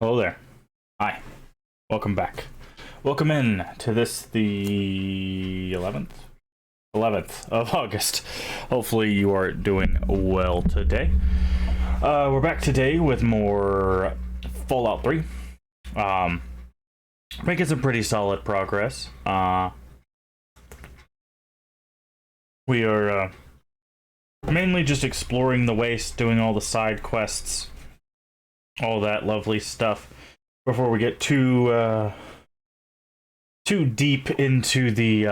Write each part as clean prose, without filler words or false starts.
Hello there. Hi. Welcome back. Welcome in to this, the 11th? 11th of August. Hopefully you are doing well today. We're back today with more Fallout 3. Making some pretty solid progress. We are mainly just exploring the waste, doing all the side quests, all that lovely stuff before we get too deep into the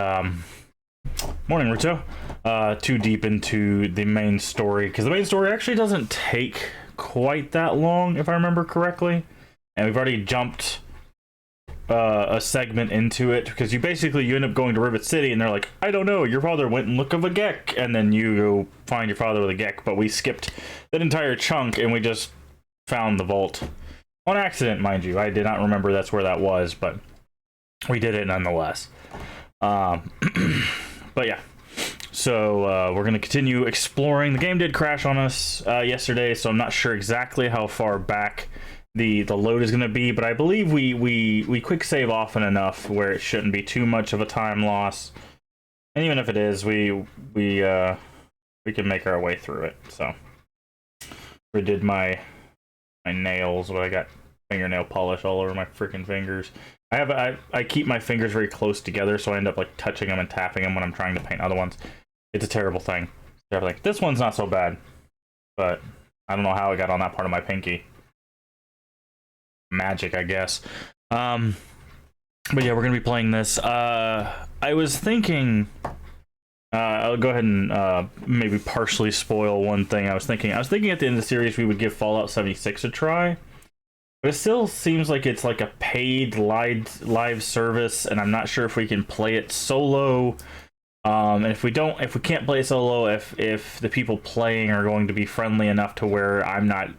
morning, Ruto. Too deep into the main story, because the main story actually doesn't take quite that long, if I remember correctly, and we've already jumped a segment into it, because you end up going to Rivet City and they're like, I don't know, your father went and looked of a Gek, and then you go find your father with a Gek. But we skipped that entire chunk and we just found the vault on accident, mind you. I did not remember that's where that was, but we did it nonetheless. But yeah, so we're gonna continue exploring. The game did crash on us yesterday, so I'm not sure exactly how far back the load is gonna be, but I believe we quick save often enough where it shouldn't be too much of a time loss. And even if it is, we can make our way through it. So we did my nails, but I got fingernail polish all over my freaking fingers. I keep my fingers very close together, so I end up like touching them and tapping them when I'm trying to paint other ones. It's a terrible thing. They're like, this one's not so bad, but I don't know how it got on that part of my pinky. Magic, I guess. But yeah, we're gonna be playing this. I was thinking, I'll go ahead and maybe partially spoil one thing. I was thinking at the end of the series we would give Fallout 76 a try, but it still seems like it's like a paid live service, and I'm not sure if we can play it solo. And if we can't play solo, if the people playing are going to be friendly enough to where I'm not,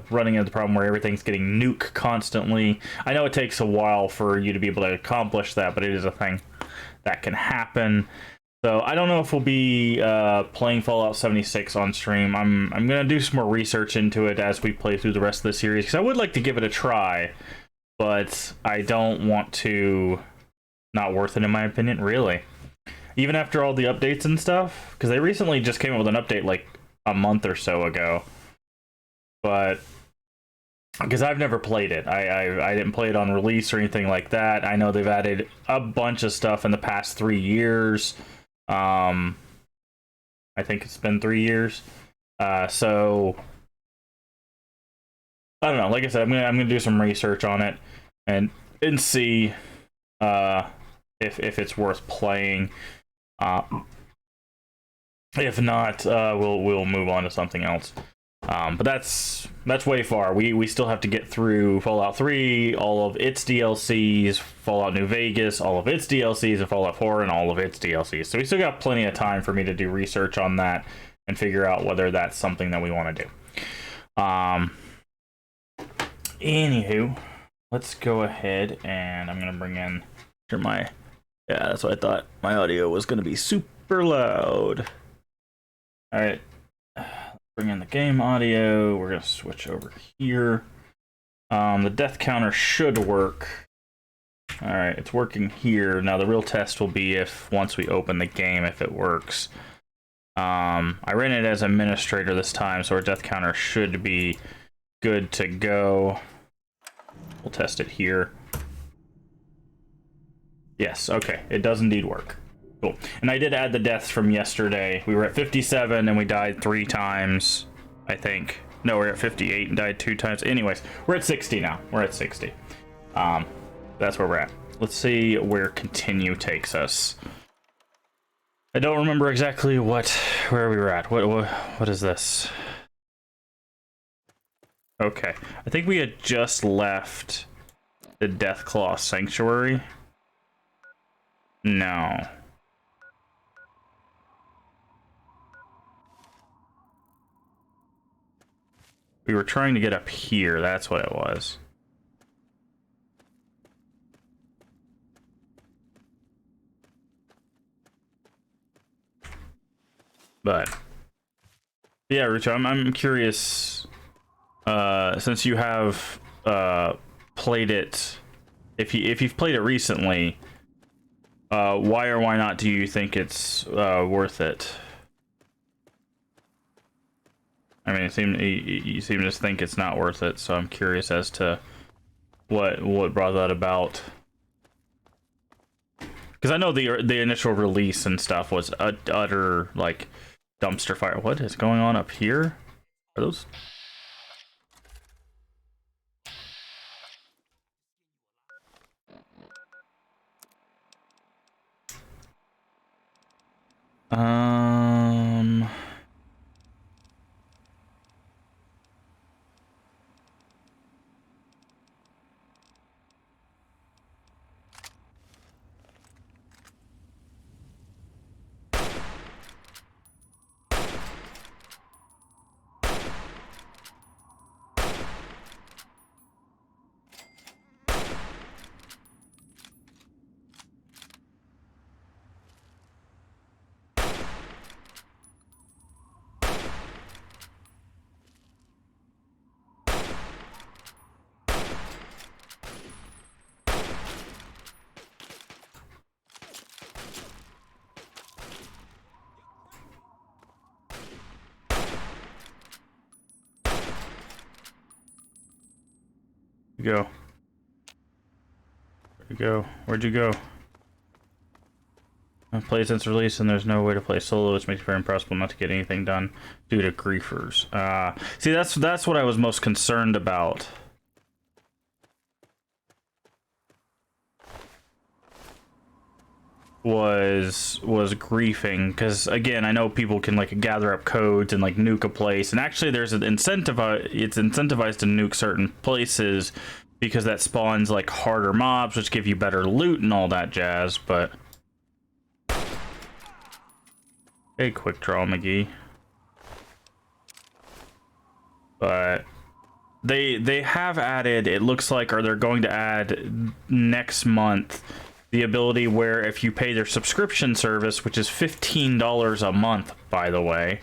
running into the problem where everything's getting nuked constantly. I know it takes a while for you to be able to accomplish that, but it is a thing that can happen. So I don't know if we'll be playing Fallout 76 on stream. I'm gonna do some more research into it as we play through the rest of the series, because I would like to give it a try, but I don't want to. Not worth it, in my opinion, really. Even after all the updates and stuff, because they recently just came up with an update like a month or so ago. But because I've never played it, I didn't play it on release or anything like that. I know they've added a bunch of stuff in the past 3 years. I think it's been 3 years. So I don't know. Like I said, I'm gonna do some research on it and see if it's worth playing. If not, we'll move on to something else. But that's way far. We still have to get through Fallout 3, all of its DLCs, Fallout New Vegas, all of its DLCs, and Fallout 4 and all of its DLCs. So we still got plenty of time for me to do research on that and figure out whether that's something that we want to do. Anywho, let's go ahead and I'm gonna bring in my. Yeah, that's what I thought. My audio was gonna be super loud. All right. Bring in the game audio. We're gonna switch over here. The death counter should work. All right, it's working here. Now the real test will be if once we open the game, if it works. I ran it as administrator this time, so our death counter should be good to go. We'll test it here. Yes, okay, it does indeed work. Cool. And I did add the deaths from yesterday. We were at 57 and we died 3 times, I think. No, we're at 58 and died 2 times. Anyways, we're at 60 now. We're at 60. That's where we're at. Let's see where continue takes us. I don't remember exactly where we were at. What is this? Okay, I think we had just left the Deathclaw Sanctuary. No. We were trying to get up here. That's what it was. But yeah, Rich, I'm curious. Since you have played it, if you've played it recently, why or why not do you think it's worth it? I mean, you seem to think it's not worth it, so I'm curious as to what brought that about. Because I know the initial release and stuff was utter like dumpster fire. What is going on up here? Are those? Go. Where'd you go? Where'd you go? I've played since release, and there's no way to play solo, which makes it very impossible not to get anything done due to griefers. See, that's what I was most concerned about. Was griefing, because again, I know people can like gather up codes and like nuke a place, and actually there's an incentive. It's incentivized to nuke certain places because that spawns like harder mobs, which give you better loot and all that jazz. But hey, quick draw, McGee. But they have added, it looks like, or they're going to add next month, the ability where if you pay their subscription service, which is $15 a month, by the way,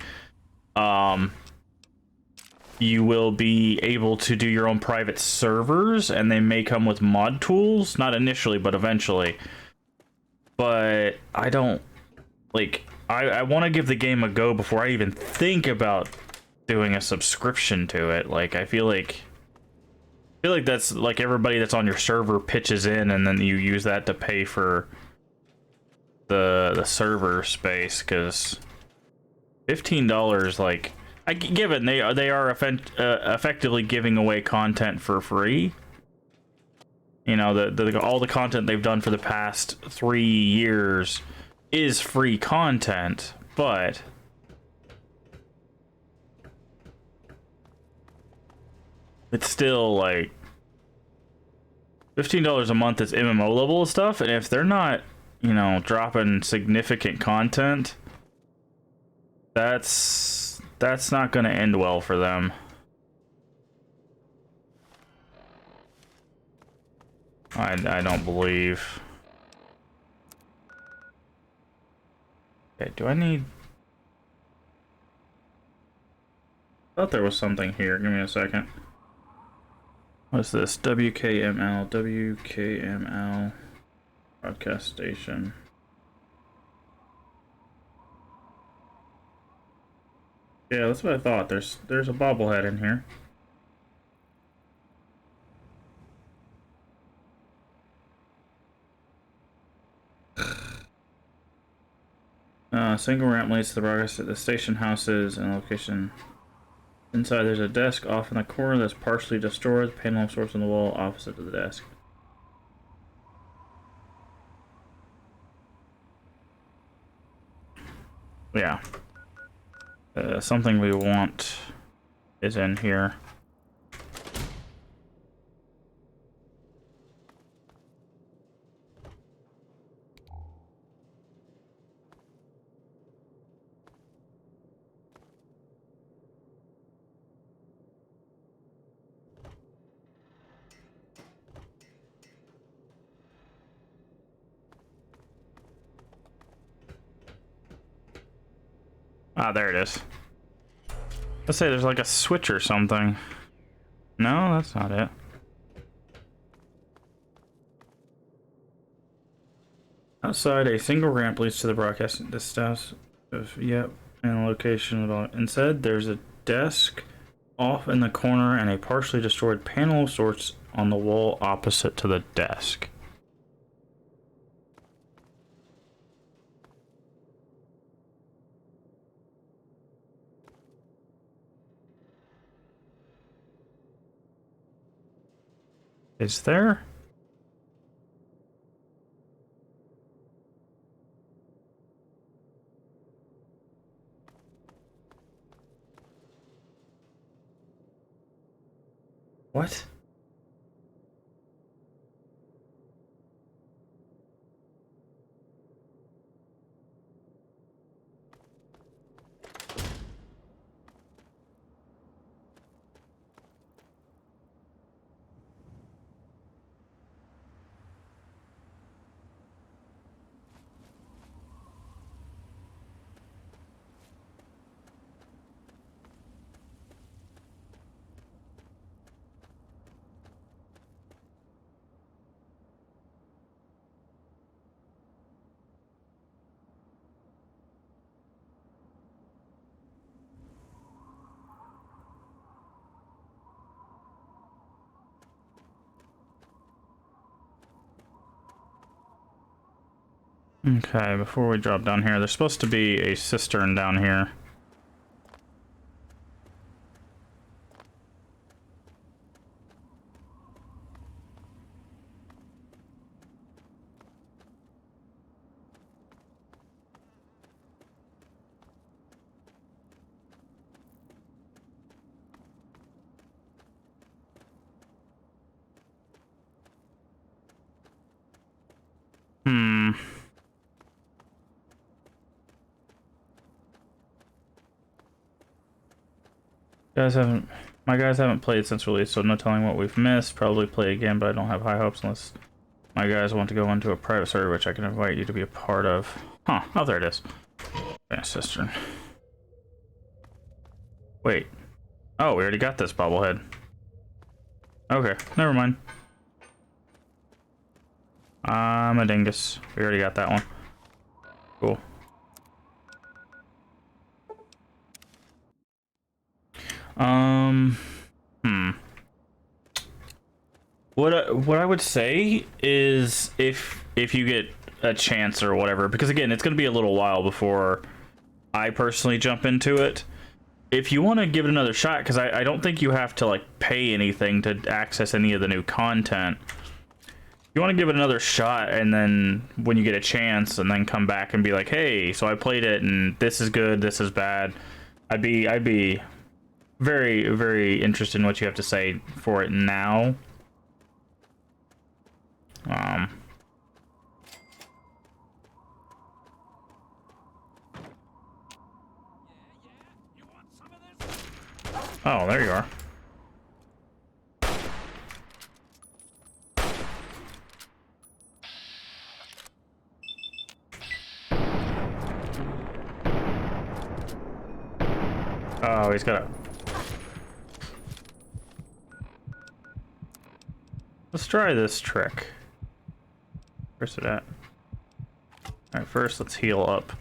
you will be able to do your own private servers, and they may come with mod tools, not initially, but eventually. But I don't, like, I want to give the game a go before I even think about doing a subscription to it. Like, I feel like that's like everybody that's on your server pitches in, and then you use that to pay for the server space. Because $15, like, I give it, they are effectively giving away content for free. You know, all the content they've done for the past 3 years is free content, but it's still like $15 a month is MMO level stuff, and if they're not, you know, dropping significant content, that's not going to end well for them. I don't believe. Okay, do I need... I thought there was something here. Give me a second. What's this? WKML broadcast station. Yeah, that's what I thought. There's a bobblehead in here. Single ramp leads to the broadcast at the station houses and location. Inside there's a desk off in the corner that's partially destroyed. The panel absorbs on the wall opposite to the desk. Yeah. Something we want is in here. Ah, there it is. Let's say there's like a switch or something. No, that's not it. Outside, a single ramp leads to the broadcast. The staff, yep, and a location about. Instead, there's a desk off in the corner and a partially destroyed panel of sorts on the wall opposite to the desk. Is there? What? Okay, before we drop down here, there's supposed to be a cistern down here. Hmm. My guys haven't played since release, so no telling what we've missed. Probably play again, but I don't have high hopes unless my guys want to go into a private server, which I can invite you to be a part of. Huh. Oh, there it is. Cistern. Wait. Oh, we already got this bobblehead. Okay, never mind. I'm a dingus. We already got that one. Cool. Hmm. What I would say is if you get a chance or whatever, because again, it's going to be a little while before I personally jump into it. If you want to give it another shot, because I don't think you have to like pay anything to access any of the new content. You want to give it another shot, and then when you get a chance, and then come back and be like, hey, so I played it, and this is good, this is bad. I'd be very, very interested in what you have to say for it now. Oh, there you are. Oh, he's got a... Let's try this trick. Where's it at? Alright, first let's heal up.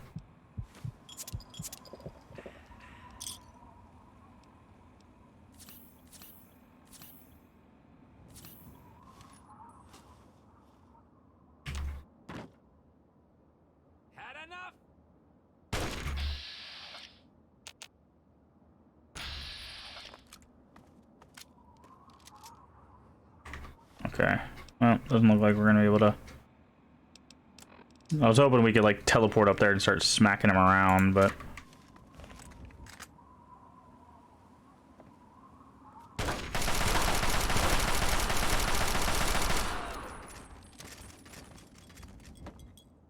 Had enough? Okay. Well, doesn't look like we're gonna be able to... I was hoping we could like teleport up there and start smacking him around, but...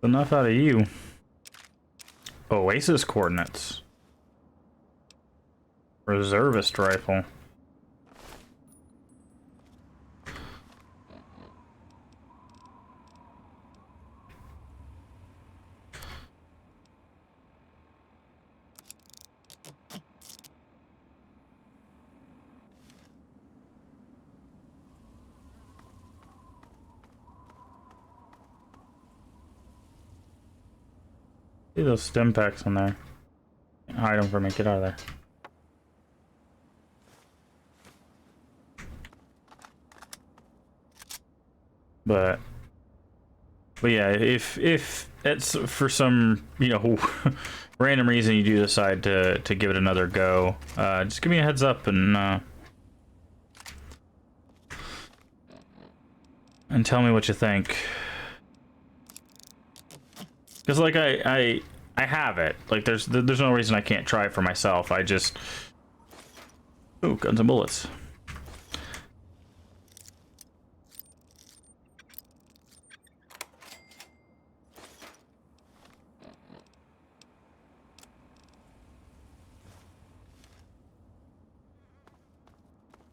Enough out of you. Oasis coordinates. Reservist rifle. See those stim packs in there. Can't hide them from me. Get out of there. But yeah, if it's for some, you know, random reason you do decide to give it another go, just give me a heads up and tell me what you think. Because like I have it. Like there's no reason I can't try it for myself. I just, ooh, guns and bullets.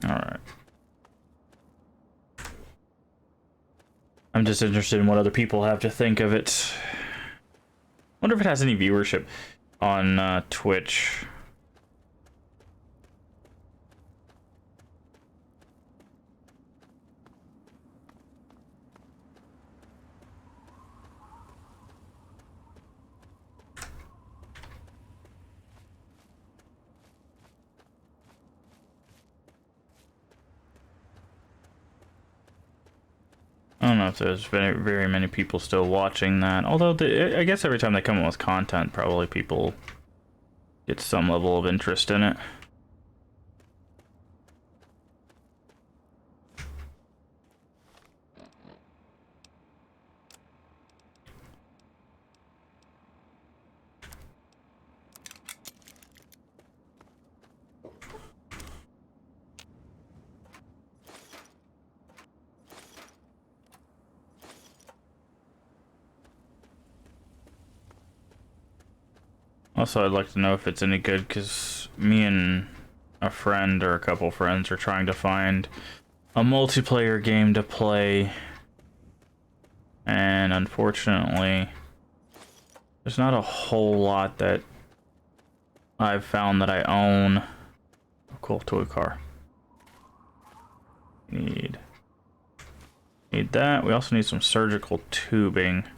Alright. I'm just interested in what other people have to think of it. Wonder if it has any viewership on Twitch. I don't know if there's very many people still watching that. Although, I guess every time they come up with content, probably people get some level of interest in it. Also, I'd like to know if it's any good, because me and a friend or a couple friends are trying to find a multiplayer game to play. And unfortunately, there's not a whole lot that I've found that I own. Oh, cool, toy car. Need that. We also need some surgical tubing.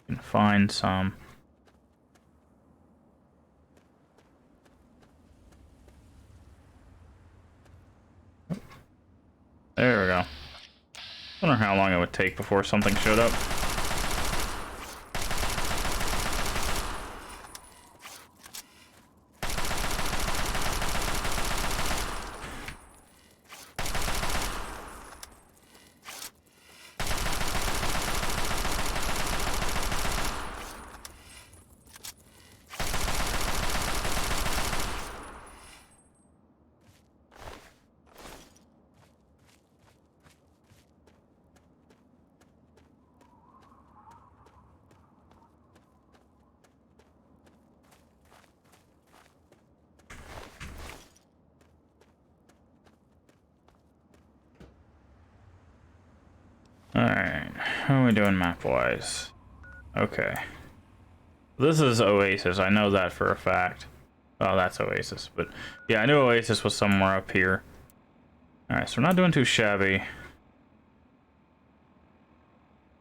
Can find some. There we go. I wonder how long it would take before something showed up. Alright, how are we doing map-wise? Okay. This is Oasis, I know that for a fact. Oh, that's Oasis, but yeah, I knew Oasis was somewhere up here. Alright, so we're not doing too shabby.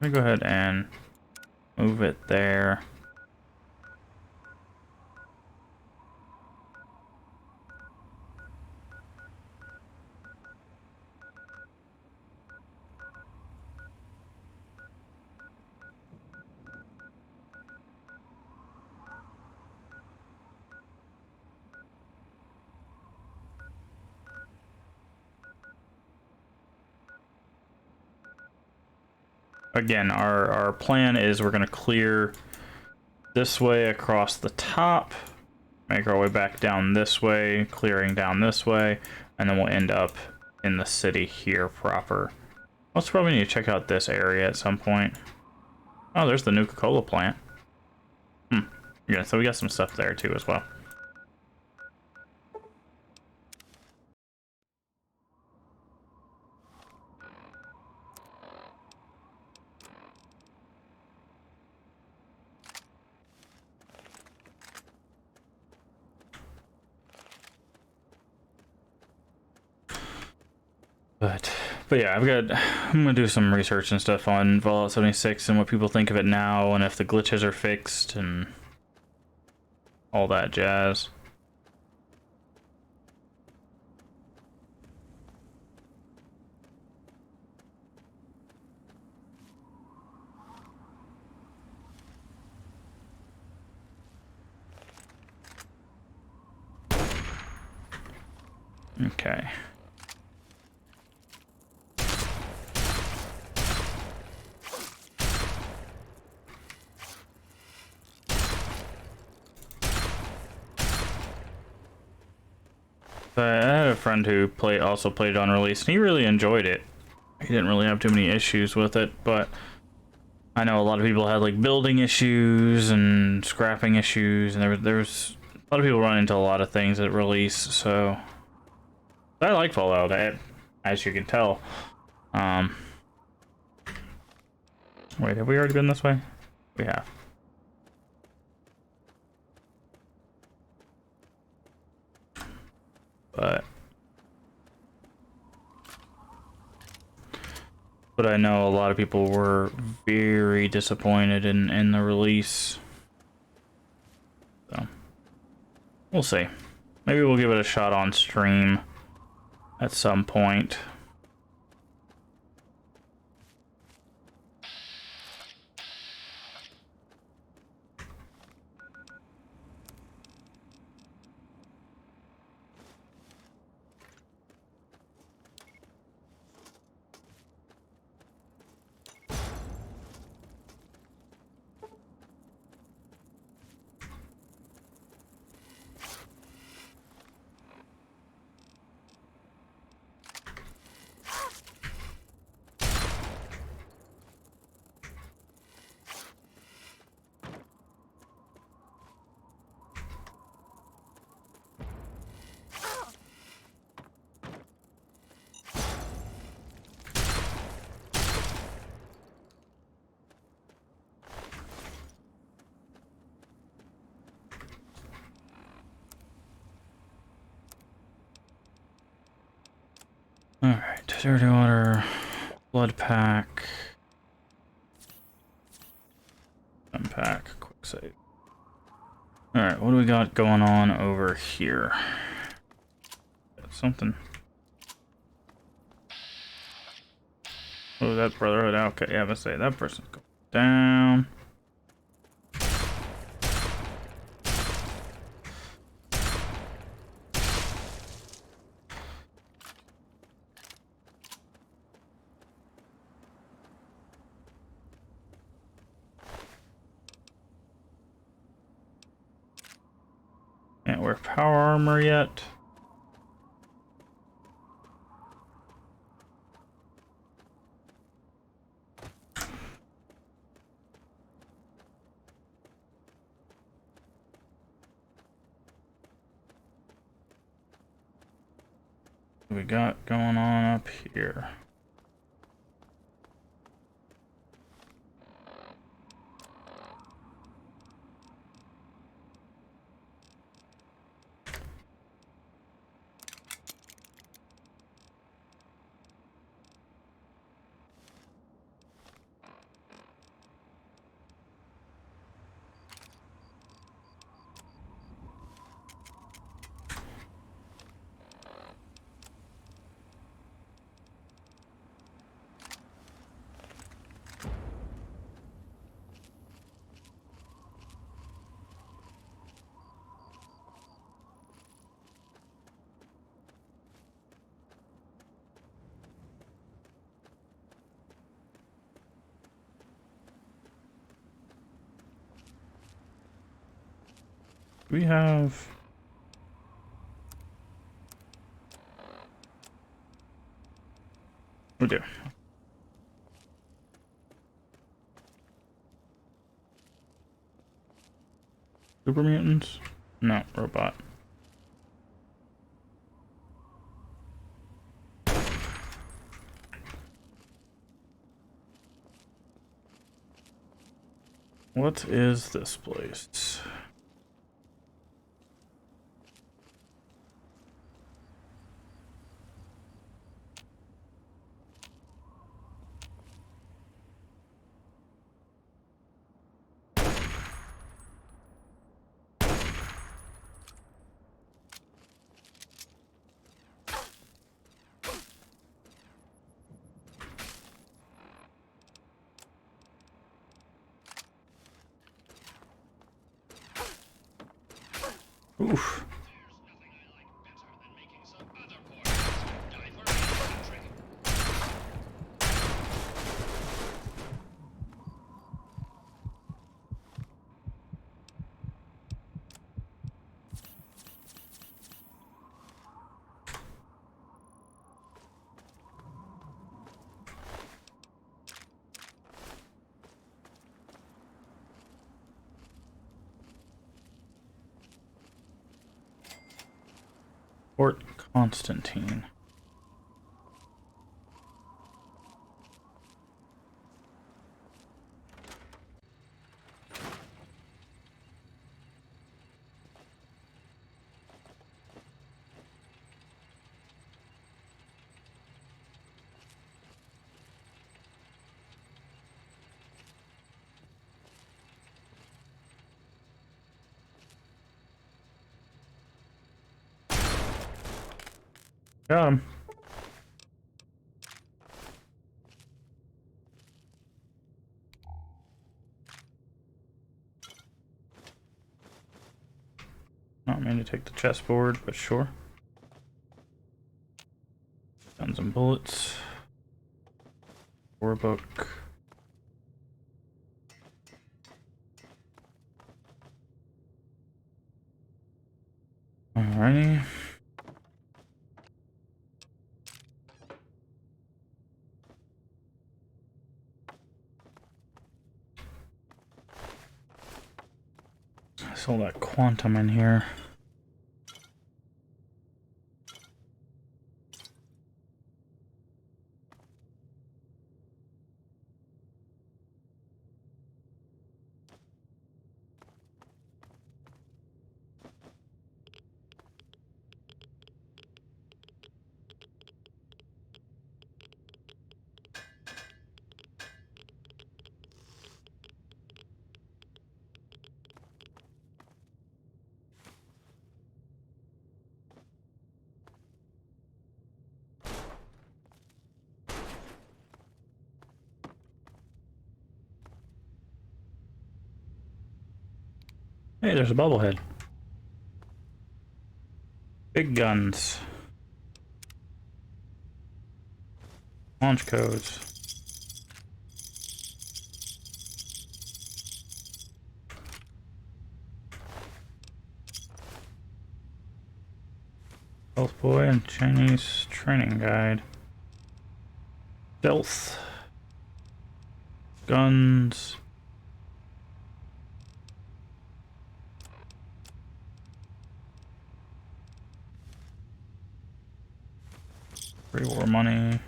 Let me go ahead and move it there. Again, our plan is we're going to clear this way across the top, make our way back down this way, clearing down this way, and then we'll end up in the city here proper. Also probably need to check out this area at some point. Oh, there's the Nuka-Cola plant. Yeah, so we got some stuff there too as well. But But yeah, I'm gonna do some research and stuff on Fallout 76 and what people think of it now, and if the glitches are fixed and all that jazz. Okay. I had a friend who also played it on release, and he really enjoyed it. He didn't really have too many issues with it, but I know a lot of people had like building issues and scrapping issues, and there was a lot of people run into a lot of things at release. So I like Fallout, as you can tell. Wait, have we already been this way? We have. But I know a lot of people were very disappointed in the release. So we'll see. Maybe we'll give it a shot on stream at some point. Alright, dirty water, blood pack, unpack, quick save. Alright, what do we got going on over here? Got something. Oh, that Brotherhood. Okay, yeah, let's say that person's going down. Can't wear power armor yet. What we got going on up here? We have... We do. Super mutants? No, robot. What is this place? Oof. Fort Constantine. Got him. Not mean to take the chessboard, but sure. Guns and bullets. War book. Alrighty. I saw that quantum in here. Hey, there's a bubblehead. Big guns. Launch codes. Health boy and Chinese training guide. Stealth. Guns. Pre-war money.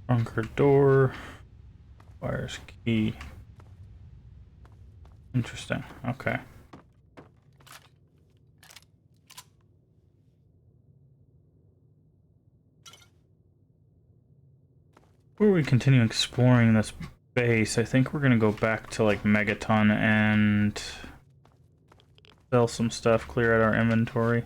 Bunker door. Wires key. Interesting. Okay. Before we continue exploring this base, I think we're gonna go back to like Megaton and sell some stuff, clear out our inventory.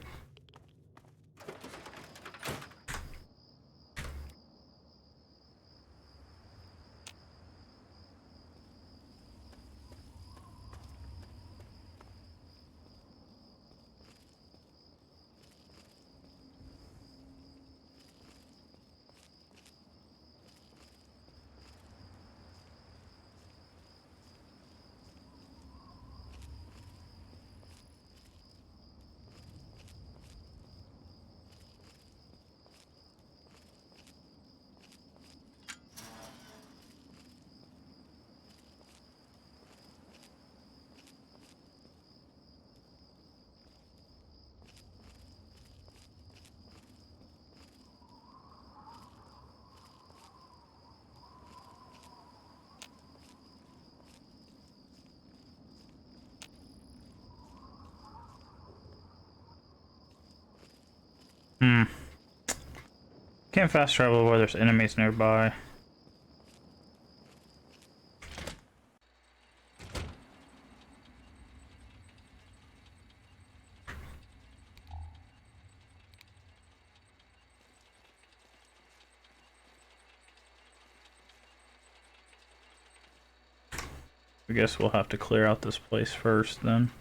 Can't fast travel where there's enemies nearby. I guess we'll have to clear out this place first then.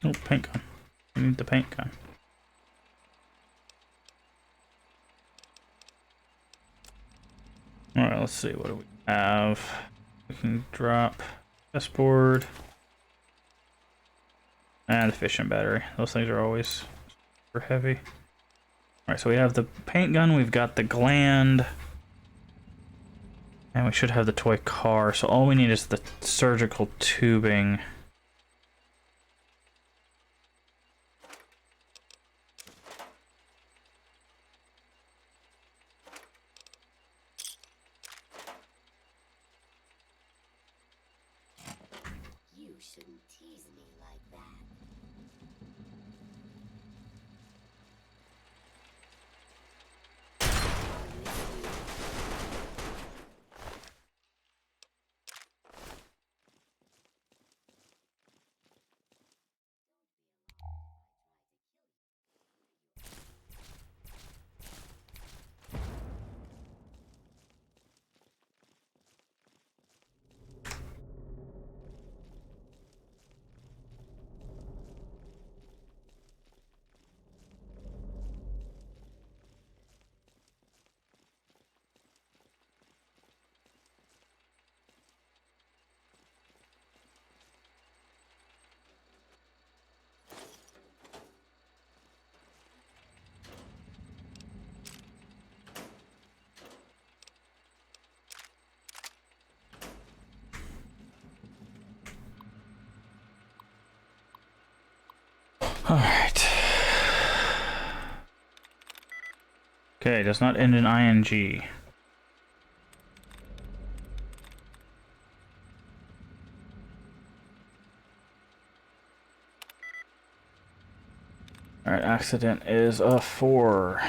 Oh, paint gun. We need the paint gun. Alright, let's see. What do we have? We can drop chessboard. And the fishing battery. Those things are always super heavy. Alright, so we have the paint gun. We've got the gland. And we should have the toy car. So all we need is the surgical tubing. Shouldn't tease me like that. Alright. Okay, does not end in ing. Alright, accident is a 4.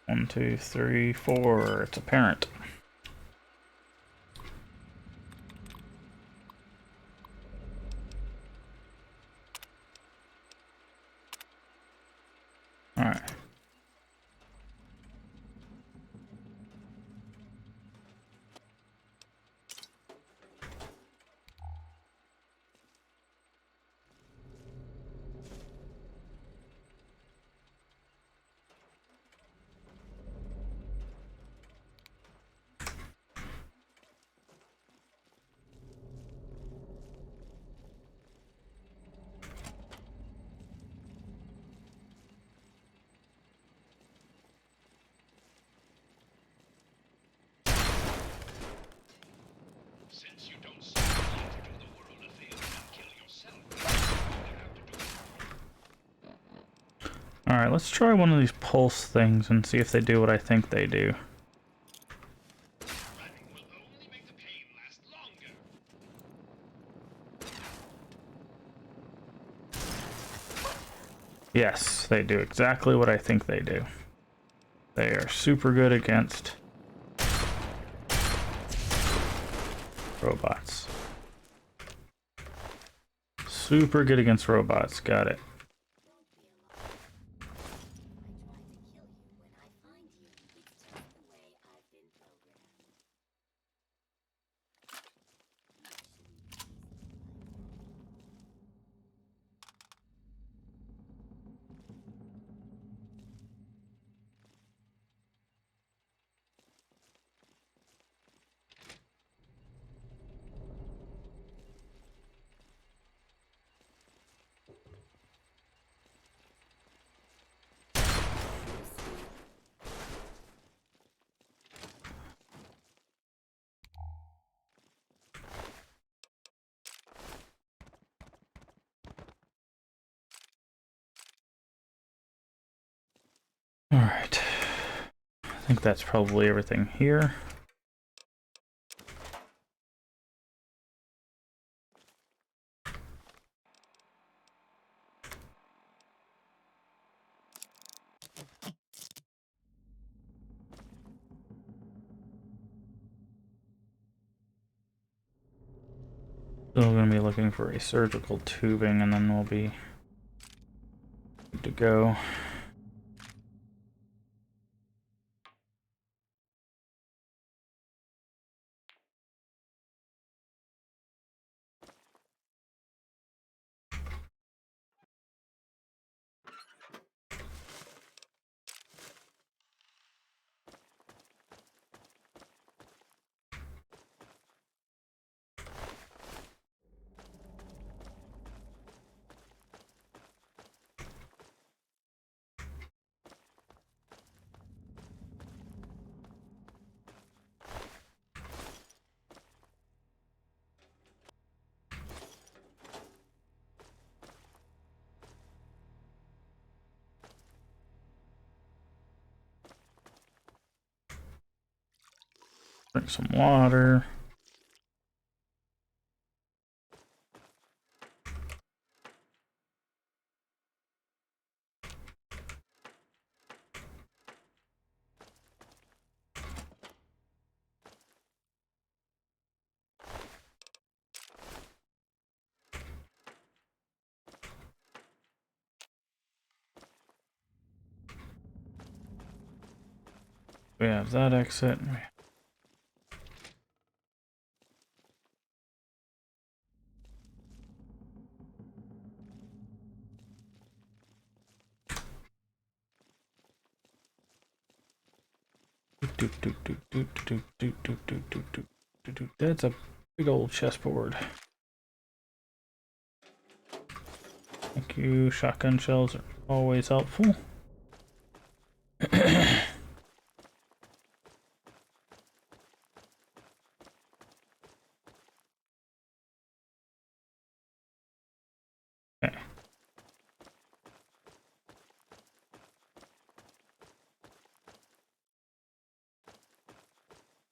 One, two, three, 4. It's apparent. Alright. Since you don't seem to do the world a favor and kill yourself, you have to do. Alright, let's try one of these pulse things and see if they do what I think they do. Running will only make the pain last longer. Yes, they do exactly what I think they do. They are super good against robots. Super good against robots, got it. Alright. I think that's probably everything here. Still going to be looking for a surgical tubing, and then we'll be good to go. Drink some water. We have that exit. That's a big old chessboard. Thank you. Shotgun shells are always helpful. Okay.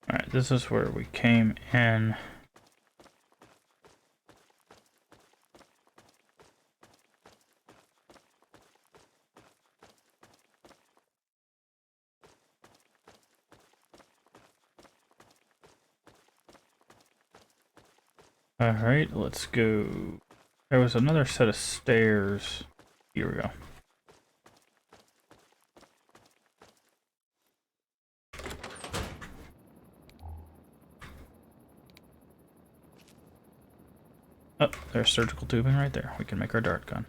Alright, this is where we came in. Alright, let's go. There was another set of stairs. Here we go. Oh, there's surgical tubing right there. We can make our dart gun.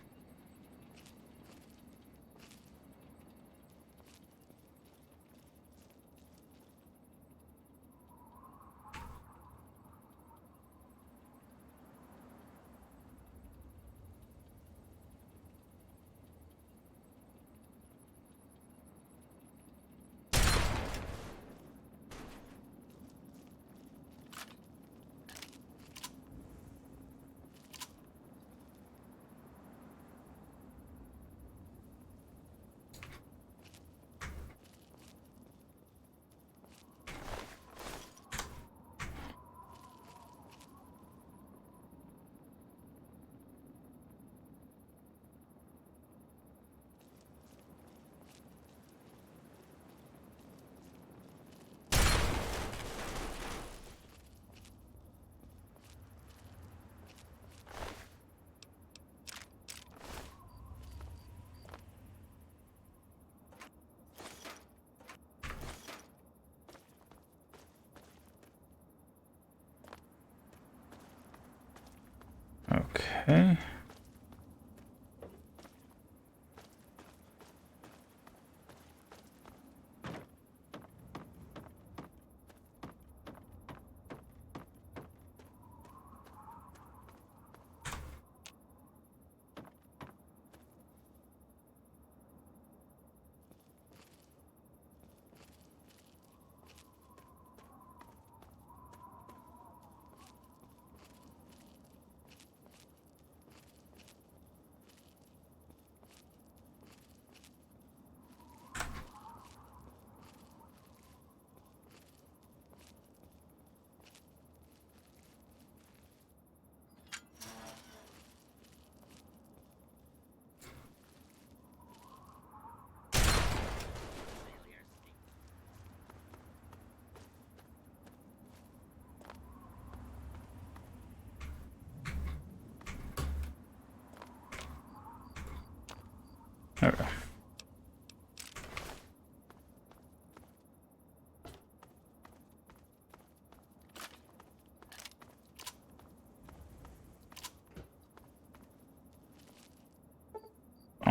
Okay.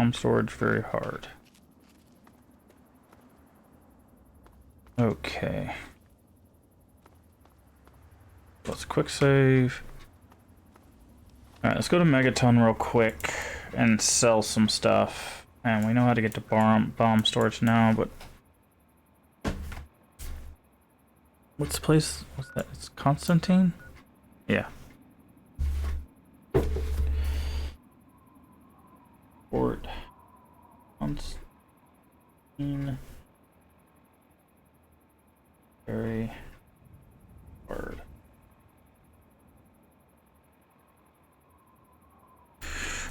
bomb storage very hard. Okay. Let's quick save. Alright, let's go to Megaton real quick and sell some stuff. And we know how to get to bomb storage now, but... What's the place? What's that? It's Constantine? Yeah. Fort Constantine. Very hard.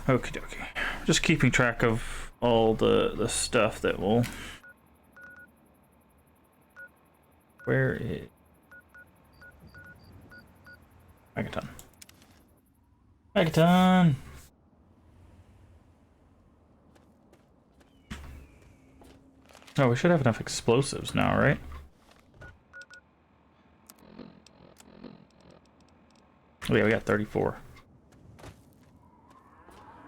Okie dokie. Just keeping track of all the stuff that will... Where is... Megaton. Megaton! Oh, we should have enough explosives now, right? Oh yeah, we got 34.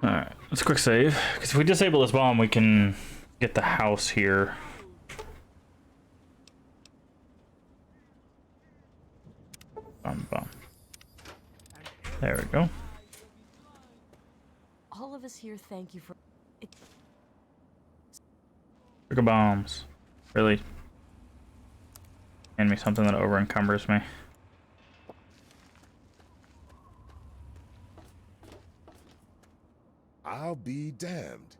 Alright, let's quick save. Because if we disable this bomb, we can get the house here. Bomb. There we go. All of us here thank you for... Trigger bombs. Really? Hand me something that over encumbers me. I'll be damned.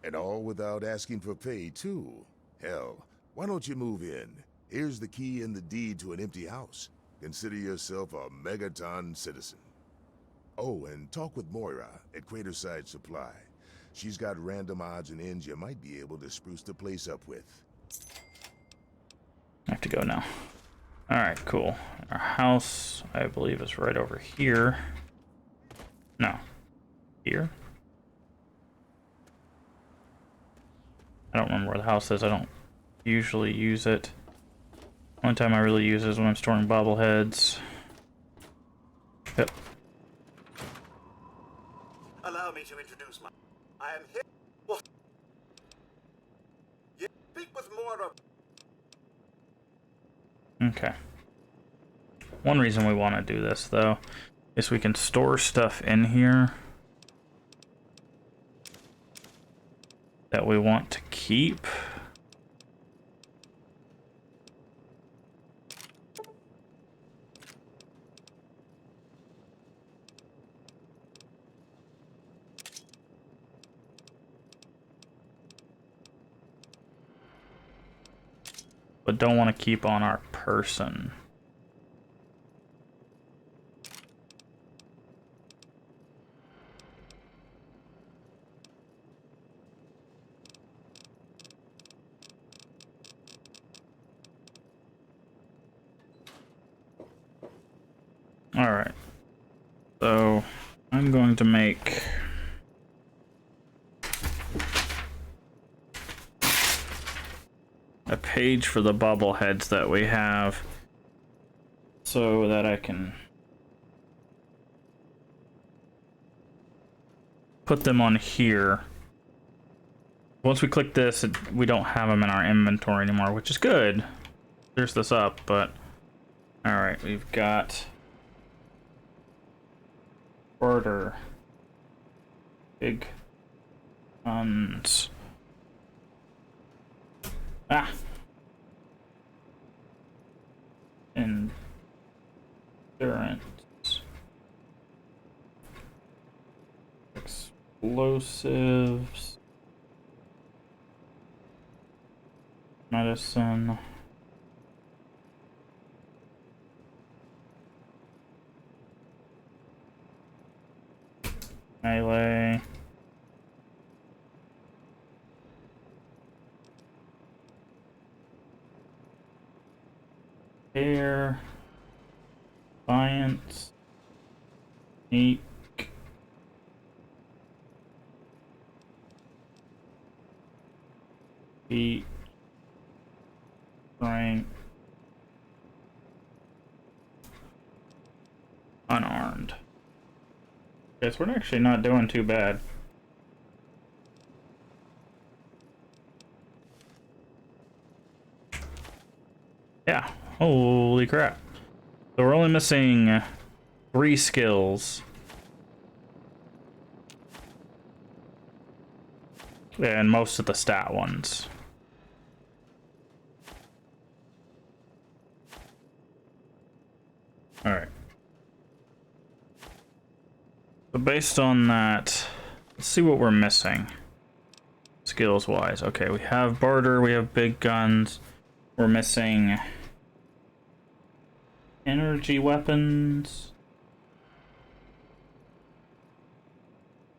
And all without asking for pay, too. Hell, why don't you move in? Here's the key and the deed to an empty house. Consider yourself a Megaton citizen. Oh, and talk with Moira at Craterside Supply. She's got random odds and ends you might be able to spruce the place up with. I have to go now. Alright, cool. Our house, I believe, is right over here. No. Here? I don't remember where the house is. I don't usually use it. Only time I really use it is when I'm storing bobbleheads. Yep. Allow me to introduce my... I am here... Well... You speak with more of... Okay. One reason we want to do this, though, is we can store stuff in here that we want to keep. But don't want to keep on our person. All right. So I'm going to make a page for the bobbleheads that we have so that I can put them on here. Once we click this, we don't have them in our inventory anymore, which is good. Clears this up, but all right, we've got order big guns. Endurance. Explosives. Medicine. Melee. Air. Science. Sneak. Beat. Strength. Unarmed. Okay, so we're actually not doing too bad. Yeah. Holy crap. So we're only missing 3 skills. And most of the stat ones. Alright. So based on that, let's see what we're missing. Skills wise. Okay, we have barter, we have big guns. We're missing energy weapons.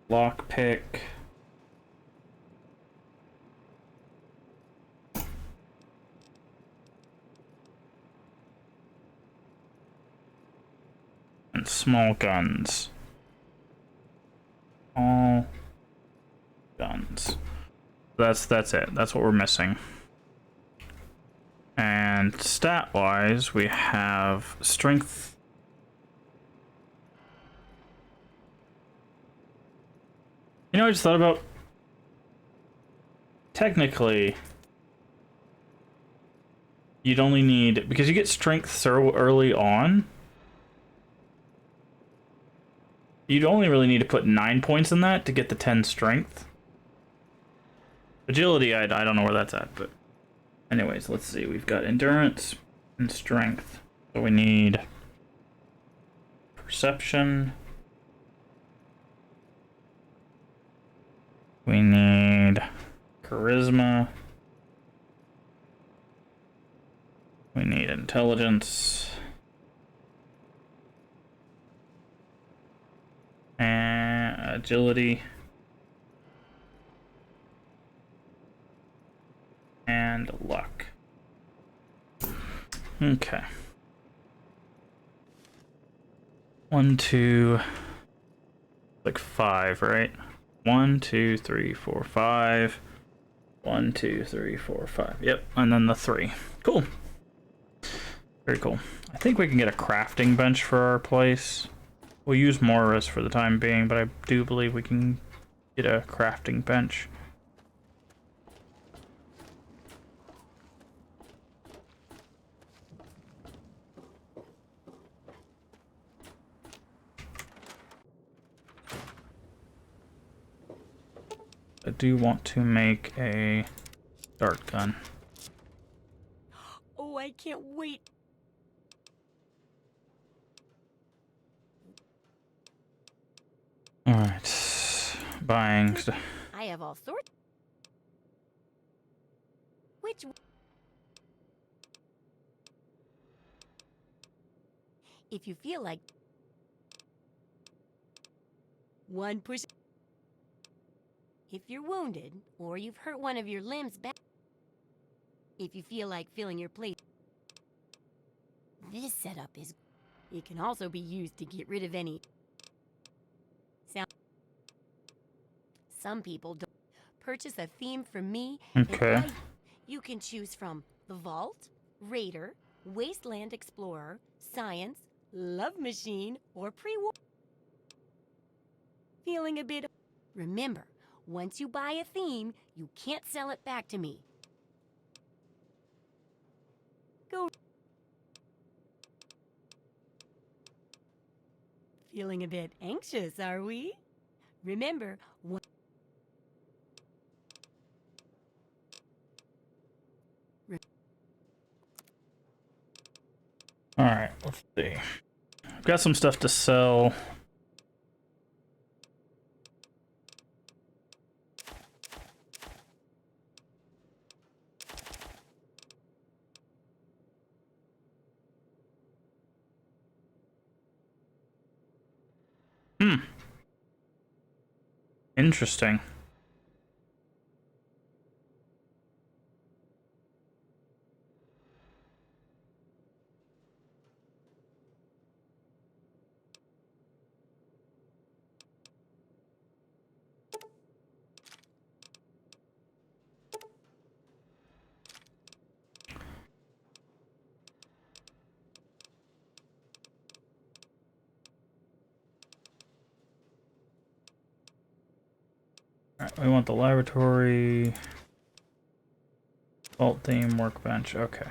Lockpick. And small guns. All guns. That's it. That's what we're missing. And stat-wise, we have strength. You know, I just thought about technically you'd only need, because you get strength so early on, you'd only really need to put 9 points in that to get the 10 strength. Agility, I don't know where that's at, but anyways, let's see. We've got endurance and strength. So we need perception. We need charisma. We need intelligence. And agility. And luck. Okay. 1, 2, like 5, right? 1, 2, 3, 4, 5. 1, 2, 3, 4, 5. Yep, and then the 3. Cool. Very cool. I think we can get a crafting bench for our place. We'll use Morris for the time being, but I do believe we can get a crafting bench. I do want to make a dart gun. Oh, I can't wait. Alright. Buying. I have all sorts. Which? If you feel like one push. If you're wounded or you've hurt one of your limbs back. If you feel like filling your plate. This setup is. It can also be used to get rid of any sound. Some people don't purchase a theme from me. Okay. You can choose from the Vault, Raider, Wasteland Explorer, Science, Love Machine, or Pre-War. Feeling a bit. Remember, once you buy a theme, you can't sell it back to me. Go. Feeling a bit anxious, are we? Remember, one. Alright, let's see. I've got some stuff to sell. Interesting. Alright, we want the laboratory, vault theme, workbench, okay.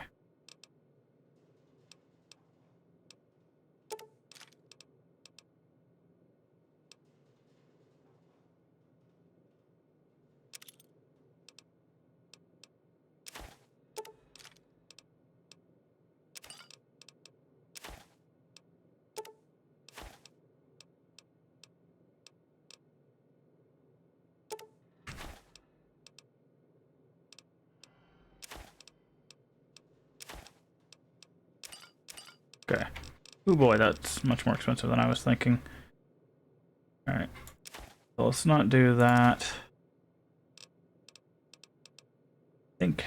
Okay. Oh boy, that's much more expensive than I was thinking. Alright. So let's not do that. I think.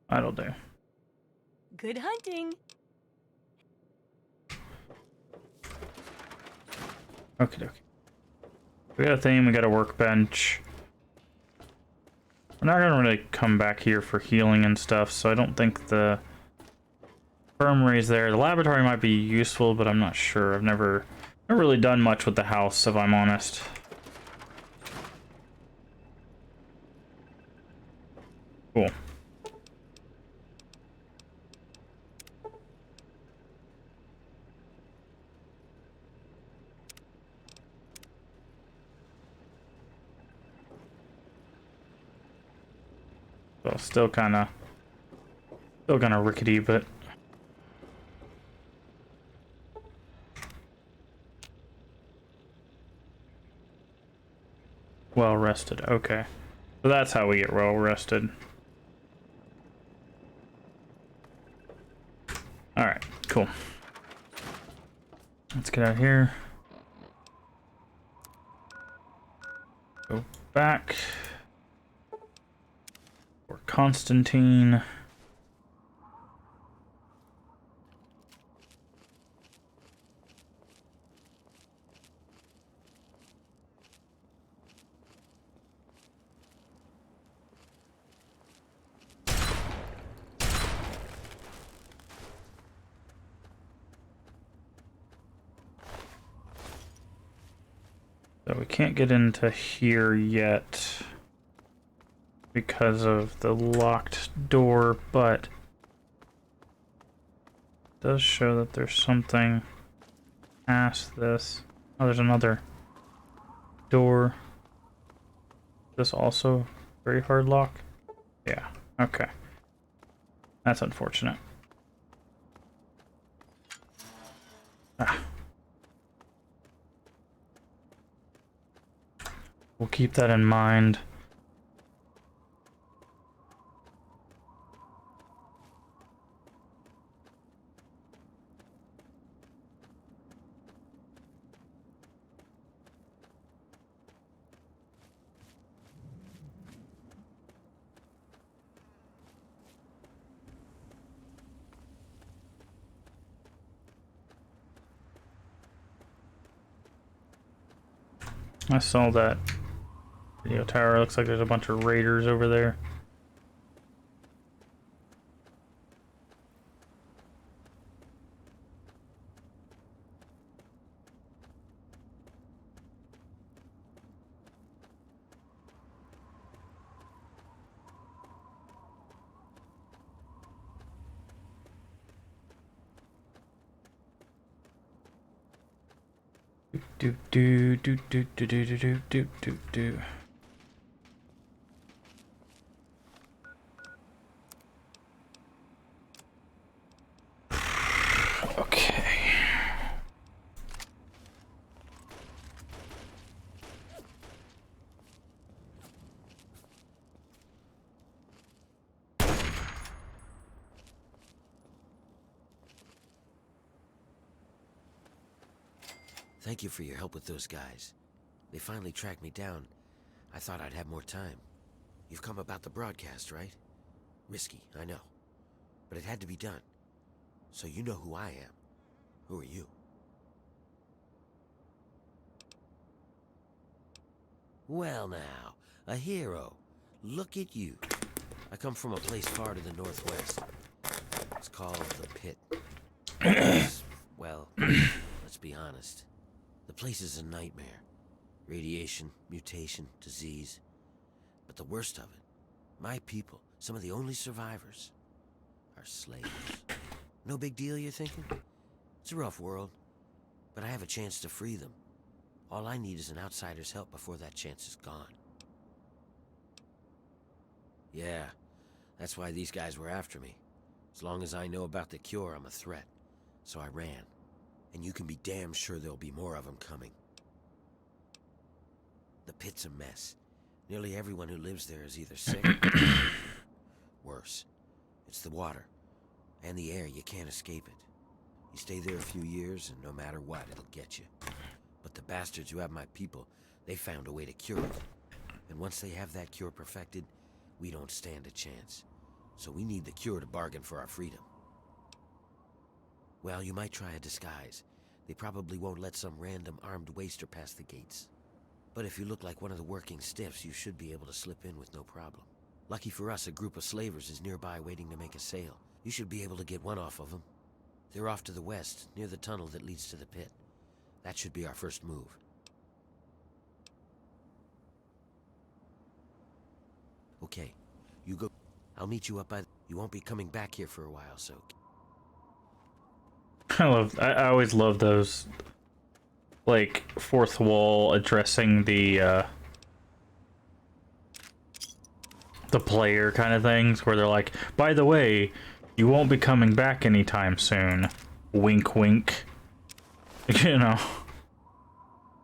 That'll do. Good hunting. Okay, okay. We got a thing, we got a workbench. We're not gonna really come back here for healing and stuff, so I don't think the infirmary's there. The laboratory might be useful, but I'm not sure. I've never really done much with the house, if I'm honest. Cool. So still kind of rickety, but well rested. Okay, so that's how we get well rested. All right, cool. Let's get out here. Go back. For Constantine. So we can't get into here yet because of the locked door, but it does show that there's something past this. Oh, there's another door. This also very hard lock? Yeah, okay. That's unfortunate. Ah. We'll keep that in mind. I saw that video tower. Looks like there's a bunch of raiders over there. Do do do do do do do do do do do. Okay. Thank you for your help with those guys. They finally tracked me down. I thought I'd have more time. You've come about the broadcast, right? Risky, I know. But it had to be done. So you know who I am. Who are you? Well now, a hero. Look at you. I come from a place far to the northwest. It's called the Pit. Well, let's be honest. The place is a nightmare. Radiation, mutation, disease. But the worst of it, my people Some of the only survivors are slaves. No big deal, you're thinking? It's a rough world, but I have a chance to free them. All I need is an outsider's help before that chance is gone. Yeah, that's why these guys were after me. As long as I know about the cure, I'm a threat. So I ran. And you can be damn sure there'll be more of them coming. The pit's a mess. Nearly everyone who lives there is either sick or worse. It's the water and the air. You can't escape it. You stay there a few years, and no matter what, it'll get you. But the bastards who have my people, they found a way to cure it. And once they have that cure perfected, we don't stand a chance. So we need the cure to bargain for our freedom. Well, you might try a disguise. They probably won't let some random armed waster pass the gates. But if you look like one of the working stiffs, you should be able to slip in with no problem. Lucky for us, a group of slavers is nearby waiting to make a sale. You should be able to get one off of them. They're off to the west, near the tunnel that leads to the pit. That should be our first move. Okay, you go. I'll meet you up by... You won't be coming back here for a while, so... I always love those, like, fourth wall addressing the player kind of things, where they're like, by the way, you won't be coming back anytime soon. Wink, wink. You know,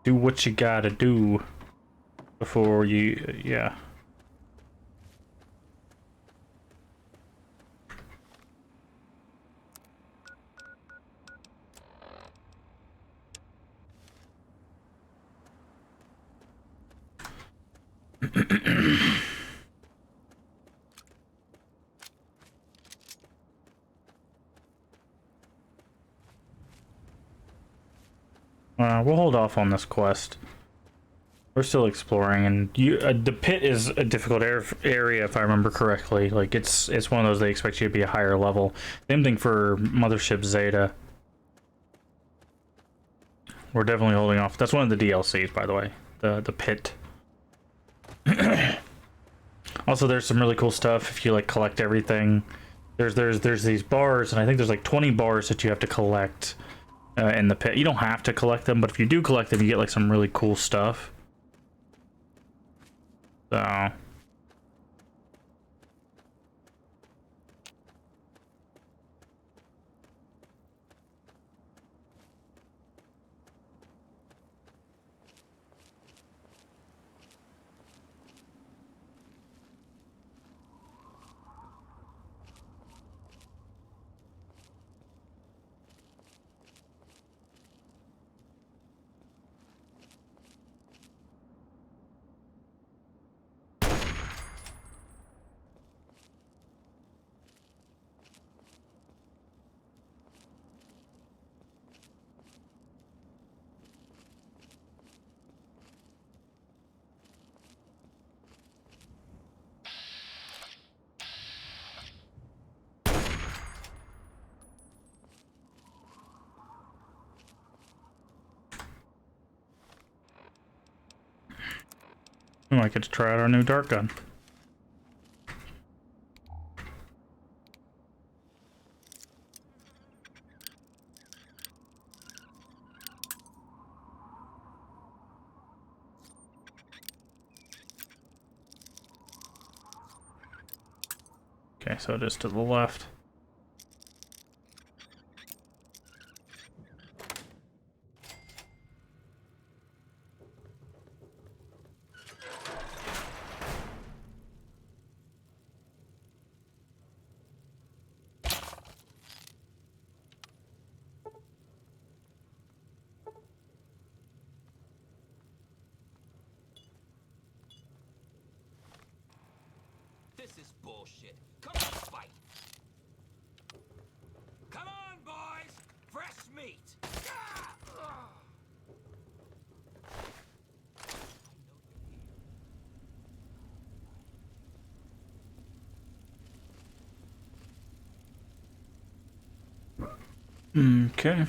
do what you gotta do before you, yeah. We'll hold off on this quest. We're still exploring, and the pit is a difficult area, if I remember correctly. Like, it's one of those they expect you to be a higher level. Same thing for Mothership Zeta. We're definitely holding off. That's one of the DLCs, by the way. The pit. Also, there's some really cool stuff if you like collect everything. There's these bars, and I think there's like 20 bars that you have to collect in the pit. You don't have to collect them, but if you do collect them, you get like some really cool stuff. So... we might get to try out our new dart gun. Okay, so it is to the left. This is bullshit. Come on, fight. Come on, boys. Fresh meat. Ah! Ugh. Okay.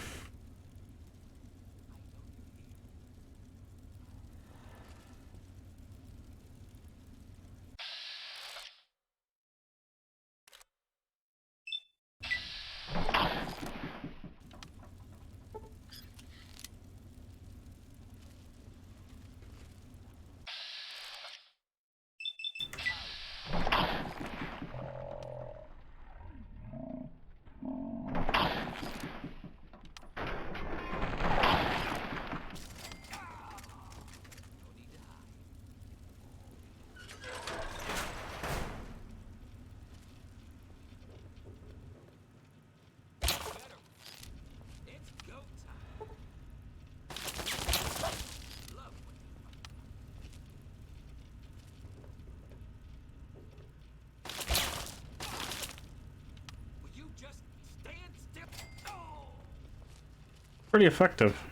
pretty effective.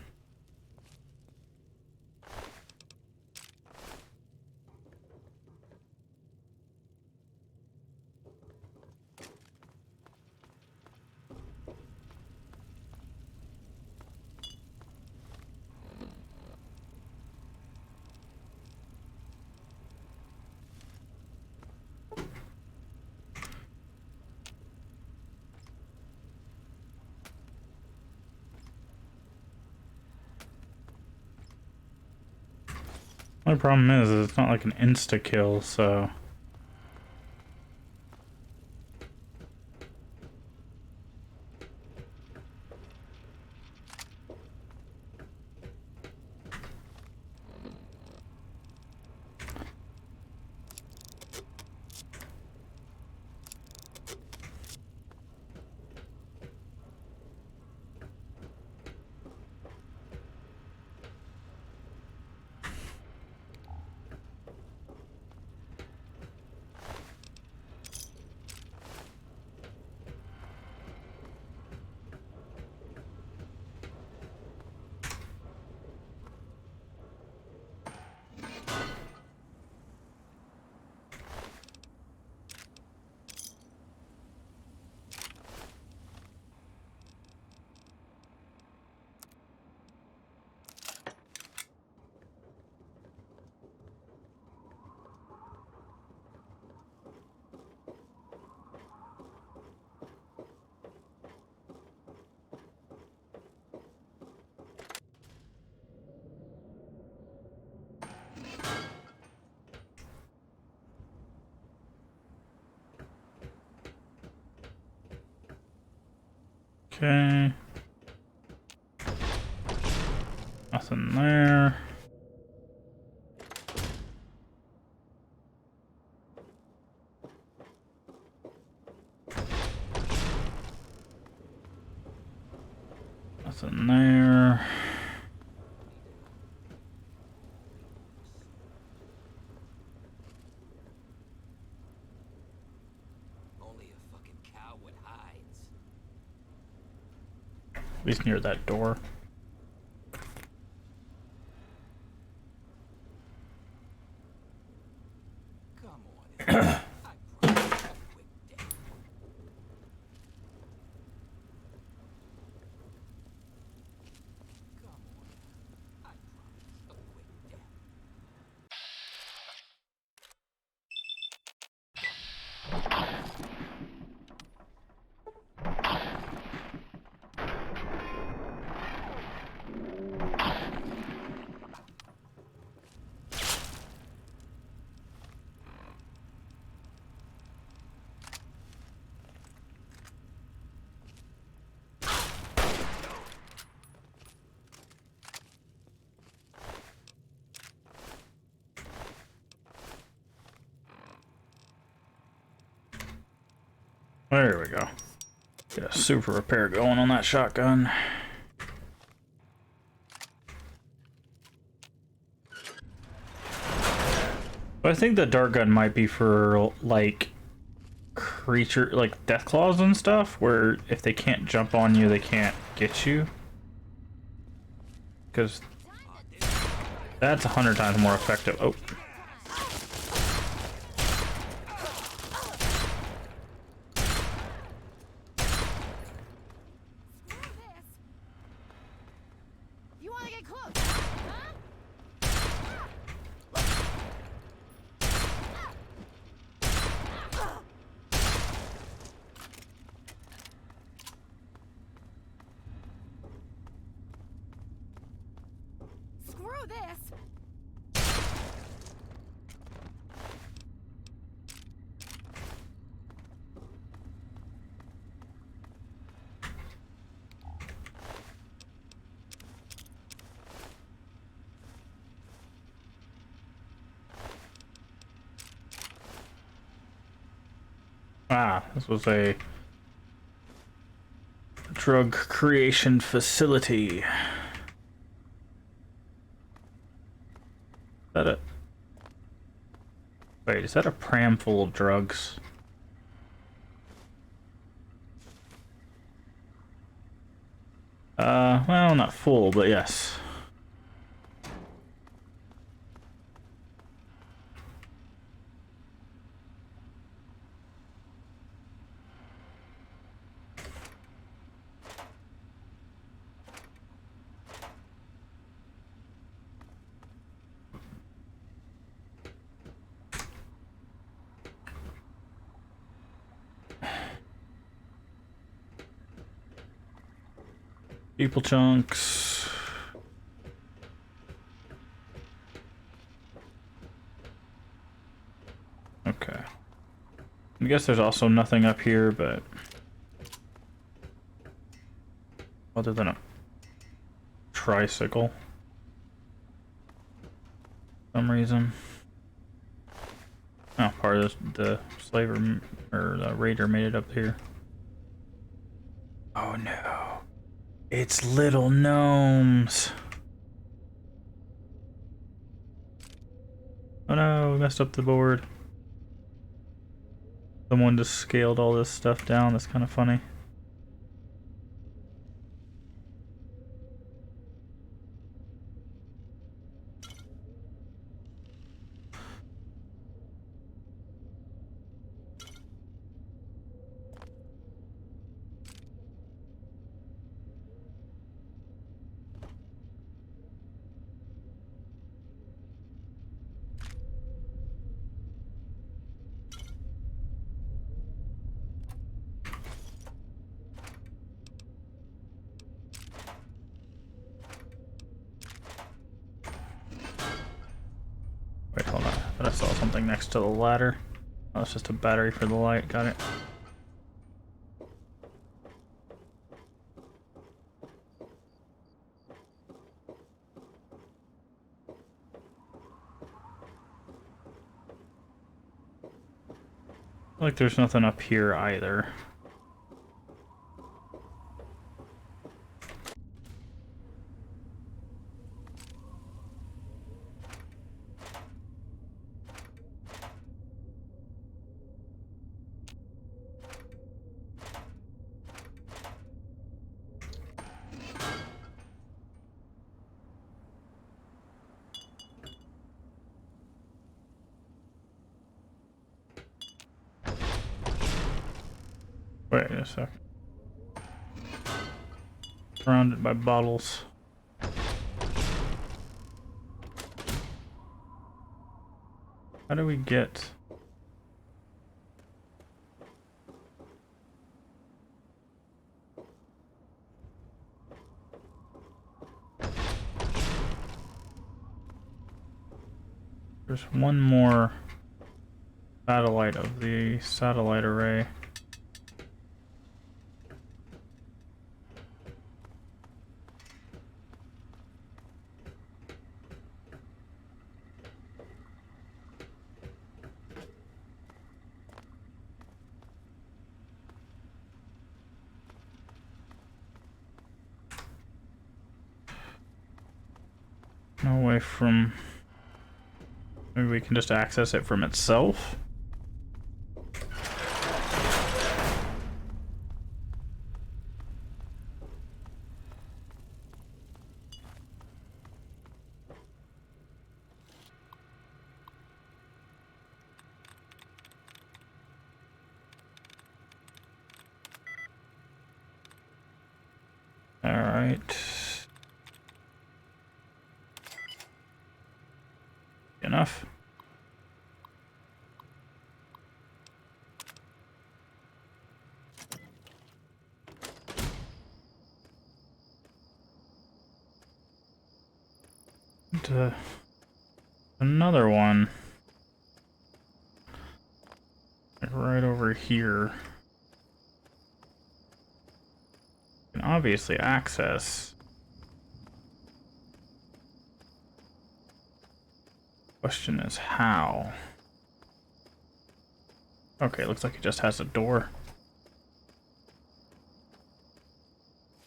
My problem is it's not like an insta kill, so okay. Nothing there. Nothing there. Only a fucking coward hides. At least near that door. Come on. I promise a quick death. Come on. I promise a quick death. There we go. Get a super repair going on that shotgun. But I think the dart gun might be for like creature, like death claws and stuff, where if they can't jump on you, they can't get you. Because that's 100 times more effective. Oh. You want to get close, huh? Screw this. Ah, this was a drug creation facility. Is that it? Wait, is that a pram full of drugs? Well, still not full, but yes. People chunks. Okay. I guess there's also nothing up here, but other than a tricycle. For some reason. Oh, part of the slaver or the raider made it up here. Oh no. It's little gnomes. Oh no, we messed up the board. Someone just scaled all this stuff down. That's kind of funny. Wait, hold on. But I saw something next to the ladder. Oh, it's just a battery for the light. Got it. Like there's nothing up here either. Wait a second. Surrounded by bottles. How do we get... There's one more satellite of the satellite array. No way from... Maybe we can just access it from itself? Alright. Enough. And, another one. Like right over here. You can obviously access. Question is how? Okay, looks like it just has a door.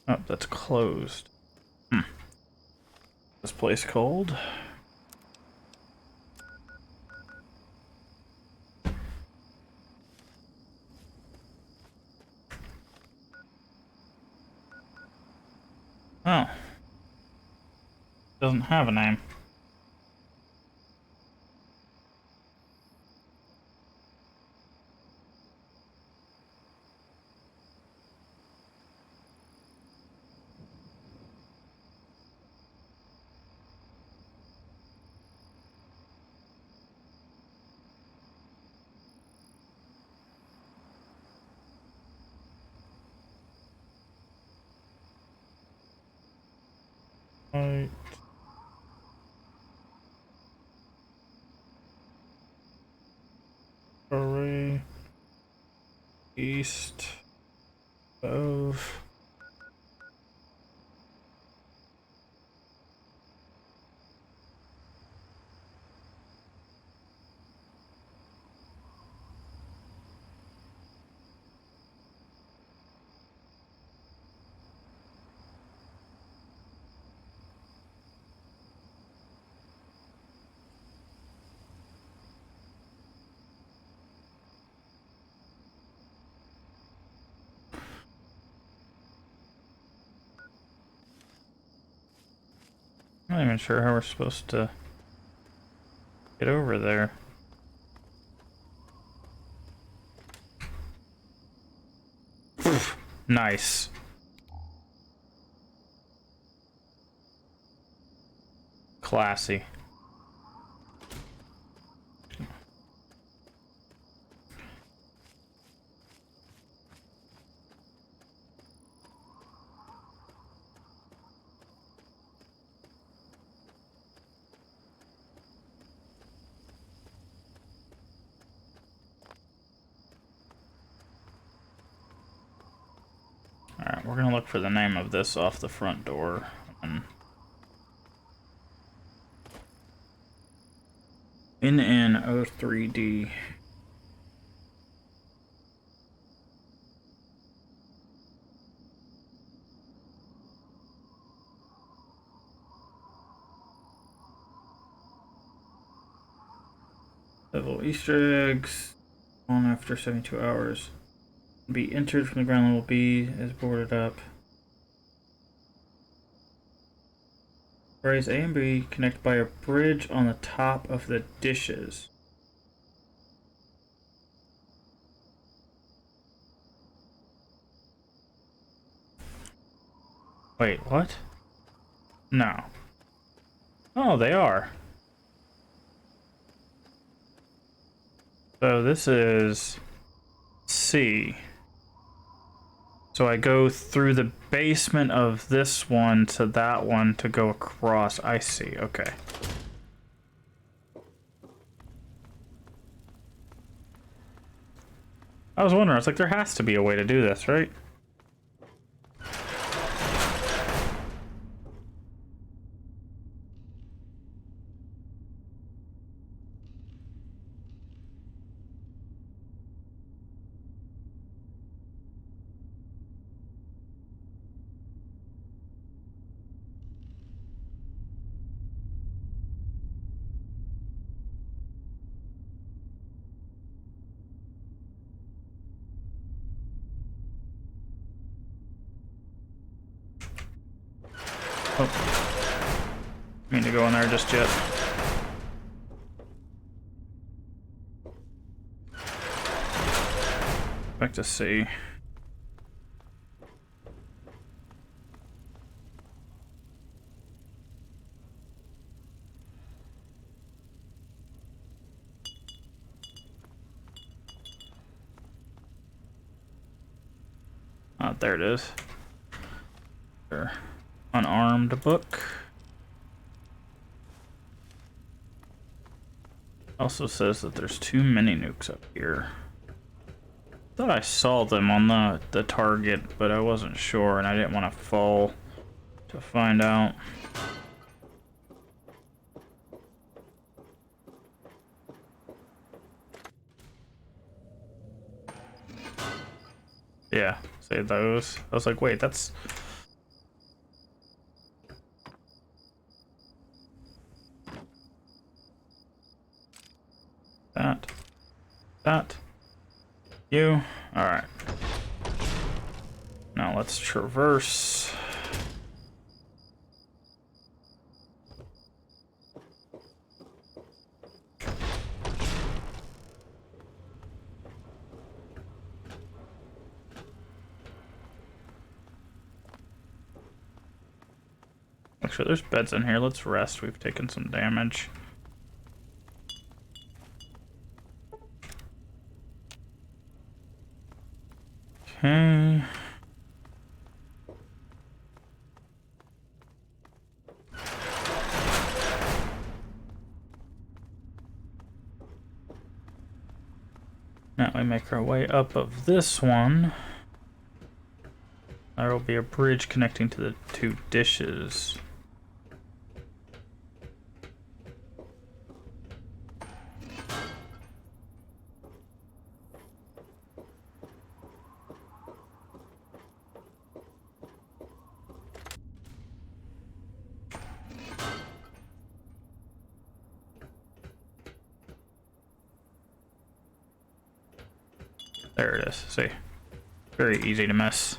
Oh, that's closed. This place cold? Oh, Doesn't have a name. Right. Array east of I'm not even sure how we're supposed to get over there. Nice. Classy. Alright, we're gonna look for the name of this off the front door. And NN03D. Level Easter eggs on after 72 hours. Be entered from the ground level B is boarded up. Arrays A and B connect by a bridge on the top of the dishes. Wait, what? No. Oh, they are. So this is C. So I go through the basement of this one to that one to go across. I see, okay. I was wondering, I was like, there has to be a way to do this, right? Oh. Mean to go in there just yet. Back to C. Oh, there it is. There. Unarmed book. Also says that there's too many nukes up here. Thought I saw them on the target, but I wasn't sure, and I didn't want to fall to find out. Yeah, say those. I was like, wait, that's... That. You. Alright. Now let's traverse. Actually, there's beds in here. Let's rest. We've taken some damage. Okay. Now we make our way up of this one. There will be a bridge connecting to the two dishes. There it is. See, very easy to miss.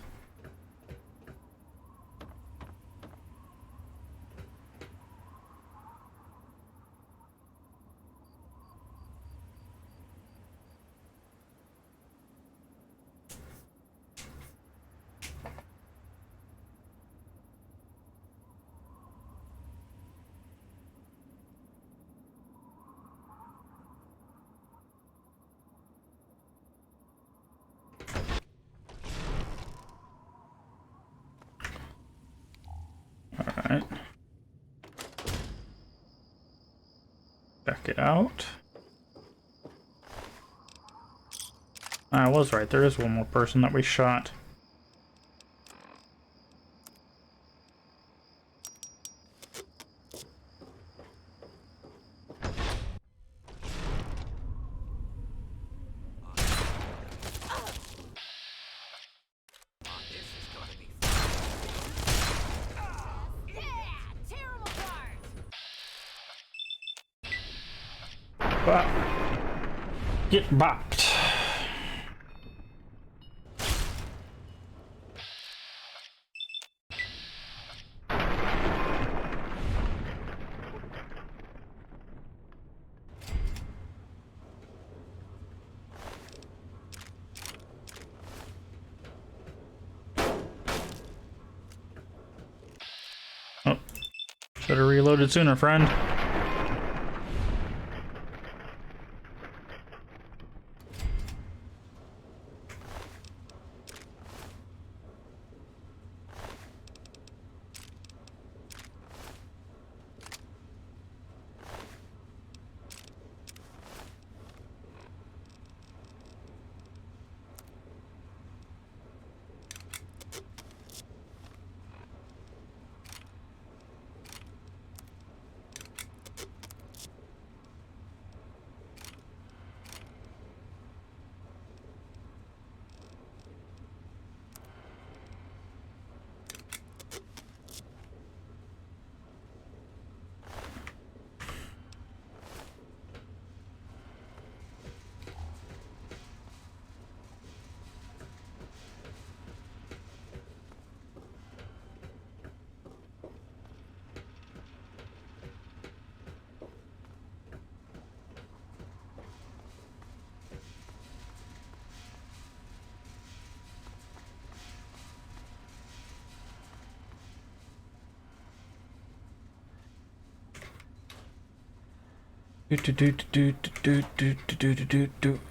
Alright. Check it out. I was right, there is one more person that we shot. Wow. Get bopped. Oh, should have reloaded sooner, friend.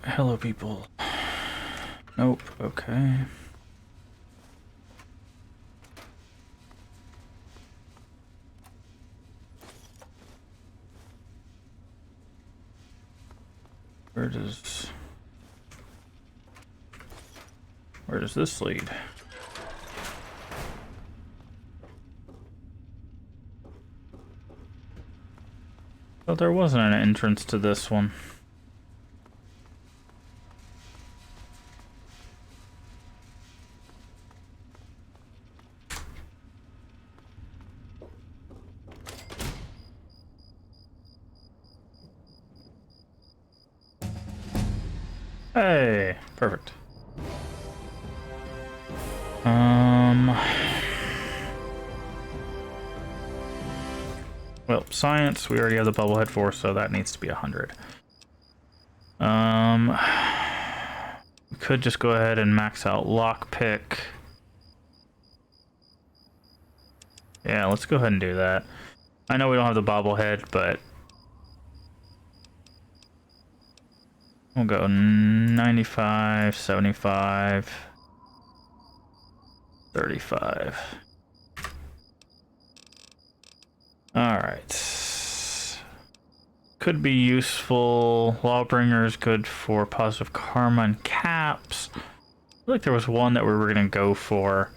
Hello, people. Nope. Okay. Where does this lead? Oh, there wasn't an entrance to this one. Hey, perfect. Well, science, we already have the bubblehead for, so that needs to be 100. We could just go ahead and max out lockpick. Yeah, let's go ahead and do that. I know we don't have the bobblehead, but we'll go 95, 75, 35. Alright. Could be useful. Lawbringer is good for positive karma and caps. I feel like there was one that we were going to go for.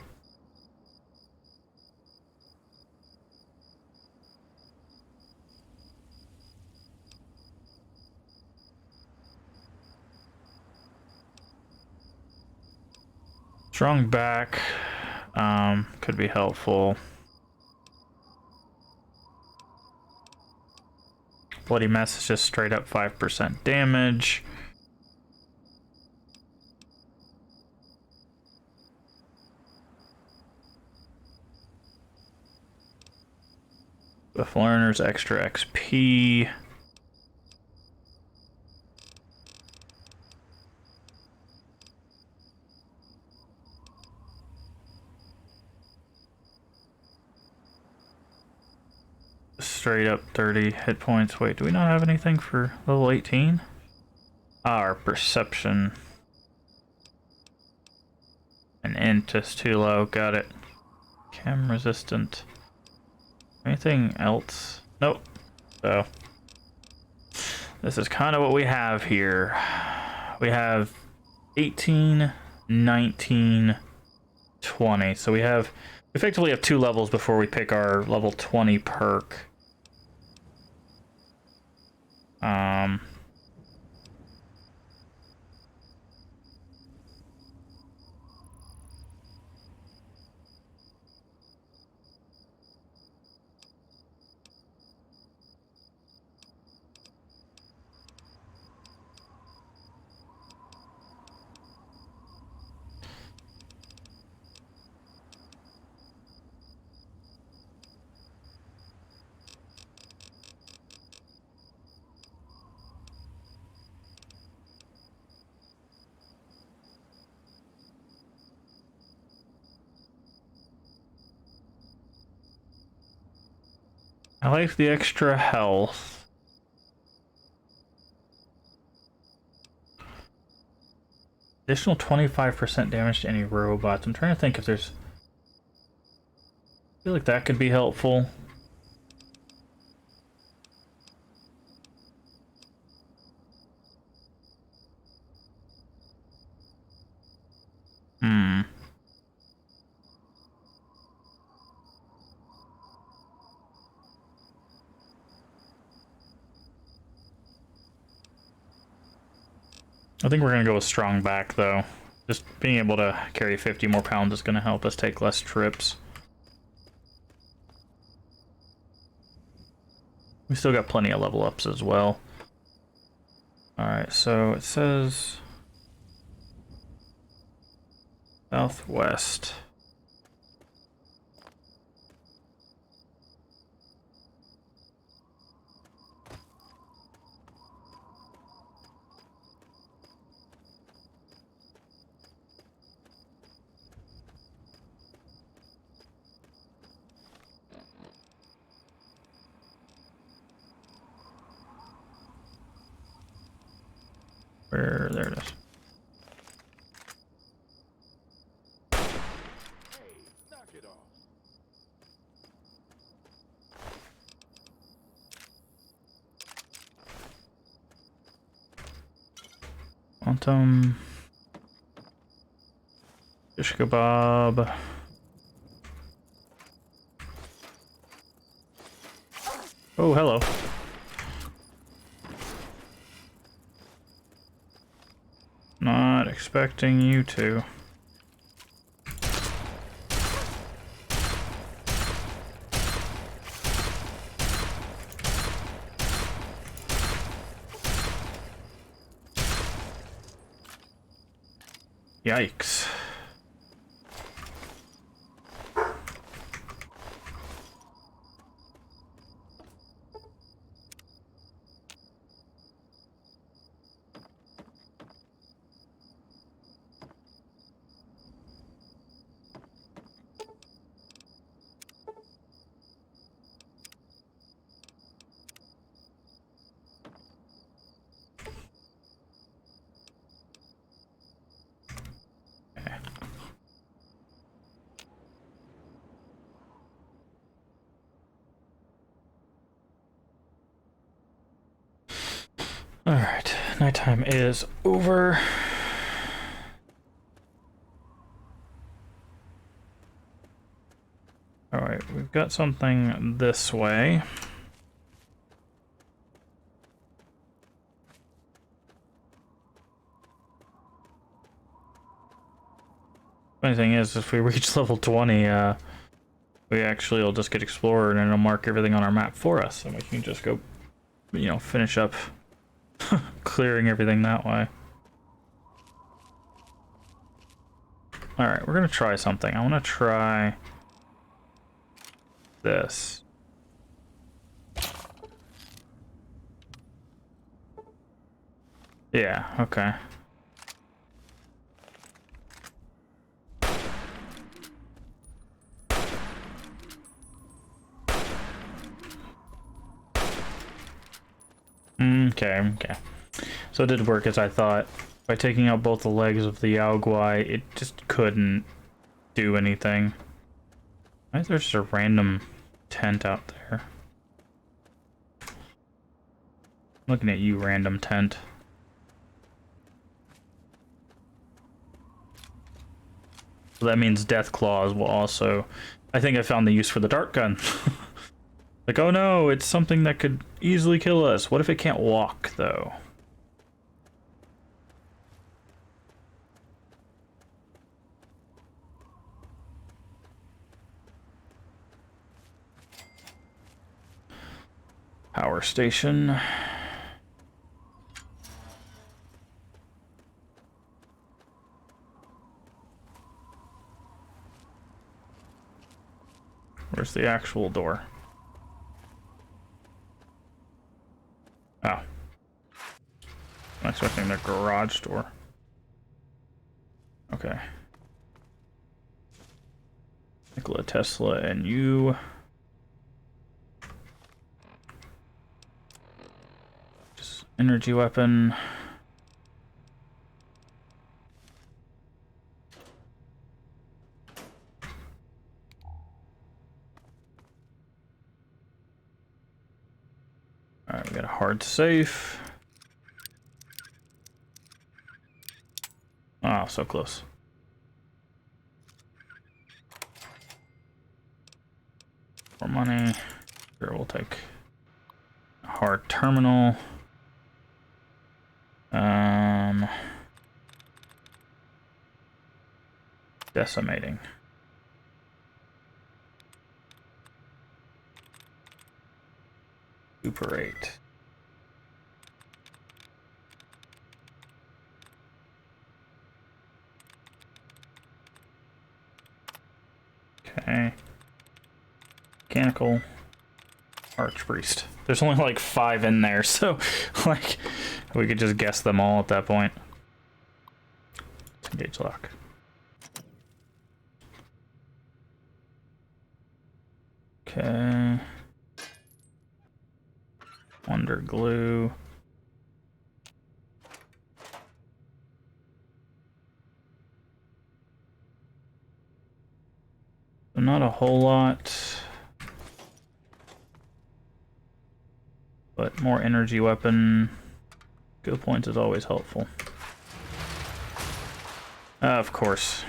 Strong back could be helpful. Bloody Mess is just straight up 5% damage. With Learner's extra XP. Straight up 30 hit points. Wait, do we not have anything for level 18? Our perception. And int is too low. Got it. Chem resistant. Anything else? Nope. So this is kind of what we have here. We have 18, 19, 20. So we effectively have 2 levels before we pick our level 20 perk. I like the extra health. Additional 25% damage to any robots. I'm trying to think if there's... I feel like that could be helpful. I think we're going to go with strong back, though. Just being able to carry 50 more pounds is going to help us take less trips. We still got plenty of level ups as well. Alright, so it says... Southwest. Where? There it is. Quantum. Shish kebab. Oh, hello. Not expecting you to. Yikes. Alright, nighttime is over. Alright, we've got something this way. Funny thing is, if we reach level 20, we actually will just get Explorer and it'll mark everything on our map for us, and we can just go, you know, finish up clearing everything that way. Alright, we're gonna try something. I wanna try this. Yeah, okay. Okay. So it did work as I thought. By taking out both the legs of the Yaoguai, it just couldn't do anything. Why is there just a random tent out there? Looking at you, random tent. So that means death claws will also... I think I found the use for the dart gun. Like, oh no, it's something that could easily kill us. What if it can't walk, though? Power station. Where's the actual door? Oh. I'm expecting the garage door. Okay. Nikola Tesla and you. Just energy weapon. Alright, we got a hard safe. Oh, so close. More money. Sure, we'll take a hard terminal. Decimating. Super 8. Okay. Mechanical. Archpriest. There's only like 5 in there, so like we could just guess them all at that point. Engage lock. Okay. Wonder glue. So not a whole lot, but more energy weapon. Skill points is always helpful. Of course.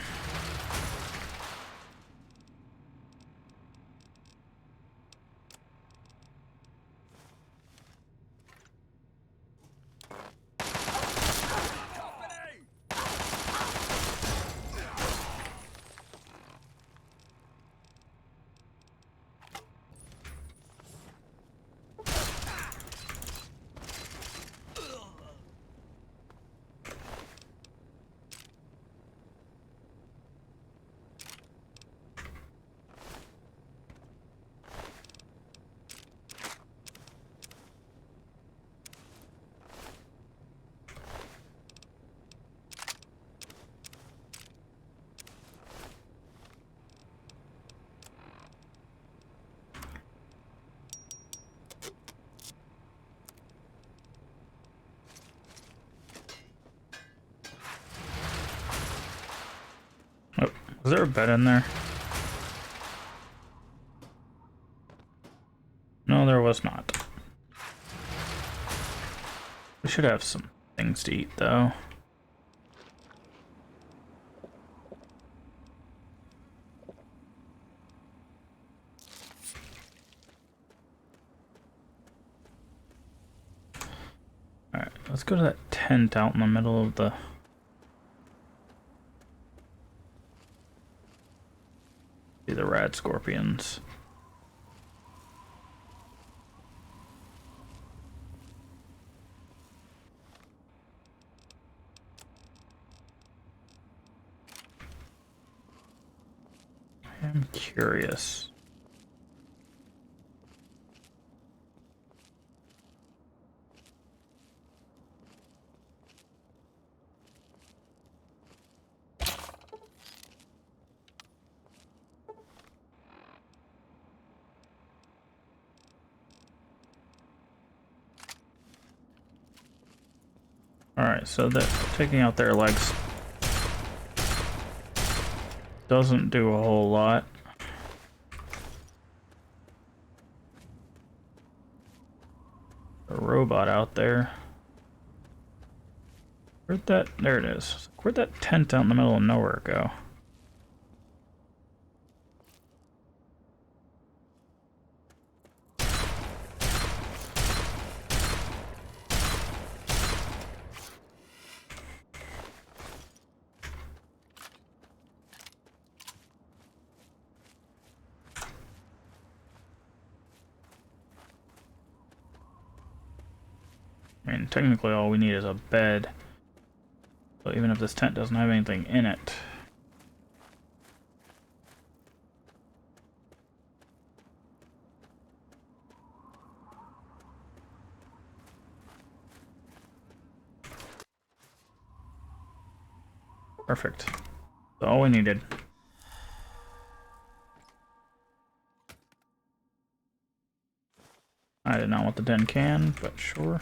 Oh, was there a bed in there? No, there was not. We should have some things to eat, though. Alright, let's go to that tent out in the middle of the... See the rad scorpions. I'm curious. Alright, so that taking out their legs doesn't do a whole lot. A robot out there. Where'd that... There it is. Where'd that tent out in the middle of nowhere go? I mean, technically all we need is a bed. So even if this tent doesn't have anything in it... Perfect. That's all we needed. I did not want the den can, but sure.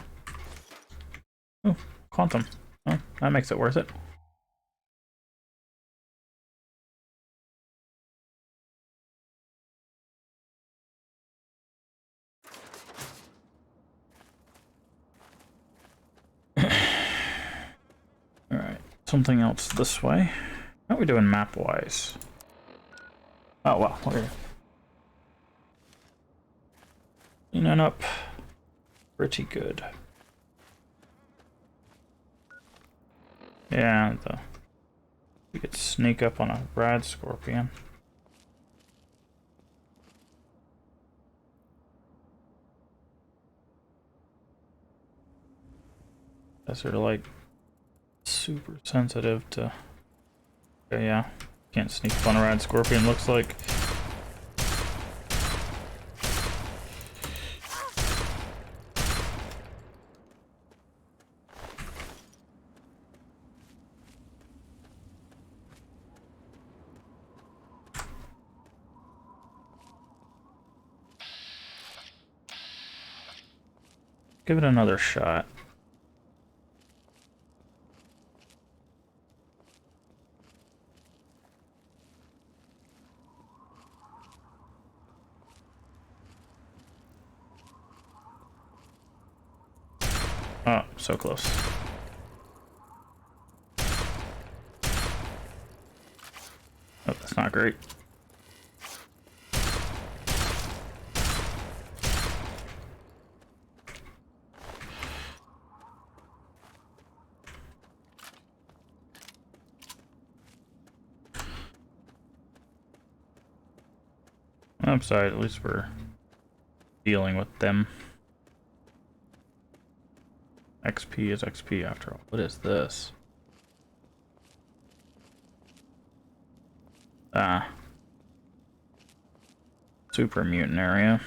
Oh, quantum. Oh, that makes it worth it. Alright, something else this way. How are we doing map-wise? Oh, well, we're cleaning up pretty good. Yeah, we could sneak up on a rad scorpion. Guess they're like super sensitive to... Okay, yeah. Can't sneak up on a rad scorpion, looks like. Give it another shot. Oh, so close. Oh, that's not great. Upside, at least we're dealing with them. XP is XP after all. What is this? Ah. Super mutant area.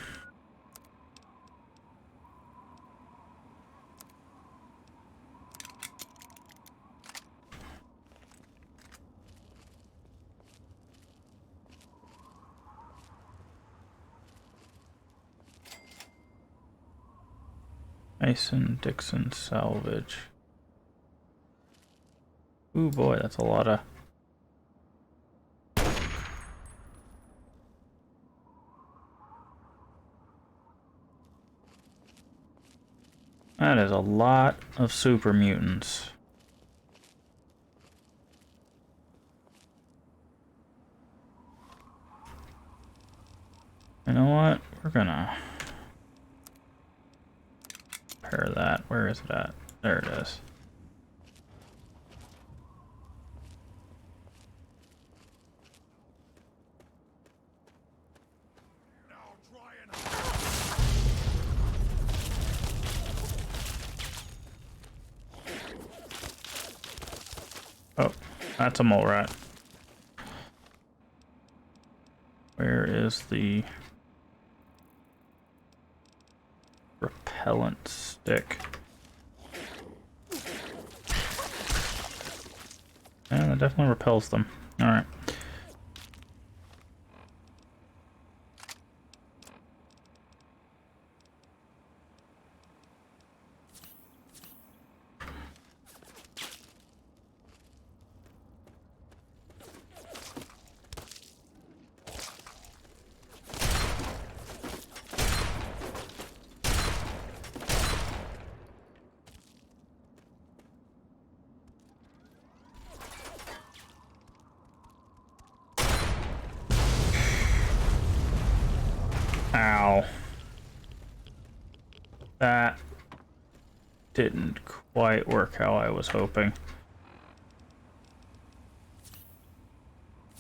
Mason Dixon salvage. Ooh boy, that's a lot of... That is a lot of super mutants. You know what? We're gonna repair that. Where is it at? There it is. Oh, that's a mole rat. Where is the repellent stick? Yeah, that definitely repels them. Alright. Ow. That didn't quite work how I was hoping. I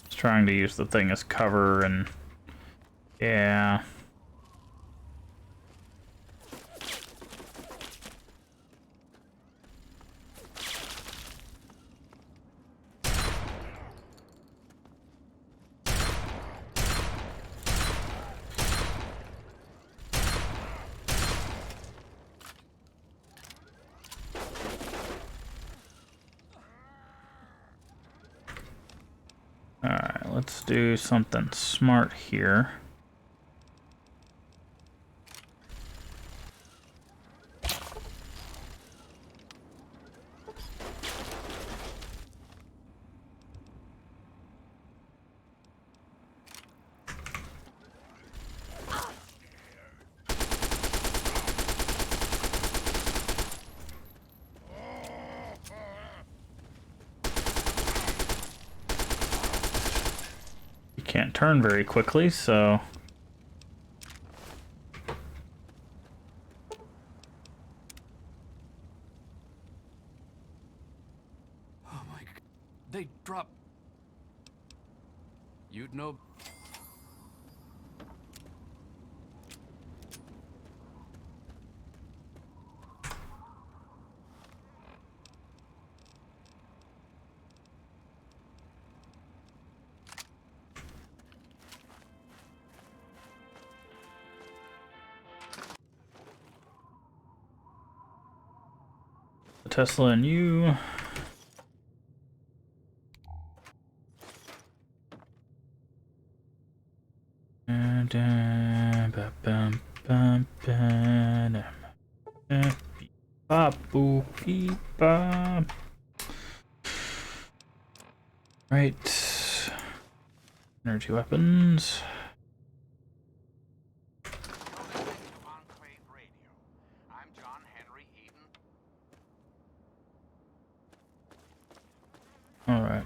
was trying to use the thing as cover and... yeah. Alright, let's do something smart here. Can't turn very quickly, so... Oh my... They drop... You'd know... Tesla and you. Right. Energy weapons. All right.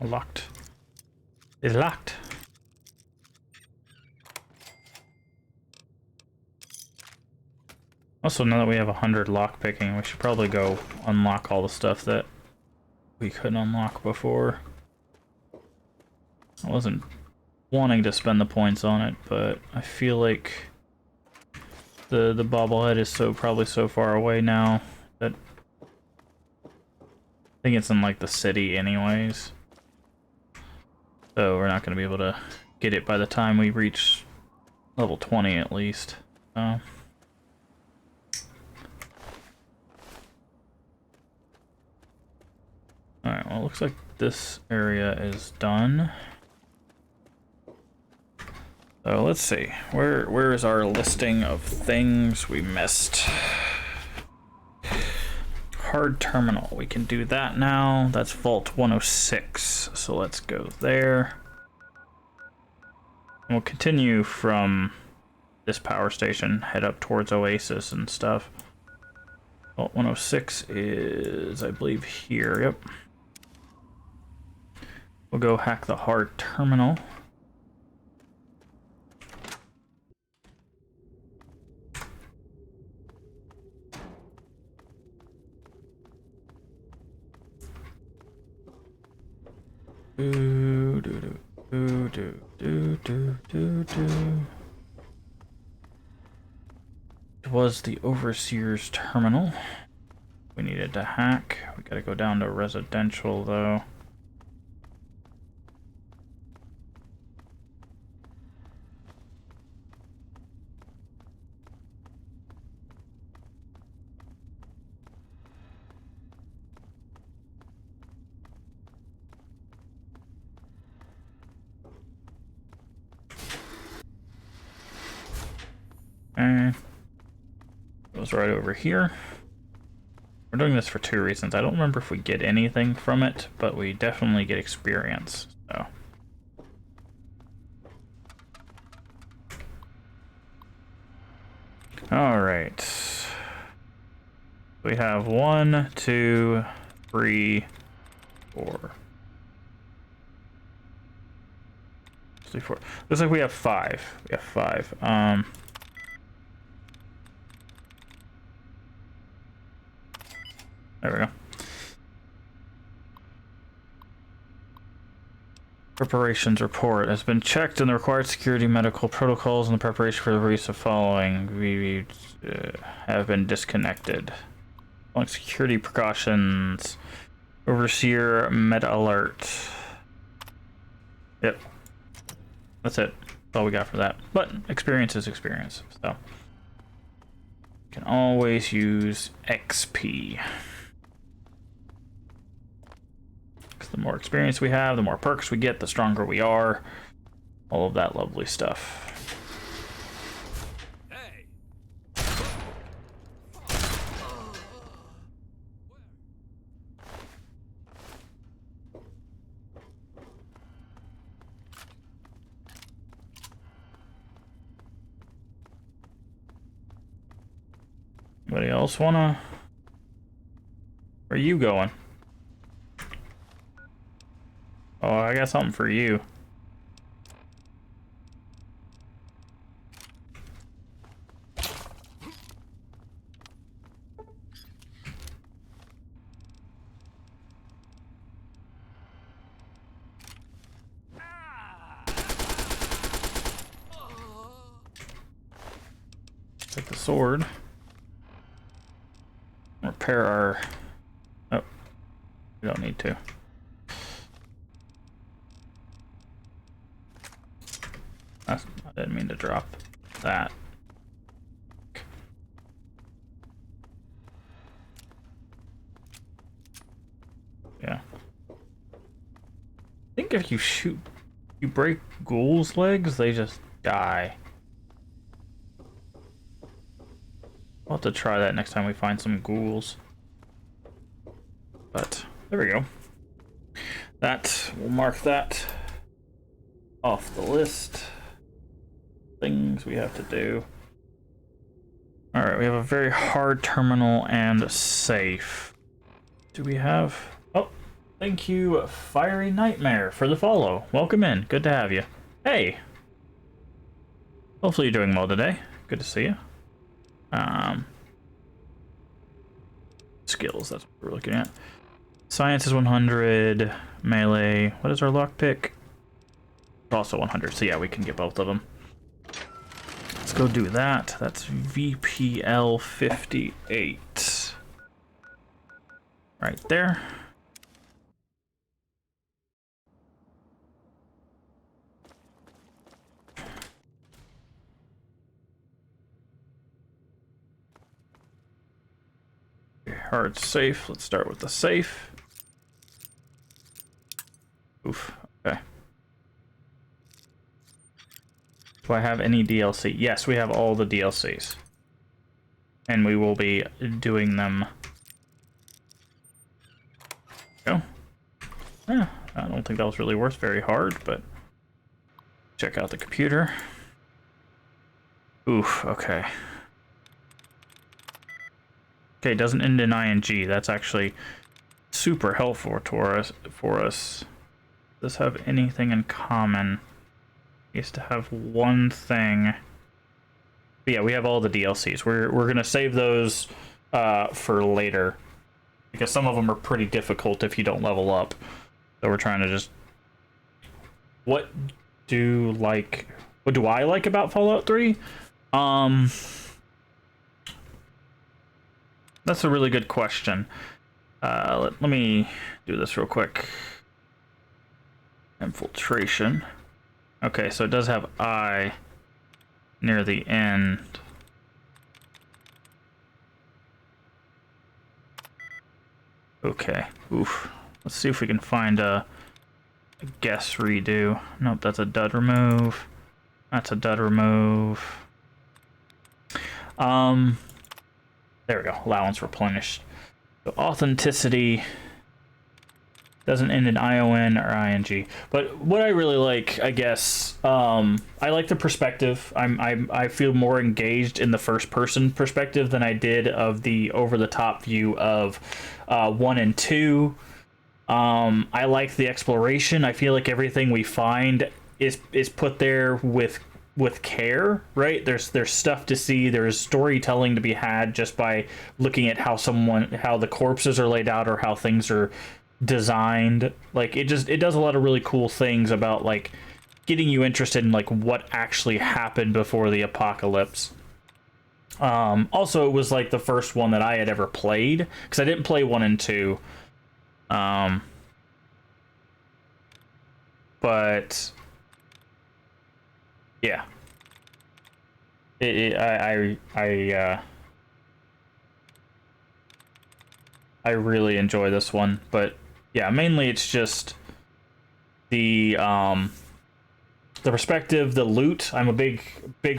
Locked. It's locked. Also, now that we have 100 lock picking, we should probably go unlock all the stuff that we couldn't unlock before. I wasn't wanting to spend the points on it, but I feel like the bobblehead is probably so far away now that I think it's in like the city anyways. So we're not going to be able to get it by the time we reach level 20 at least. Alright, well, it looks like this area is done. So let's see. Where is our listing of things we missed? Hard terminal. We can do that now. That's Vault 106. So let's go there. And we'll continue from this power station, head up towards Oasis and stuff. Vault 106 is, I believe, here. Yep. We'll go hack the hard terminal. It was the Overseer's terminal we needed to hack. We gotta go down to residential though. And goes right over here. We're doing this for 2 reasons. I don't remember if we get anything from it, but we definitely get experience. So. All right. We have 1, 2, 3, 4. 3, 4. Looks like we have 5. We have 5. There we go. Preparations report has been checked and the required security medical protocols and the preparation for the release of following. We have been disconnected. Following security precautions. Overseer med alert. Yep. That's it. That's all we got for that. But experience is experience. So you can always use XP. The more experience we have, the more perks we get, the stronger we are. All of that lovely stuff. Hey. Anybody else wanna? Where are you going? Oh, I got something for you. Take the sword. Repair our... Oh, we don't need to. I didn't mean to drop that. Yeah. I think if you break ghouls' legs, they just die. We'll have to try that next time we find some ghouls. But, there we go. We'll mark that off the list. Things we have to do. Alright, we have a very hard terminal and a safe. Do we have... Oh, thank you, Fiery Nightmare, for the follow. Welcome in. Good to have you. Hey! Hopefully you're doing well today. Good to see you. Skills, that's what we're looking at. Science is 100. Melee. What is our lockpick? Also 100, so yeah, we can get both of them. Let's go do that. That's VPL 58. Right there. Hard safe. Let's start with the safe. Oof. Okay. Do I have any DLC? Yes, we have all the DLCs. And we will be doing them. Go. Yeah, I don't think that was really worth very hard, but check out the computer. Oof, okay. Okay, it doesn't end in ing. That's actually super helpful for us. Does this have anything in common? It used to have one thing. But yeah, we have all the DLCs. We're gonna save those for later, because some of them are pretty difficult if you don't level up. So we're trying to just... What do I like about Fallout 3? That's a really good question. Let me do this real quick. Infiltration. Okay, so it does have I near the end. Okay, oof. Let's see if we can find a guess redo. Nope, that's a dud remove. That's a dud remove. There we go. Allowance replenished. So authenticity doesn't end in ION or ING. But what I really like, I guess, I like the perspective. I feel more engaged in the first person perspective than I did of the over the top view of 1 and 2. I like the exploration. I feel like everything we find is put there with care, right? There's stuff to see. There's storytelling to be had just by looking at how the corpses are laid out or how things are designed. Like it does a lot of really cool things about like getting you interested in like what actually happened before the apocalypse. Also, it was like the first one that I had ever played, because I didn't play 1 and 2. But yeah, I really enjoy this one. But yeah, mainly it's just the perspective, the loot. I'm a big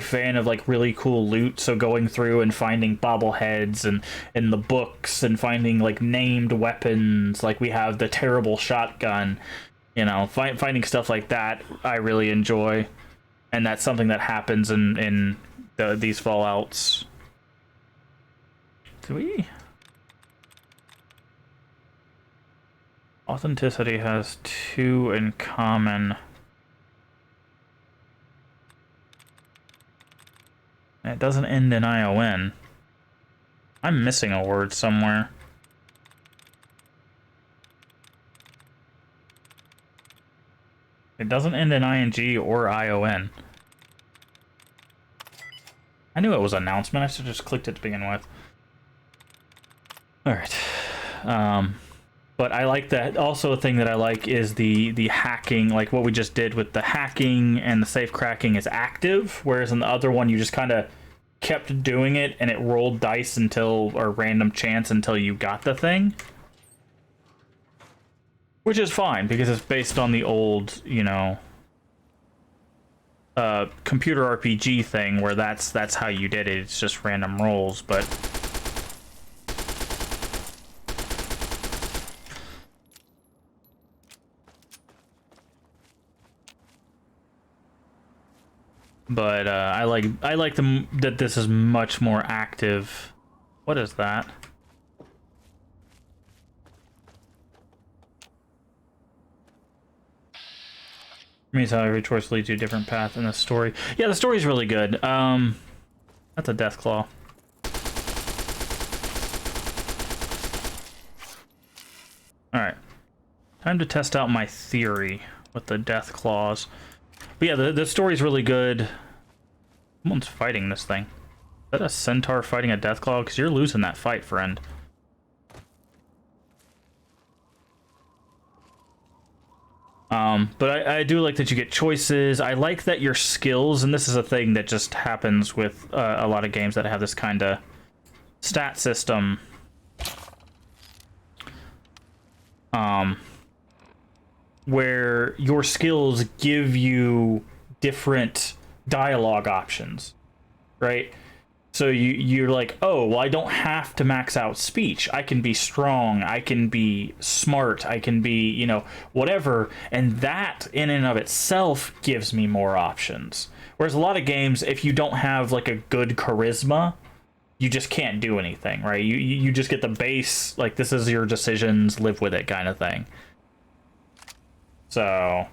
fan of like really cool loot. So going through and finding bobbleheads and in the books and finding like named weapons, like we have the terrible shotgun. You know, finding stuff like that, I really enjoy, and that's something that happens in these Fallouts. Do we? Authenticity has 2 in common. It doesn't end in ION. I'm missing a word somewhere. It doesn't end in ING or ION. I knew it was an announcement. I should have just clicked it to begin with. Alright. But I like that. Also, a thing that I like is the hacking, like what we just did with the hacking and the safe cracking is active, whereas in the other one you just kind of kept doing it and it rolled dice or random chance until you got the thing. Which is fine, because it's based on the old, you know, computer RPG thing, where that's how you did it. It's just random rolls, but... I like that this is much more active. What is that? Means how every choice leads you a different path in the story. Yeah, the story's really good. That's a death claw. Alright. Time to test out my theory with the death claws. But yeah, the story's really good. Someone's fighting this thing. Is that a centaur fighting a death claw? Because you're losing that fight, friend. But I do like that you get choices. I like that your skills, and this is a thing that just happens with a lot of games that have this kind of stat system. Where your skills give you different dialogue options, right? So you're like, oh, well, I don't have to max out speech. I can be strong. I can be smart. I can be, you know, whatever. And that in and of itself gives me more options. Whereas a lot of games, if you don't have like a good charisma, you just can't do anything, right? You just get the base, like, this is your decisions, live with it kind of thing. So...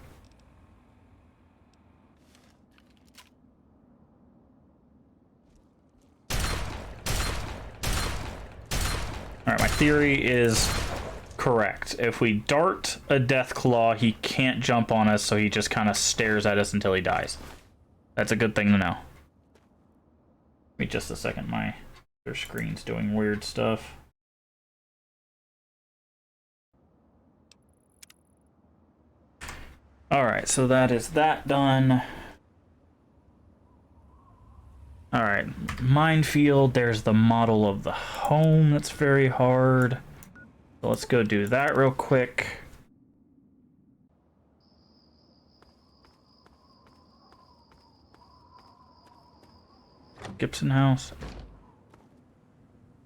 Alright, my theory is correct. If we dart a Deathclaw, he can't jump on us, so he just kind of stares at us until he dies. That's a good thing to know. Wait just a second, my other screen's doing weird stuff. Alright, so that is that done. Alright, minefield, there's the model of the home that's very hard. So let's go do that real quick. Gibson House?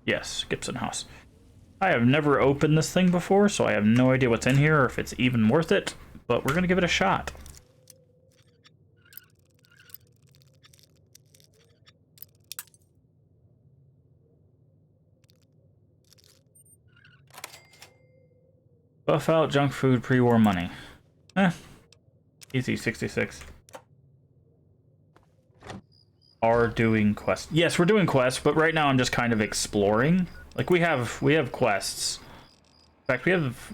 Yes, Gibson House. I have never opened this thing before, so I have no idea what's in here or if it's even worth it, but we're gonna give it a shot. Buff out junk food pre-war money. Easy 66. Are doing quests. Yes, we're doing quests, but right now I'm just kind of exploring. Like we have quests. In fact,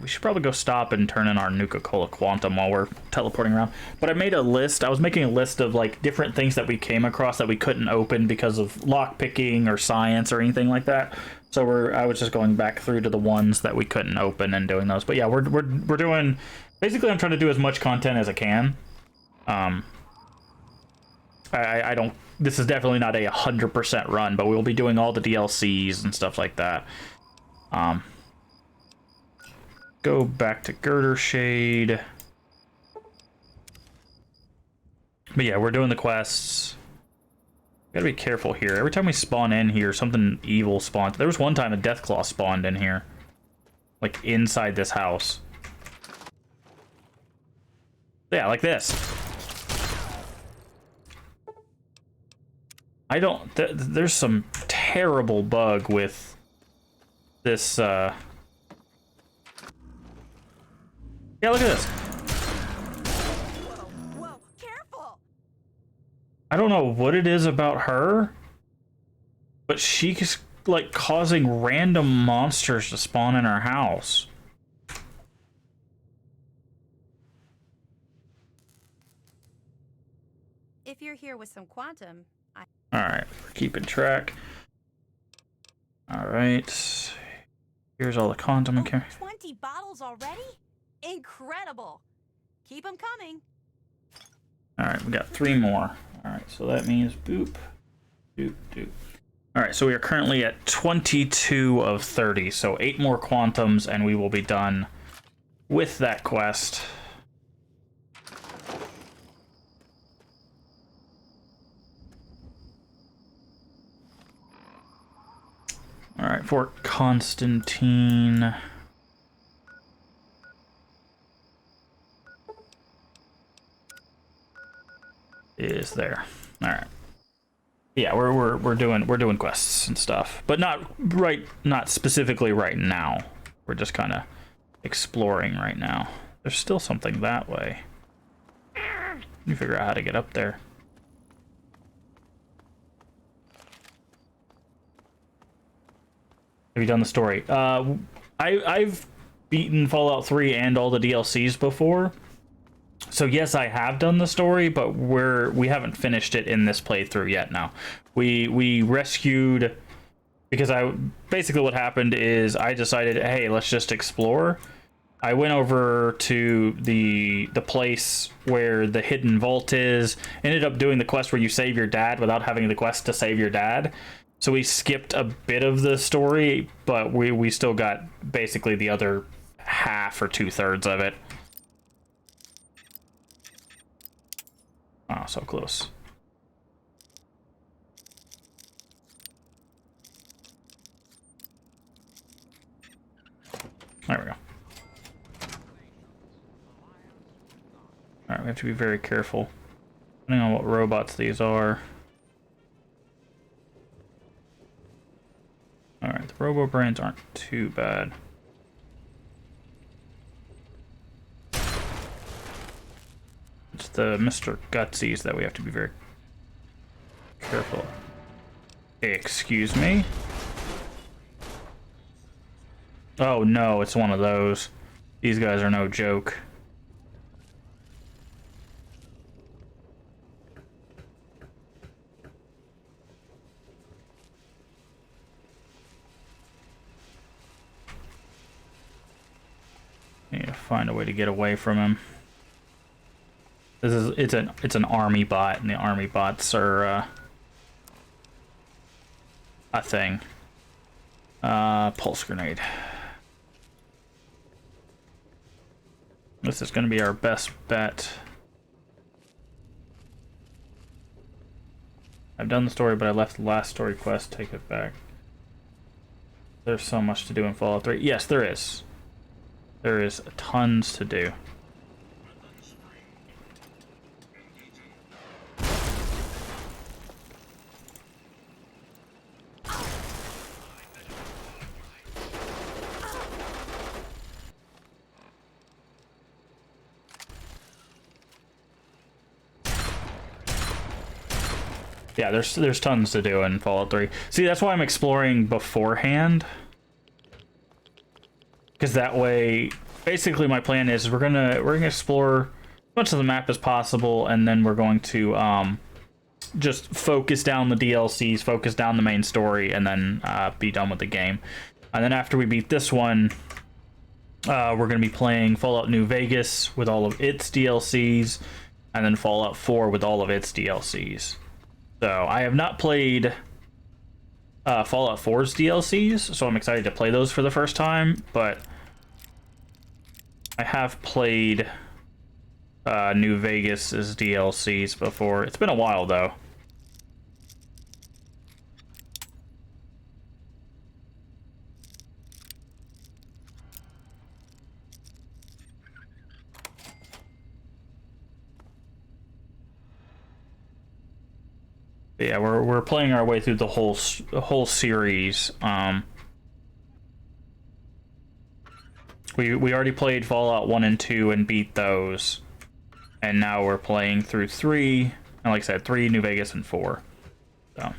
we should probably go stop and turn in our Nuka-Cola Quantum while we're teleporting around. But I made a list. I was making a list of like different things that we came across that we couldn't open because of lockpicking or science or anything like that. So I was just going back through to the ones that we couldn't open and doing those. But yeah, we're doing, basically I'm trying to do as much content as I can. I don't, this is definitely not a 100% run, but we'll be doing all the DLCs and stuff like that. Go back to Girder Shade. But yeah, we're doing the quests. Gotta be careful here. Every time we spawn in here, something evil spawns. There was one time a Deathclaw spawned in here. Like, inside this house. Yeah, like this. I don't... there's some terrible bug with this, Yeah, look at this. Whoa, careful! I don't know what it is about her, but she's like causing random monsters to spawn in our house. If you're here with some quantum, Alright, we're keeping track. Alright. Here's all the quantum and 20 bottles already? Incredible! Keep them coming. Alright, we got 3 more. Alright, so that means boop, doop, doop. Alright, so we are currently at 22 of 30, so 8 more quantums and we will be done with that quest. Alright, Fort Constantine. Is there. Alright. Yeah, we're doing quests and stuff. But not specifically right now. We're just kinda exploring right now. There's still something that way. You figure out how to get up there. Have you done the story? I've beaten Fallout 3 and all the DLCs before. So yes, I have done the story, but we haven't finished it in this playthrough yet now. We rescued, because basically what happened is I decided, hey, let's just explore. I went over to the place where the hidden vault is, ended up doing the quest where you save your dad without having the quest to save your dad. So we skipped a bit of the story, but we still got basically the other half or 2/3 of it. Oh, so close. have to be very careful. Depending on what robots these are. Alright, the robo brains aren't too bad. It's the Mr. Gutsies that we have to be very careful. Excuse me? Oh no, it's one of those. These guys are no joke. Need to find a way to get away from him. It's an army bot, and the army bots are a thing. Pulse grenade. This is going to be our best bet. I've done the story, but I left the last story quest. Take it back. There's so much to do in Fallout 3. Yes, there is. There is tons to do. Yeah, there's tons to do in Fallout 3. See, that's why I'm exploring beforehand. Because that way, basically my plan is we're gonna explore as much of the map as possible, and then we're going to just focus down the DLCs, focus down the main story, and then be done with the game. And then after we beat this one, we're gonna be playing Fallout New Vegas with all of its DLCs, and then Fallout 4 with all of its DLCs. So I have not played Fallout 4's DLCs, so I'm excited to play those for the first time, but I have played New Vegas's DLCs before. It's been a while, though. Yeah, we're playing our way through the whole series. We already played Fallout 1 and 2 and beat those, and now we're playing through 3, and like I said, 3, New Vegas, and 4. So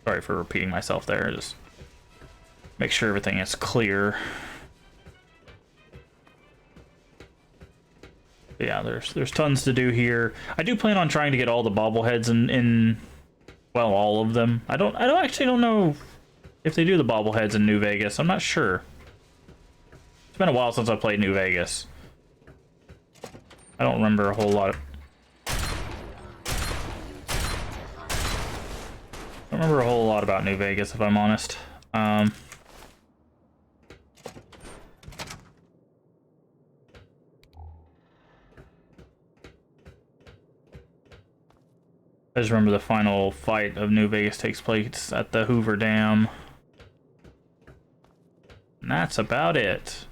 sorry for repeating myself there. Just make sure everything is clear. Yeah, there's tons to do here. I do plan on trying to get all the bobbleheads in well, all of them. I actually don't know if they do the bobbleheads in New Vegas. I'm not sure. It's been a while since I played New Vegas. I don't remember a whole lot. I don't remember a whole lot about New Vegas, if I'm honest. I just remember the final fight of New Vegas takes place at the Hoover Dam. And that's about it.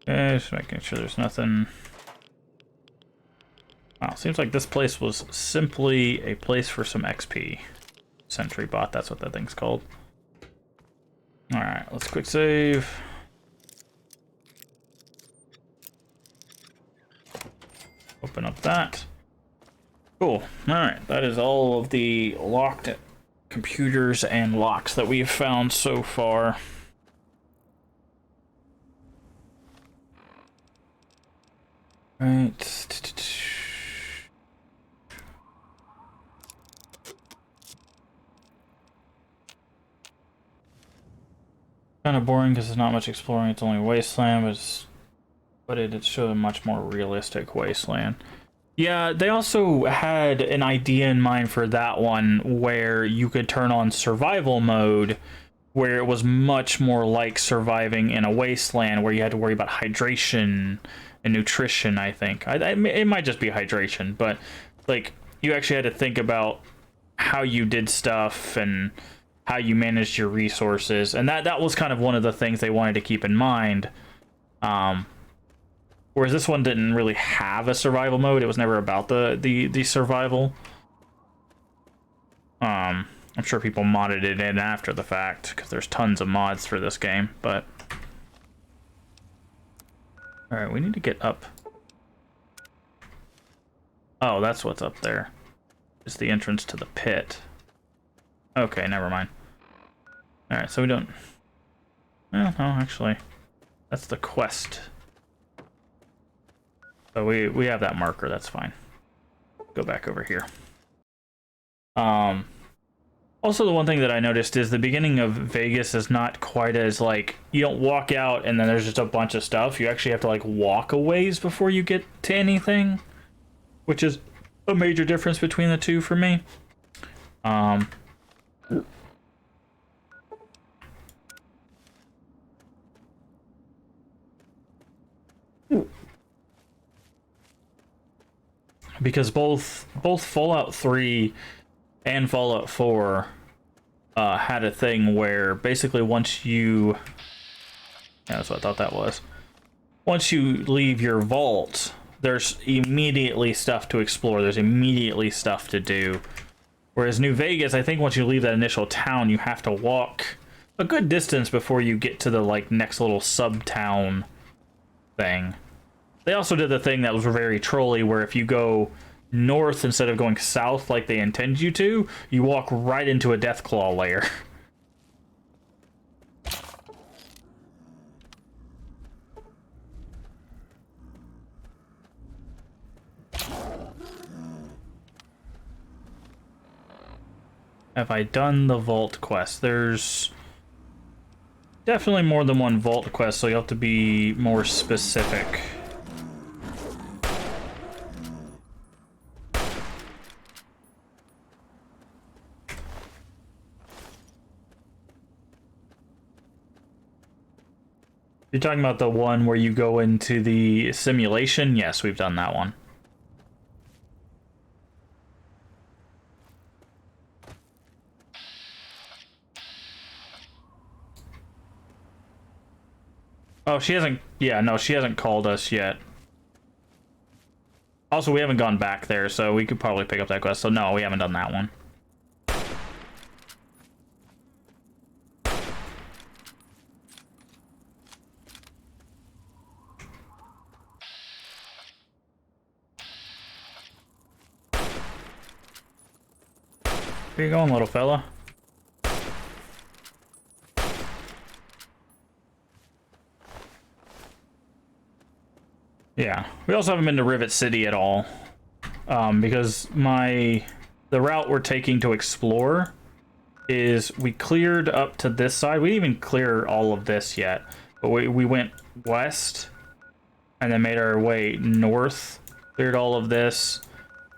Okay, just making sure there's nothing. Wow, seems like this place was simply a place for some XP. Sentry bot, that's what that thing's called. Alright, let's quick save. Open up that. Cool. Alright, that is all of the locked computers and locks that we've found so far. Right. Kind of boring because there's not much exploring. It's only wasteland, but it showed a much more realistic wasteland. Yeah, they also had an idea in mind for that one where you could turn on survival mode, where it was much more like surviving in a wasteland where you had to worry about hydration and nutrition, I think. It might just be hydration, but like you actually had to think about how you did stuff and how you managed your resources, and that was kind of one of the things they wanted to keep in mind. Whereas this one didn't really have a survival mode. It was never about the survival. I'm sure people modded it in after the fact, because there's tons of mods for this game, but... Alright, we need to get up. Oh, that's what's up there. It's the entrance to the pit. Okay, never mind. Alright, so we don't... Well, no, actually. That's the quest. So we have that marker, that's fine. Go back over here. Also, the one thing that I noticed is the beginning of Vegas is not quite as, like, you don't walk out and then there's just a bunch of stuff. You actually have to, like, walk a ways before you get to anything, which is a major difference between the two for me. Because both Fallout 3 and Fallout 4 had a thing where basically once you... Yeah, that's what I thought that was. Once you leave your vault, there's immediately stuff to explore. There's immediately stuff to do. Whereas New Vegas, I think once you leave that initial town, you have to walk a good distance before you get to the, like, next little sub-town thing. They also did the thing that was very trolly, where if you go north instead of going south like they intend you to, you walk right into a Deathclaw lair. Have I done the vault quest? There's definitely more than one vault quest, so you have to be more specific. You're talking about the one where you go into the simulation? Yes, we've done that one. Oh, she hasn't... Yeah, no, she hasn't called us yet. Also, we haven't gone back there, so we could probably pick up that quest. So, no, we haven't done that one. Where you going, little fella? Yeah, we also haven't been to Rivet City at all, because the route we're taking to explore is we cleared up to this side. We didn't even clear all of this yet, but we went west and then made our way north, cleared all of this,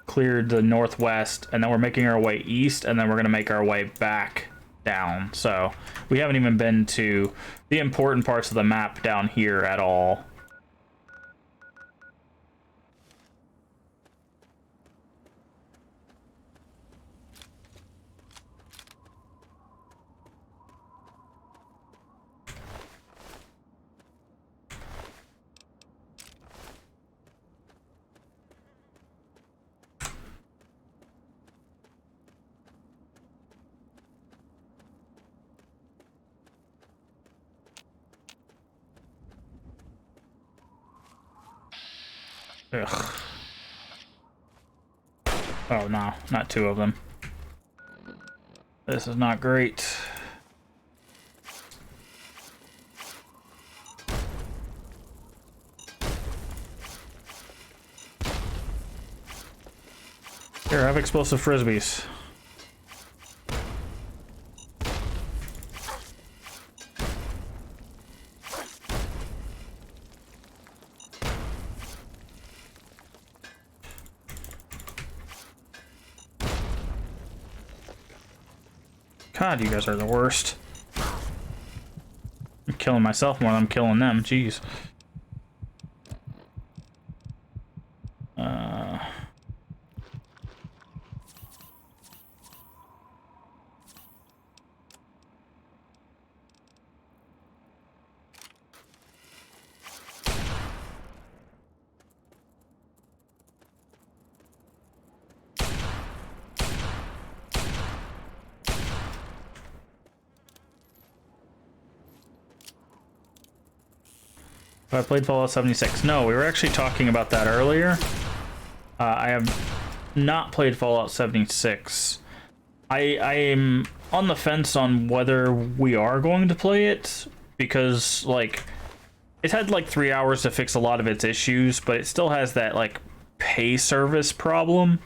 cleared the northwest, and then we're making our way east, and then we're gonna make our way back down. So we haven't even been to the important parts of the map down here at all. Ugh. Oh no, not two of them. This is not great. Here, have explosive frisbees. God, you guys are the worst. killing myself more than I'm killing them. Jeez. I played Fallout 76. No, we were actually talking about that earlier. I have not played Fallout 76. I am on the fence on whether we are going to play it, because, like, it's had, like, 3 hours to fix a lot of its issues, but it still has that, like, pay service problem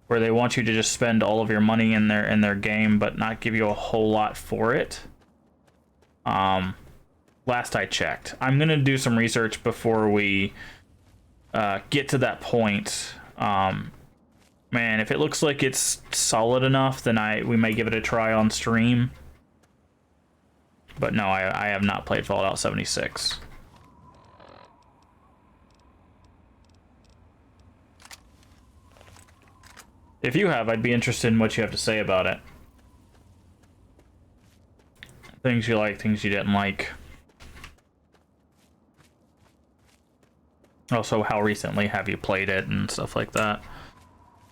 where they want you to just spend all of your money in their game but not give you a whole lot for it. Last I checked. I'm gonna do some research before we get to that point. Man, if it looks like it's solid enough, then we may give it a try on stream. But no, I have not played Fallout 76. If you have, I'd be interested in what you have to say about it. Things you like, things you didn't like. Also, how recently have you played it and stuff like that.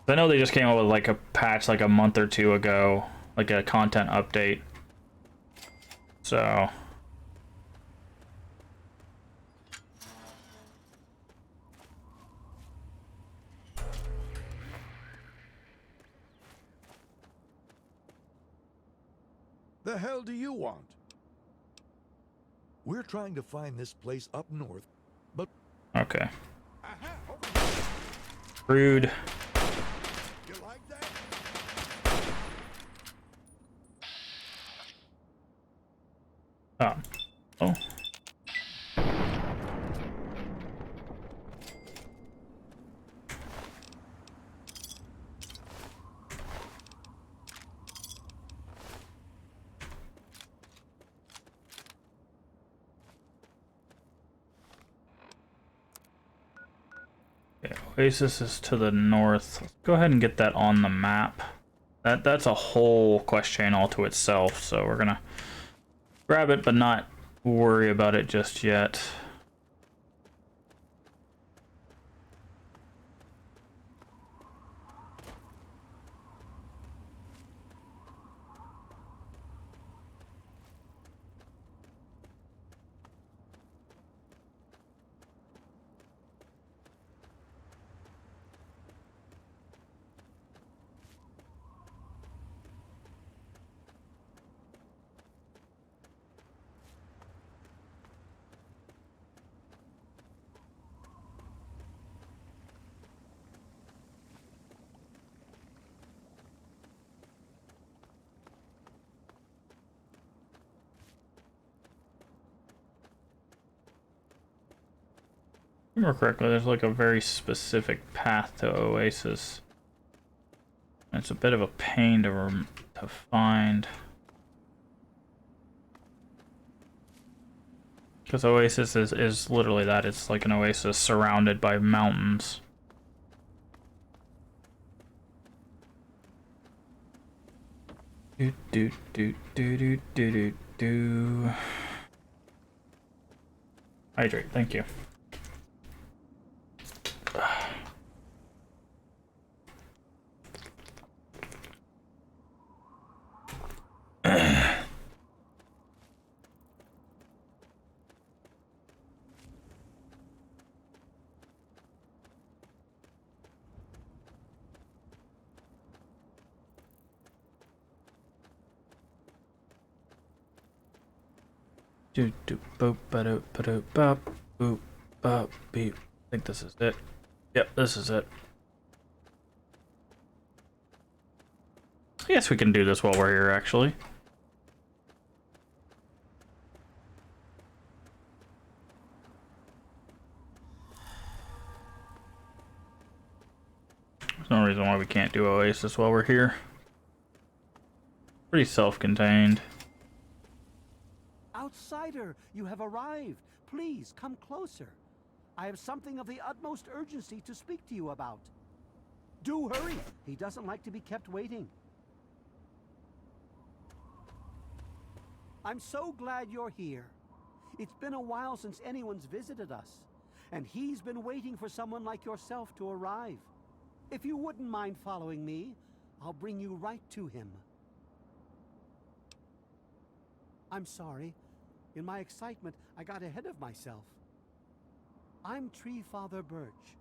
I know they just came out with like a patch like a month or two ago, like a content update. So The hell do you want? We're trying to find this place up north, but... okay. Rude. You like that? Oh. Okay, Oasis is to the north. Let's go ahead and get that on the map. That's a whole quest chain all to itself, so we're gonna grab it but not worry about it just yet. If I remember correctly, there's like a very specific path to Oasis. It's a bit of a pain to find. Because Oasis is literally that. It's like an oasis surrounded by mountains. Do do do do do do do do. Hydrate, thank you. Do do boop ba do ba do bop boop bop beep. I think this is it. Yep, this is it. I guess we can do this while we're here, actually. There's no reason why we can't do Oasis while we're here. Pretty self-contained. Outsider, you have arrived. Please, come closer. I have something of the utmost urgency to speak to you about. Do hurry. He doesn't like to be kept waiting. I'm so glad you're here. It's been a while since anyone's visited us, and he's been waiting for someone like yourself to arrive. If you wouldn't mind following me, I'll bring you right to him. I'm sorry. In my excitement, I got ahead of myself. I'm Tree Father Birch,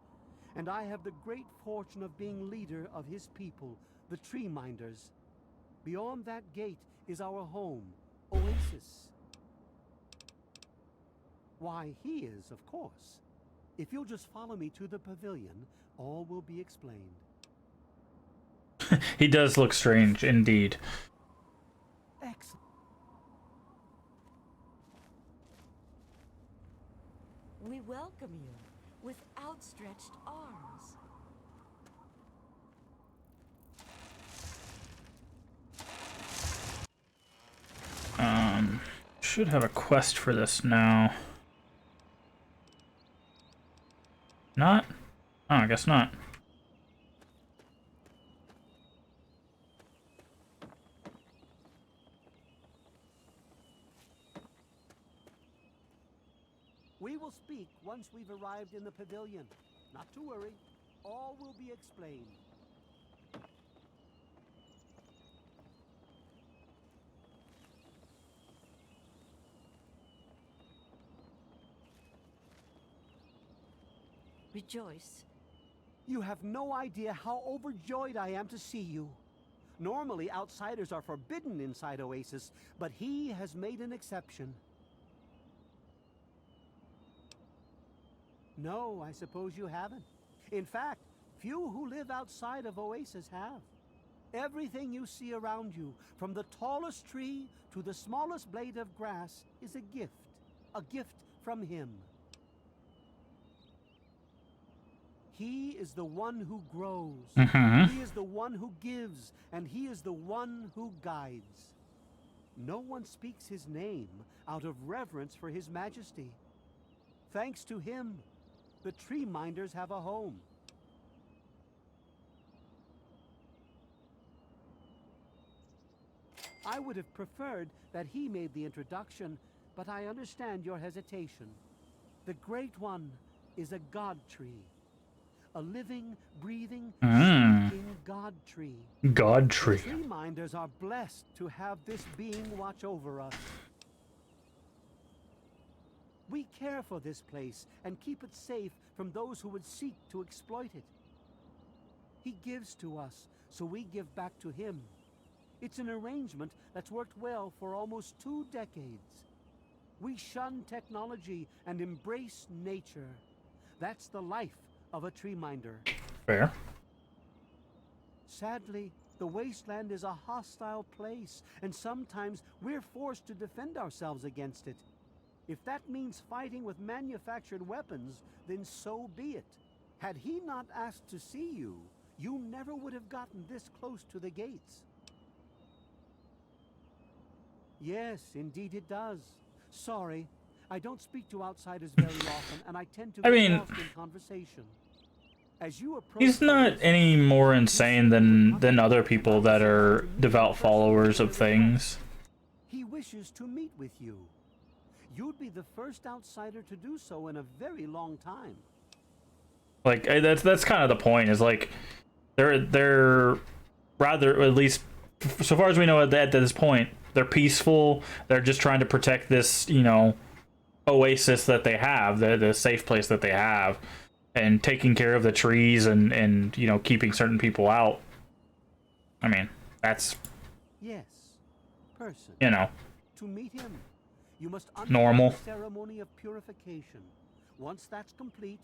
and I have the great fortune of being leader of his people, the Tree Minders. Beyond that gate is our home, Oasis. Why, he is, of course. If you'll just follow me to the pavilion, all will be explained. He does look strange, indeed. Excellent. We welcome you with outstretched arms. Should have a quest for this now. Not? Oh, I guess not. We will speak once we've arrived in the pavilion. Not to worry. All will be explained. Rejoice. You have no idea how overjoyed I am to see you. Normally, outsiders are forbidden inside Oasis, but he has made an exception. No, I suppose you haven't. In fact, few who live outside of Oasis have. Everything you see around you, from the tallest tree to the smallest blade of grass, is a gift from him. He is the one who grows. He is the one who gives, and he is the one who guides. No one speaks his name out of reverence for his majesty. Thanks to him, the Tree Minders have a home. I would have preferred that he made the introduction, but I understand your hesitation. The Great One is a god tree. A living, breathing, speaking god tree. God tree. The Tree Minders are blessed to have this being watch over us. We care for this place and keep it safe from those who would seek to exploit it. He gives to us, so we give back to him. It's an arrangement that's worked well for almost 2 decades. We shun technology and embrace nature. That's the life of a tree minder. Fair. Sadly, the wasteland is a hostile place, and sometimes we're forced to defend ourselves against it. If that means fighting with manufactured weapons, then so be it. Had he not asked to see you, you never would have gotten this close to the gates. Yes, indeed it does. Sorry, I don't speak to outsiders very often, and I tend to get lost in conversation. As you approach, He's not any more insane than other people that are devout followers of things. He wishes to meet with you. You'd be the first outsider to do so in a very long time. Like that's kind of the point. Is like they're rather, at least so far as we know at this point, they're peaceful. They're just trying to protect this, you know, oasis that they have, the safe place that they have, and taking care of the trees and you know, keeping certain people out. I mean, that's, yes, person. You know, to meet him, you must normal. undergo the ceremony of purification. Once that's complete,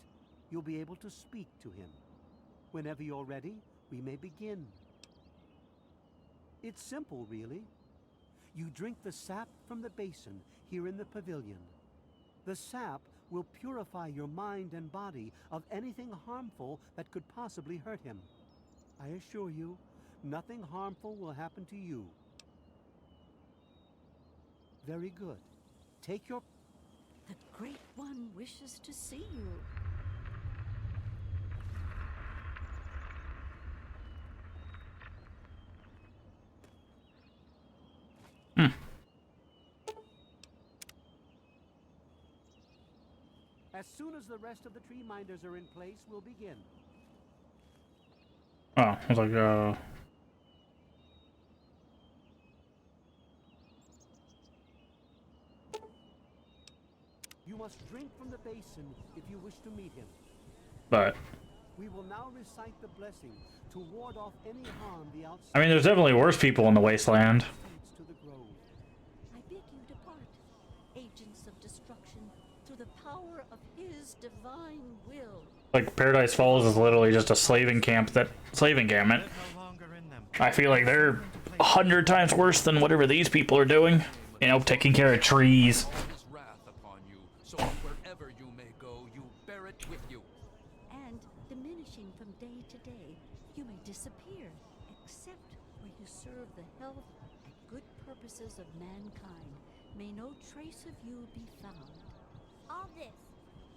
you'll be able to speak to him. Whenever you're ready, we may begin. It's simple, really. You drink the sap from the basin here in the pavilion. The sap will purify your mind and body of anything harmful that could possibly hurt him. I assure you, nothing harmful will happen to you. Very good. take your... The Great One wishes to see you. As soon as the rest of the tree minders are in place, we'll begin. Oh, I was like, You must drink from the basin if you wish to meet him. but We will now recite the blessing to ward off any harm the outside I mean, there's definitely worse people in the wasteland. leads to the grove. I bid you depart, agents of destruction, through the power of his divine will. Like Paradise Falls is literally just a slave encampment. I feel like they're 100 times worse than whatever these people are doing. You know, taking care of trees. His wrath upon you, so wherever you may go, you bear it with you. And diminishing from day to day, you may disappear, except where you serve the health and good purposes of mankind. May no trace of you be found. All this,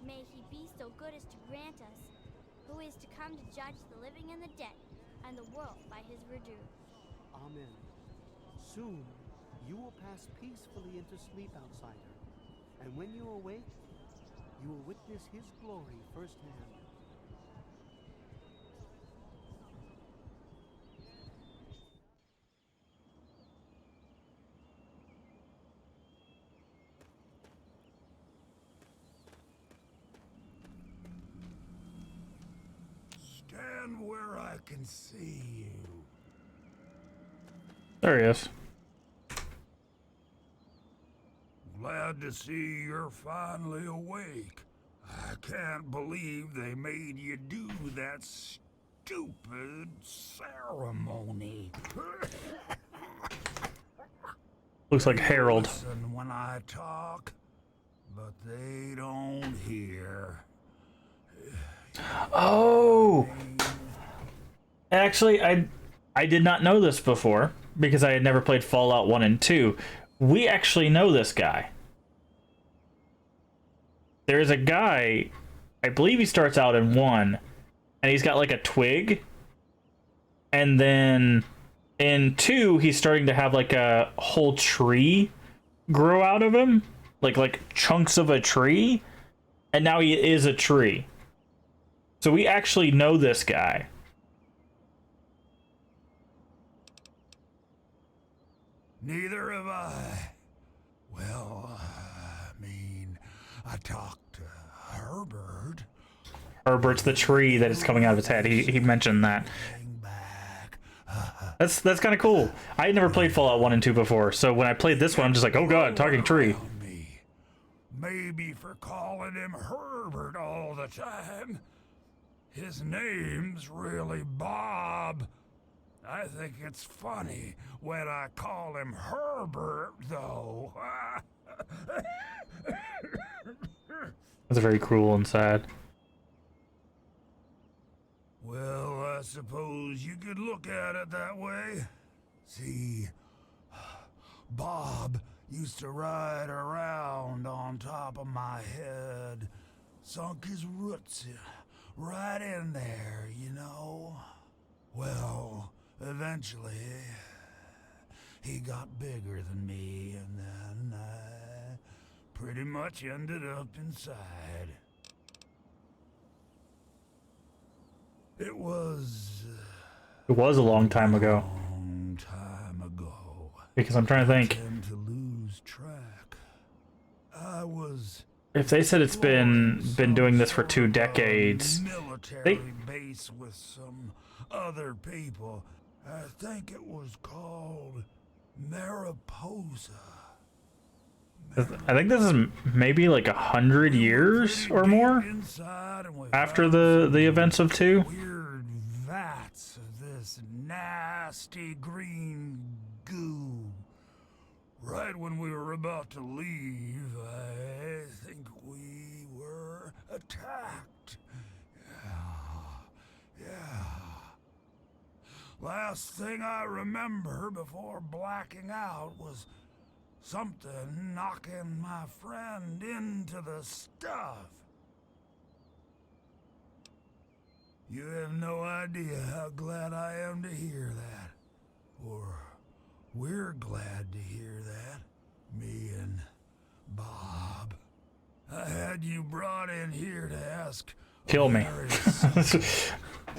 may he be so good as to grant us, who is to come to judge the living and the dead, and the world by his verdure. Amen. Soon, you will pass peacefully into sleep, outsider. And when you awake, you will witness his glory firsthand. Stand where I can see you. There he is. Glad to see you're finally awake. I can't believe they made you do that stupid ceremony. Looks like Harold. Listen when I talk, but they don't hear. Oh! Actually, I did not know this before, because I had never played Fallout 1 and 2. We actually know this guy. There's a guy, I believe he starts out in 1, and he's got like a twig. And then in 2, he's starting to have like a whole tree grow out of him. Like chunks of a tree. And now he is a tree. So we actually know this guy. Neither have I. Well, I mean, I talked to Herbert. Herbert's the tree that is coming out of his head. He mentioned that. That's kind of cool. I had never played Fallout 1 and 2 before, so when I played this one, I'm just like, oh god, talking tree. Maybe for calling him Herbert all the time. His name's really Bob. I think it's funny when I call him Herbert, though. That's very cruel and sad. Well, I suppose you could look at it that way. See, Bob used to ride around on top of my head, sunk his roots right in there, you know. Well, eventually, he got bigger than me, and then I pretty much ended up inside. It was a long time ago. Because I'm trying to think. To lose track. I was. If they said it's been doing this for 2 decades, Military base with some other people. I think it was called Mariposa. I think this is maybe like 100 years or more after the events of 2. Weird vats of this nasty green goo. Right when we were about to leave, I think we were attacked. Yeah. Last thing I remember before blacking out was Something knocking my friend into the stuff. You have no idea how glad I am to hear that. Or we're glad to hear that. Me and Bob. I had you brought in here to ask Kill me.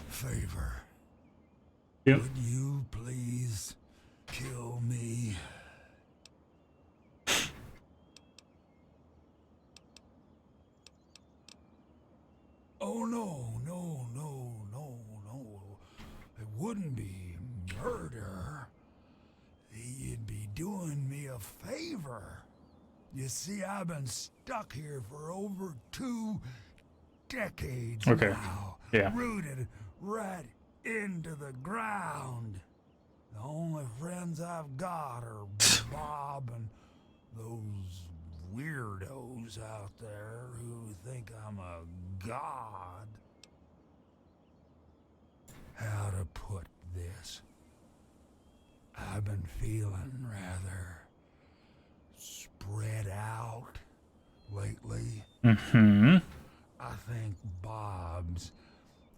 Favor. Yep. Would you please kill me? Oh, no. It wouldn't be murder. You'd be doing me a favor. You see, I've been stuck here for over 2 decades now. Yeah. Rooted right into the ground. The only friends I've got are Bob and those weirdos out there who think I'm a god. How to put this? I've been feeling rather spread out lately. Mm-hmm. I think Bob's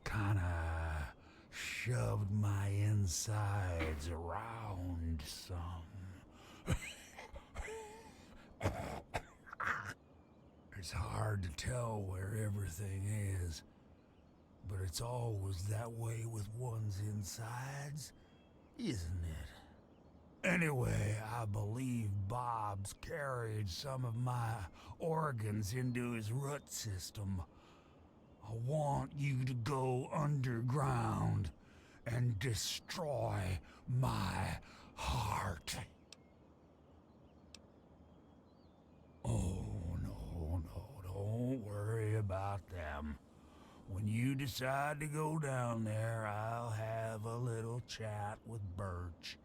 kinda shoved my insides around some. It's hard to tell where everything is, but it's always that way with one's insides, isn't it? Anyway, I believe Bob's carried some of my organs into his root system. I want you to go underground and destroy my heart. Oh, no, don't worry about them. When you decide to go down there, I'll have a little chat with Birch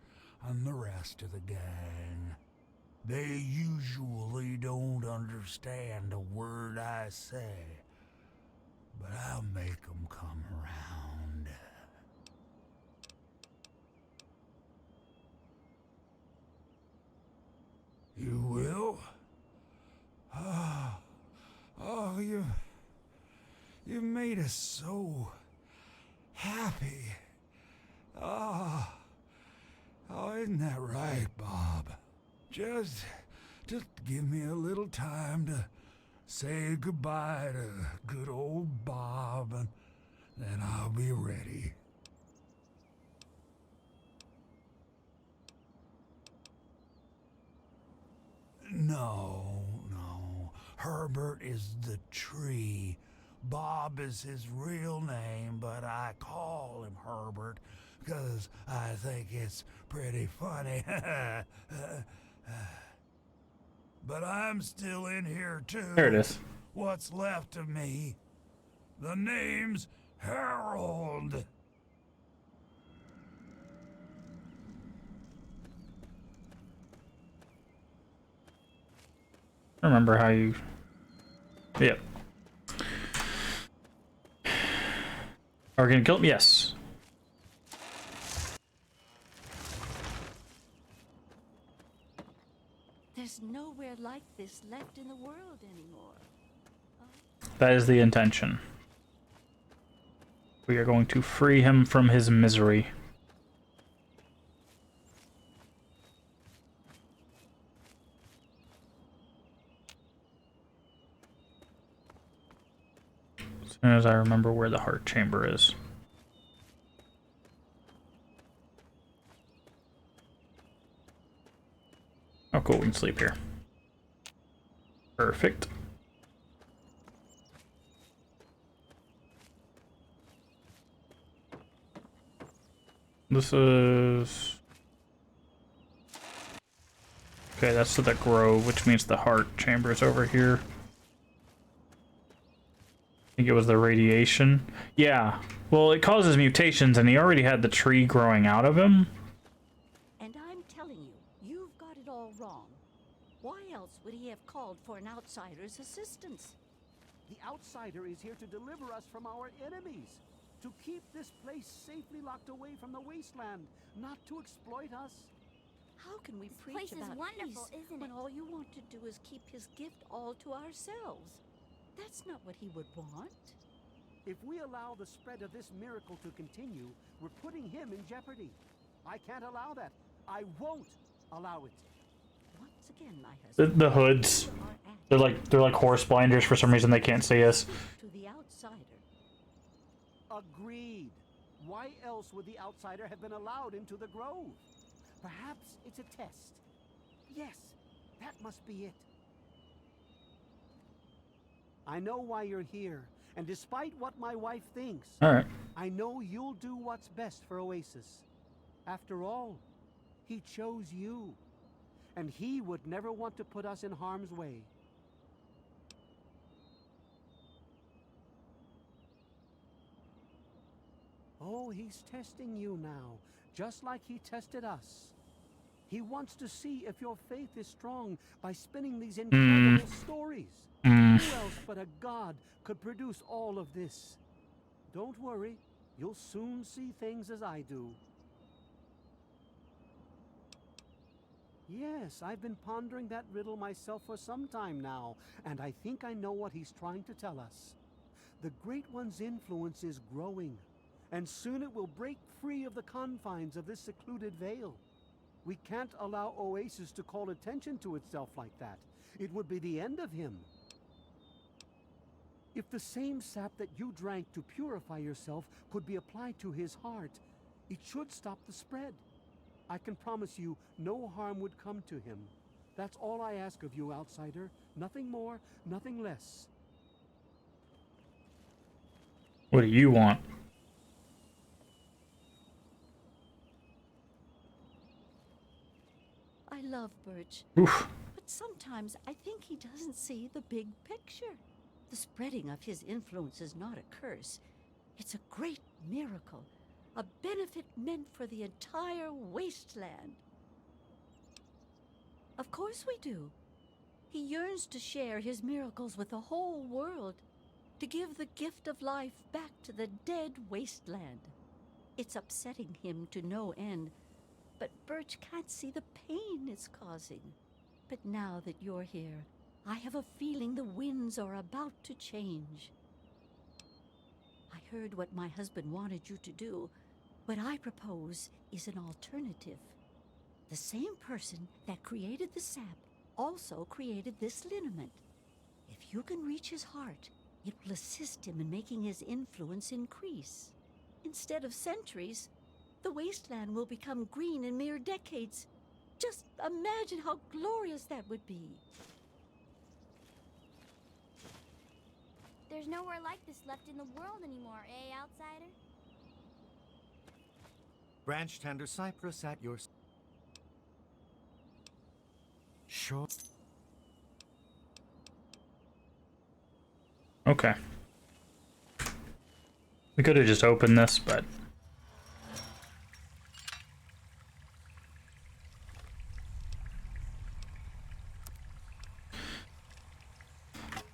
and the rest of the gang. They usually don't understand a word I say, but I'll make them come around. You will? Oh, you made us so happy. Oh, isn't that right, Bob? Just give me a little time to say goodbye to good old Bob, and then I'll be ready. No. Herbert is the tree. Bob is his real name, but I call him Herbert because I think it's pretty funny. But I'm still in here too. There it is. What's left of me? The name's Harold. I remember how you... Yep. Are we gonna kill him? Yes. There's nowhere like this left in the world anymore. That is the intention. We are going to free him from his misery. As soon as I remember where the heart chamber is. Oh, cool, we can sleep here. Perfect. This is... Okay, that's the grove, which means the heart chamber is over here. I think it was the radiation. Yeah, well, it causes mutations, and he already had the tree growing out of him. And I'm telling you, you've got it all wrong. Why else would he have called for an outsider's assistance? The outsider is here to deliver us from our enemies. To keep this place safely locked away from the wasteland, not to exploit us. How can we This preach place is about wonderful, peace isn't when it? all you want to do is keep his gift all to ourselves? That's not what he would want. If we allow the spread of this miracle to continue, we're putting him in jeopardy. I can't allow that. I won't allow it. Once again, my husband. The hoods. They're like horse blinders for some reason. They can't see us. To the outsider. Agreed. Why else would the outsider have been allowed into the grove? Perhaps it's a test. Yes, that must be it. I know why you're here, and despite what my wife thinks, All right. I know you'll do what's best for Oasis. After all, he chose you, and he would never want to put us in harm's way. Oh, he's testing you now, just like he tested us. He wants to see if your faith is strong by spinning these incredible stories. Who else but a god could produce all of this? Don't worry, you'll soon see things as I do. Yes, I've been pondering that riddle myself for some time now, and I think I know what he's trying to tell us. The Great One's influence is growing, and soon it will break free of the confines of this secluded vale. We can't allow Oasis to call attention to itself like that. It would be the end of him. If the same sap that you drank to purify yourself could be applied to his heart, it should stop the spread. I can promise you no harm would come to him. That's all I ask of you, outsider. Nothing more, nothing less. What do you want? I love Birch. Oof. But sometimes I think he doesn't see the big picture. The spreading of his influence is not a curse. It's a great miracle. A benefit meant for the entire wasteland. Of course we do. He yearns to share his miracles with the whole world, to give the gift of life back to the dead wasteland. It's upsetting him to no end, but Birch can't see the pain it's causing. But now that you're here, I have a feeling the winds are about to change. I heard what my husband wanted you to do. What I propose is an alternative. The same person that created the sap also created this liniment. If you can reach his heart, it will assist him in making his influence increase. Instead of centuries, the wasteland will become green in mere decades. Just imagine how glorious that would be. There's nowhere like this left in the world anymore, eh, outsider? Branch tender cypress at your... Sure. Okay. We could have just opened this, but...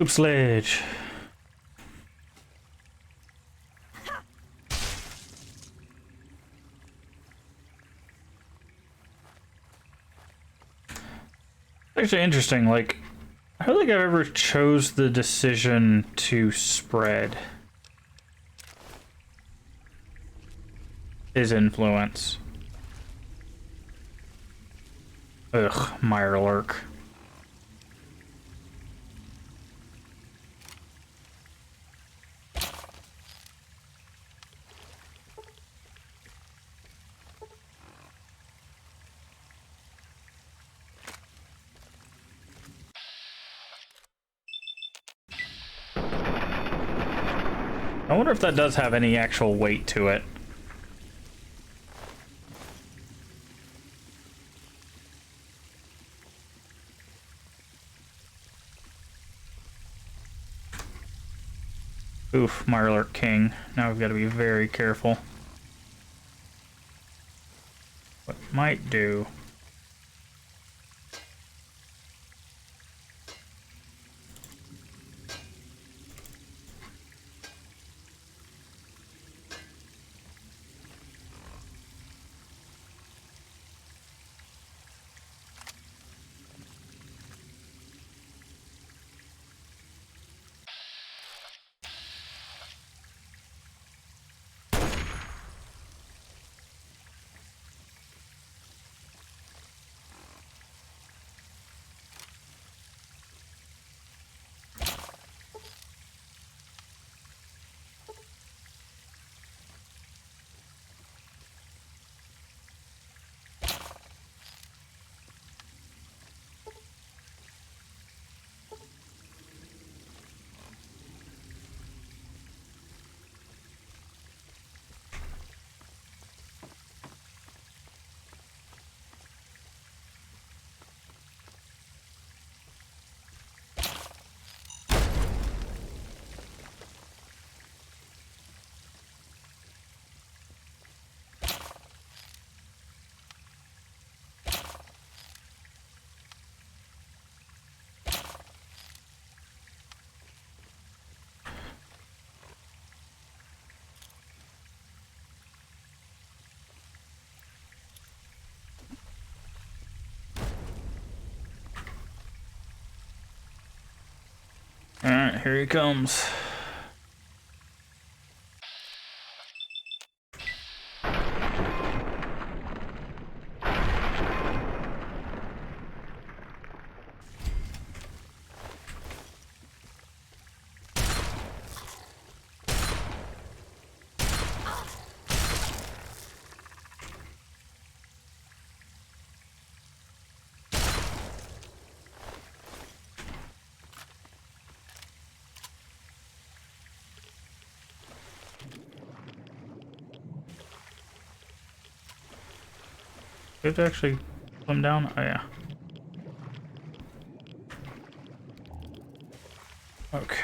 Oops, sledge. Actually interesting, like, I don't think I've ever chose the decision to spread his influence. Ugh, Mirelurk. I wonder if that does have any actual weight to it. Oof, Mirelurk King. Now we've got to be very careful. What it might do... here he comes. Do you have to actually come down? Oh, yeah. Okay.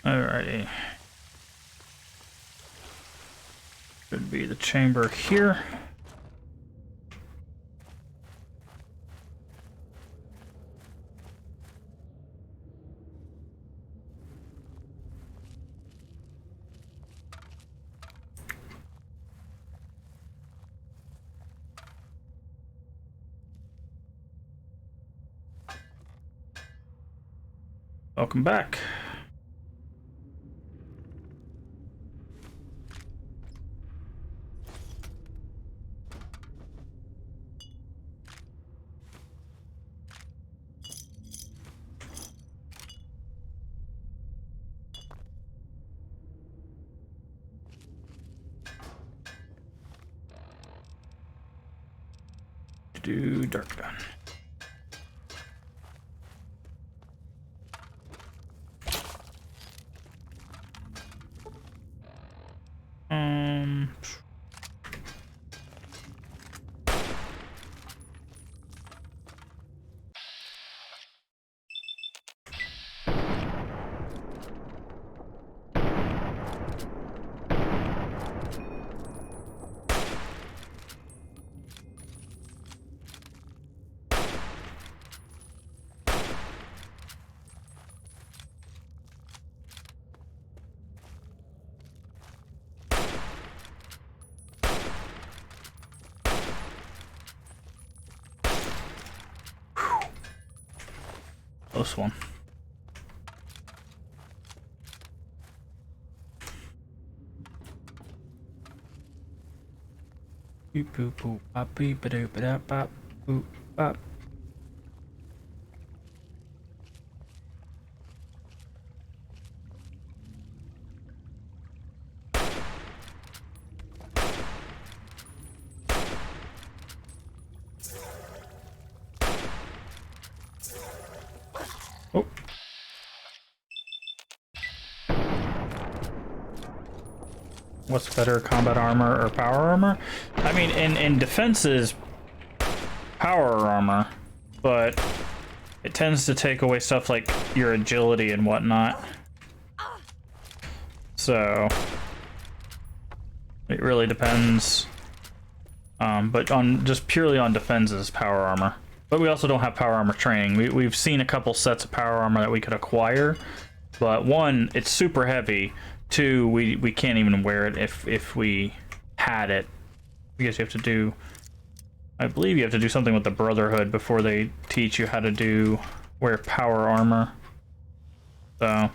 Alrighty. Should be the chamber here. Welcome back. Do dark gun. Close one. Boop boop boop bop beep ba doop ba da bop boop bop. Oh. What's better, combat armor or power armor? I mean, in defense is power armor, but it tends to take away stuff like your agility and whatnot. So it really depends. But on just purely on defense is power armor. But we also don't have power armor training. We've seen a couple sets of power armor that we could acquire, but one, it's super heavy. Two, we can't even wear it if we had it. I guess you have to do, I believe you have to do something with the Brotherhood before they teach you how to wear power armor. So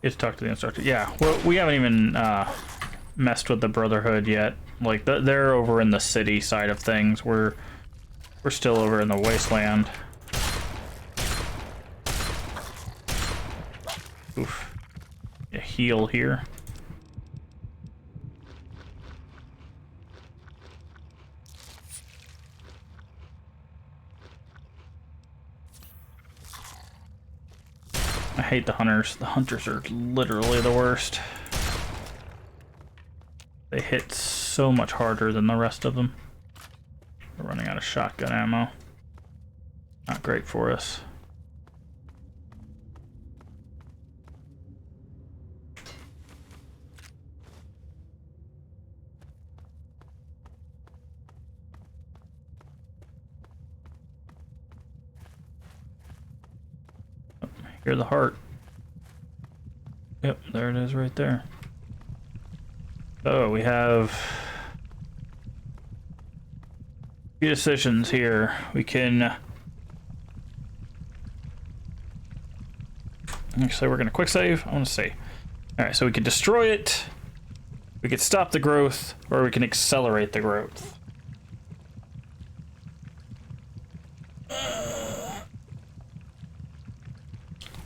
it's talk to the instructor. Yeah, well, we haven't even messed with the Brotherhood yet. Like they're over in the city side of things. We're still over in the wasteland. Oof. A heal here. I hate the hunters. The hunters are literally the worst. They hit so much harder than the rest of them. We're running out of shotgun ammo. Not great for us. Hear the heart. Yep, there it is right there. Oh, we have a few decisions here. We can... Actually, we're going to quick save. I want to see. Alright, so we can destroy it, we could stop the growth, or we can accelerate the growth.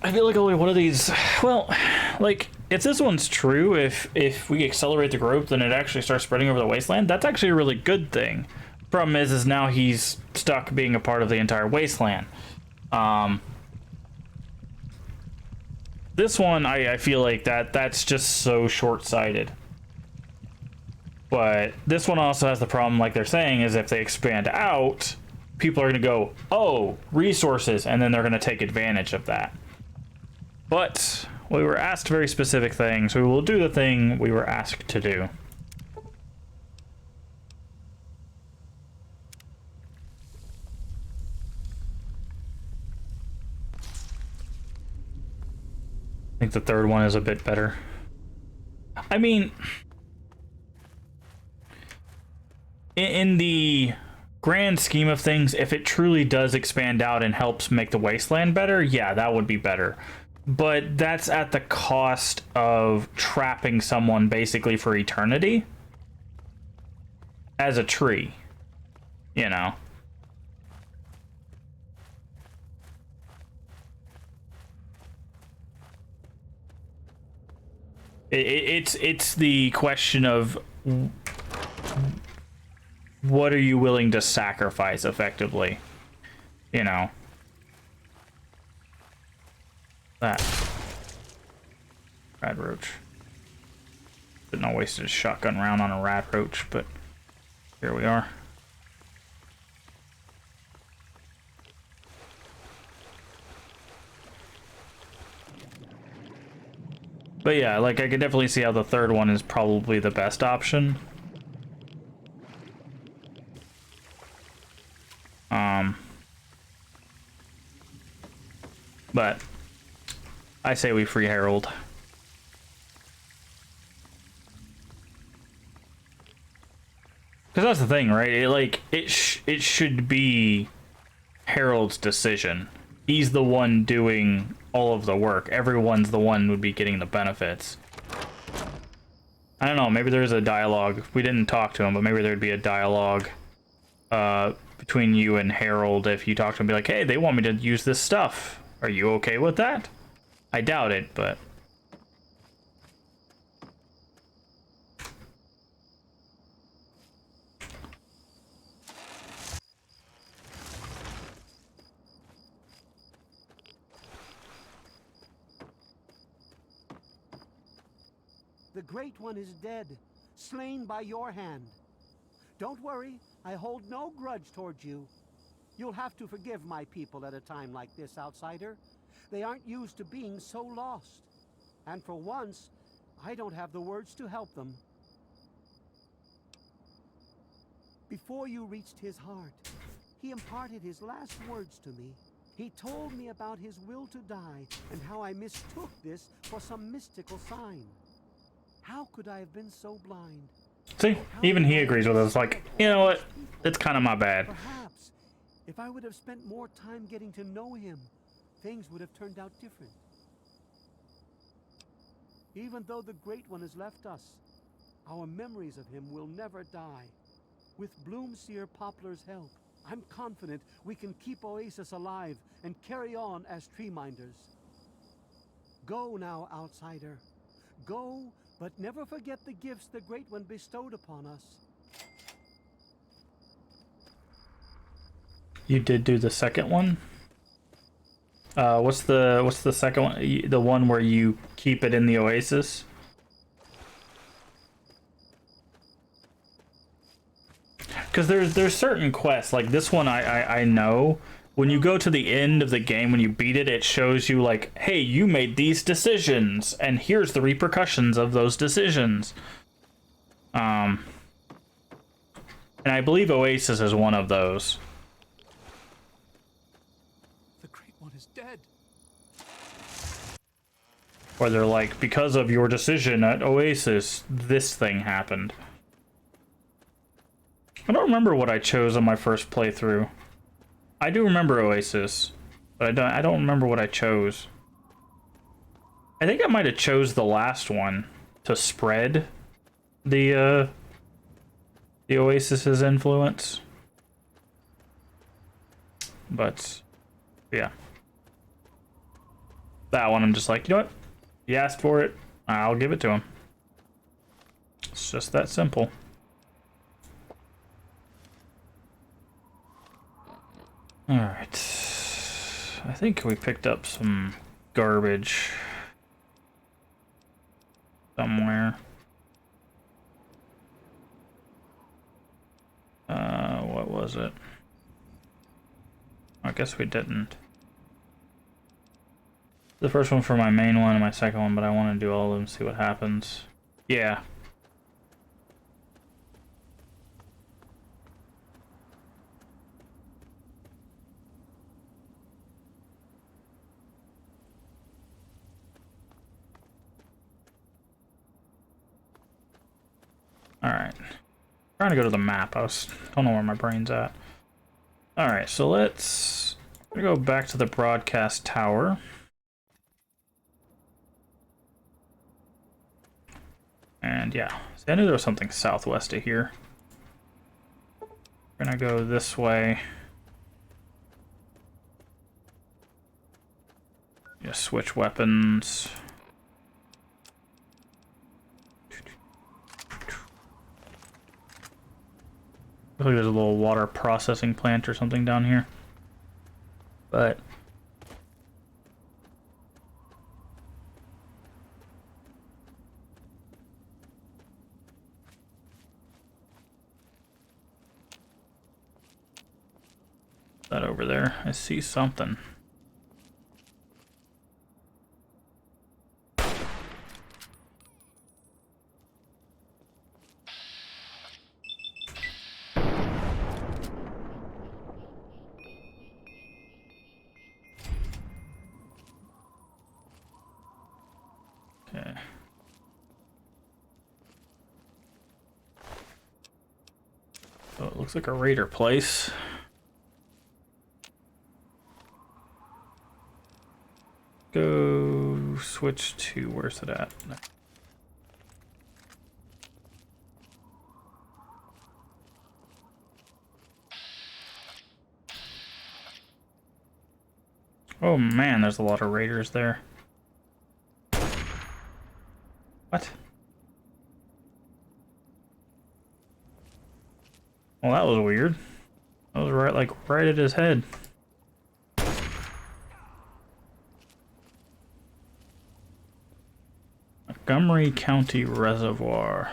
I feel like only one of these... Well, like, if this one's true, if we accelerate the growth, then it actually starts spreading over the wasteland, that's actually a really good thing. Problem is now he's stuck being a part of the entire wasteland. This one, I feel like that's just so short-sighted. But this one also has the problem, like they're saying, is if they expand out, people are going to go, oh, resources, and then they're going to take advantage of that. But we were asked very specific things. We will do the thing we were asked to do. I think the third one is a bit better. I mean, in the grand scheme of things, if it truly does expand out and helps make the wasteland better, yeah, that would be better. But that's at the cost of trapping someone basically for eternity as a tree, you know. It's the question of what are you willing to sacrifice effectively, you know. That rad roach. Didn't I wasted a shotgun round on a rad roach, but here we are. But yeah, like I could definitely see how the third one is probably the best option. But I say we free Harold. Because that's the thing, right? It should be Harold's decision. He's the one doing all of the work. Everyone's the one who would be getting the benefits. I don't know, maybe there's a dialogue. We didn't talk to him, but maybe there'd be a dialogue between you and Harold if you talk to him, be like, hey, they want me to use this stuff. Are you okay with that? I doubt it, but... The Great One is dead, slain by your hand. Don't worry, I hold no grudge towards you. You'll have to forgive my people at a time like this, outsider. They aren't used to being so lost. And for once, I don't have the words to help them. Before you reached his heart, he imparted his last words to me. He told me about his will to die and how I mistook this for some mystical sign. How could I have been so blind? See, even he agrees with us. Like, you know what? It's kind of my bad. Perhaps, if I would have spent more time getting to know him, things would have turned out different. Even though the Great One has left us, our memories of him will never die. With Bloomseer Poplar's help, I'm confident we can keep Oasis alive and carry on as tree minders. Go now, outsider. Go, but never forget the gifts the Great One bestowed upon us. You did do the second one? What's the second one? The one where you keep it in the oasis? Because there's certain quests, like this one I know. When you go to the end of the game, when you beat it, it shows you like, hey, you made these decisions, and here's the repercussions of those decisions. And I believe Oasis is one of those. The Great One is dead. Where they're like, because of your decision at Oasis, this thing happened. I don't remember what I chose on my first playthrough. I do remember Oasis, but I don't remember what I chose. I think I might have chose the last one to spread the Oasis's influence. But yeah. That one I'm just like, you know what? He asked for it, I'll give it to him. It's just that simple. Alright. I think we picked up some garbage somewhere. What was it? I guess we didn't. The first one for my main one and my second one, but I want to do all of them, see what happens. Yeah. Alright. Trying to go to the map. Don't know where my brain's at. Alright, so let's go back to the broadcast tower. And yeah, see, I knew there was something southwest of here. We're gonna go this way. Just switch weapons. Looks like there's a little water processing plant or something down here. But that over there, I see something. Okay. So it looks like a raider place. Go switch to, where's it at? Oh man, there's a lot of raiders there. What? Well, that was weird. That was right at his head. Montgomery County Reservoir.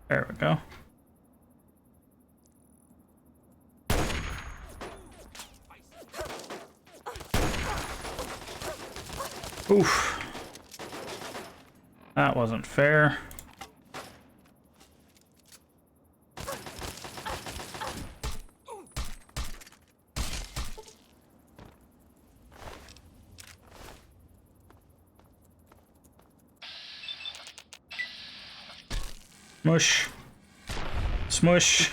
There we go. Oof. That wasn't fair. Smush. Smush.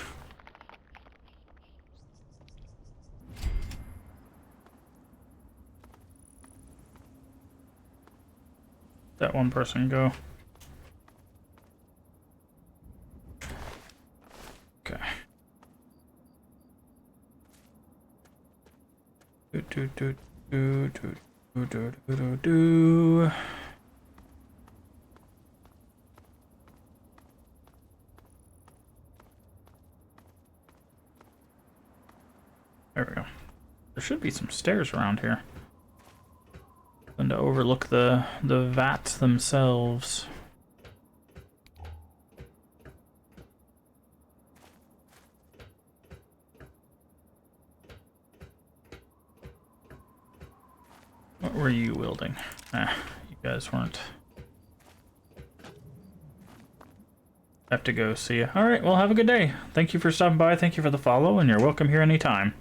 That one person go. Okay. Do. There we go. There should be some stairs around here. And to overlook the vats themselves. What were you wielding? Ah, you guys weren't. Have to go, see ya. Alright, well, have a good day. Thank you for stopping by, thank you for the follow, and you're welcome here anytime.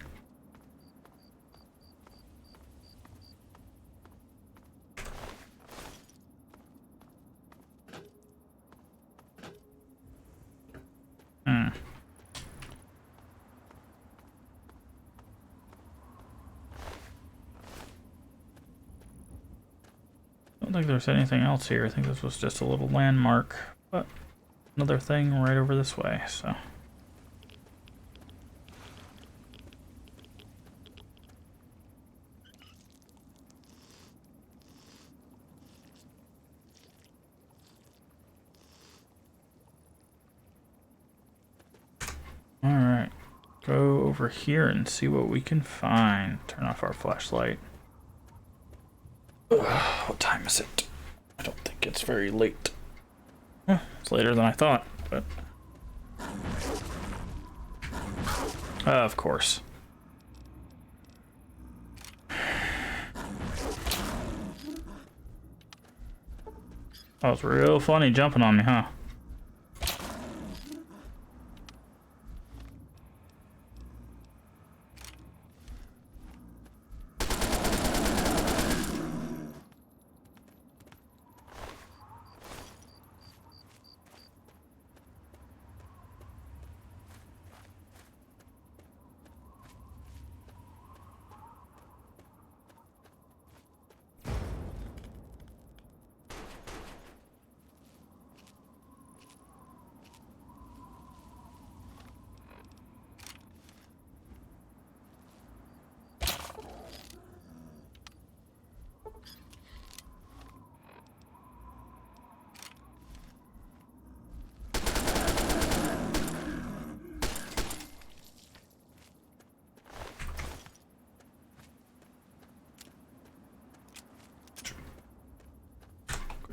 I don't think there's anything else here. I think this was just a little landmark, but another thing right over this way, so. Alright, go over here and see what we can find. Turn off our flashlight. What time is it? I don't think it's very late. It's later than I thought, but... of course. That was real funny jumping on me, huh?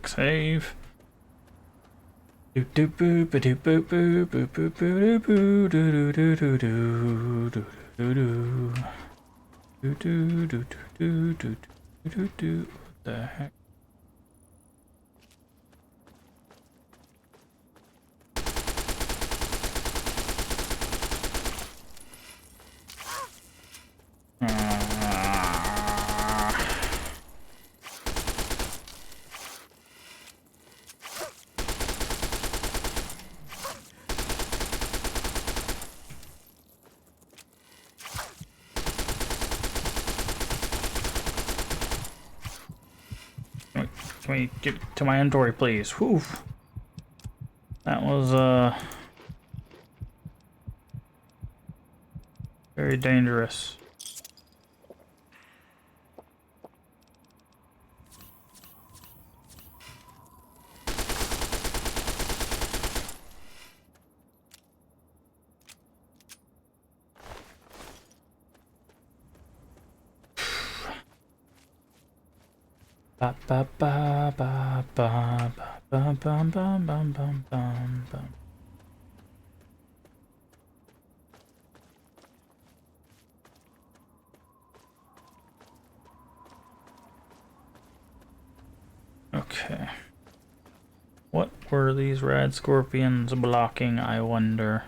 Save. Do do boo ba do boo boo boo boo boo boo do do do do do do do do do do do do do do do. What the heck? Can we get to my inventory, please? Whew. That was, very dangerous. Ba ba ba ba ba ba bum bum bum bum bum bum. Okay. What were these rad scorpions blocking, I wonder?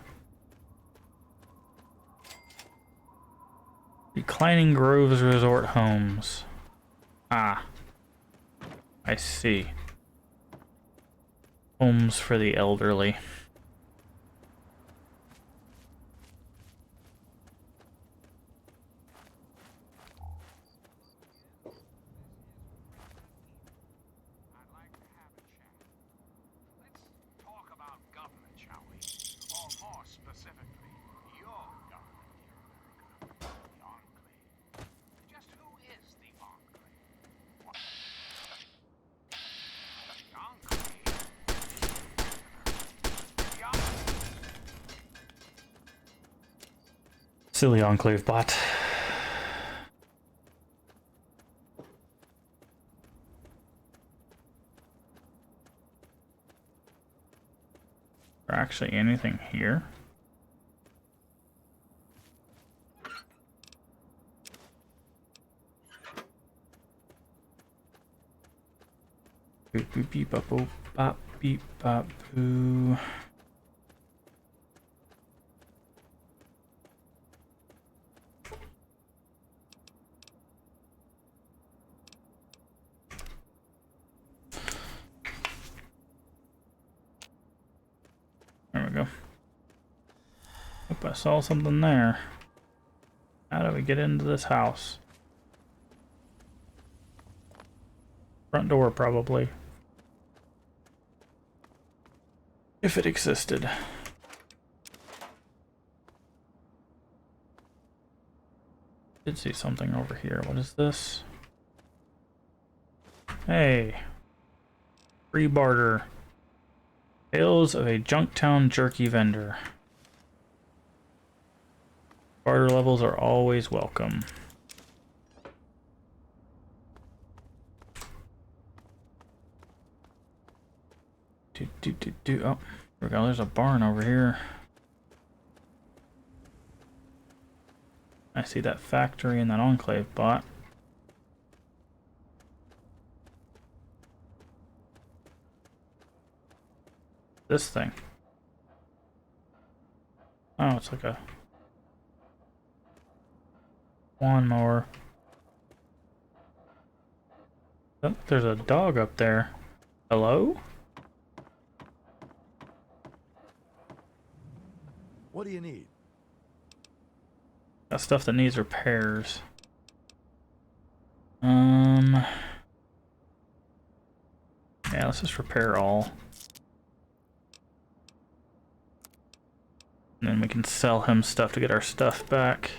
Reclining Groves Resort Homes. Ah. I see. Homes for the elderly. Silly Enclave bot. Is there actually anything here? Boop boop beep bop boop bop beep bop boo. There we go. Hope I saw something there. How do we get into this house? Front door, probably. If it existed. Did see something over here. What is this? Hey. Free barter. Tales of a Junktown jerky vendor. Barter levels are always welcome. Oh, here we go. There's a barn over here. I see that factory and that enclave bot. This thing. Oh, it's like a lawnmower. Oh, there's a dog up there. Hello? What do you need? Got stuff that needs repairs. Yeah, let's just repair all. And then we can sell him stuff to get our stuff back.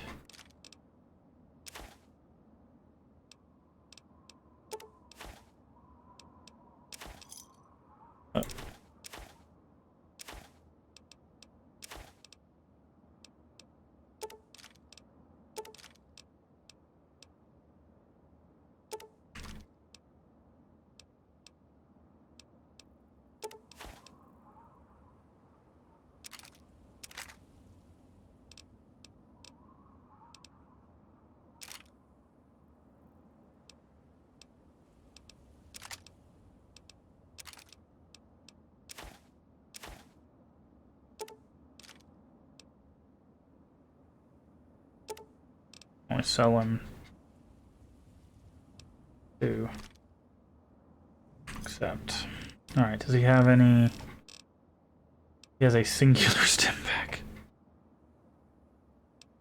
Only sell him 2. Accept. Alright, does he have any... He has a singular stim pack.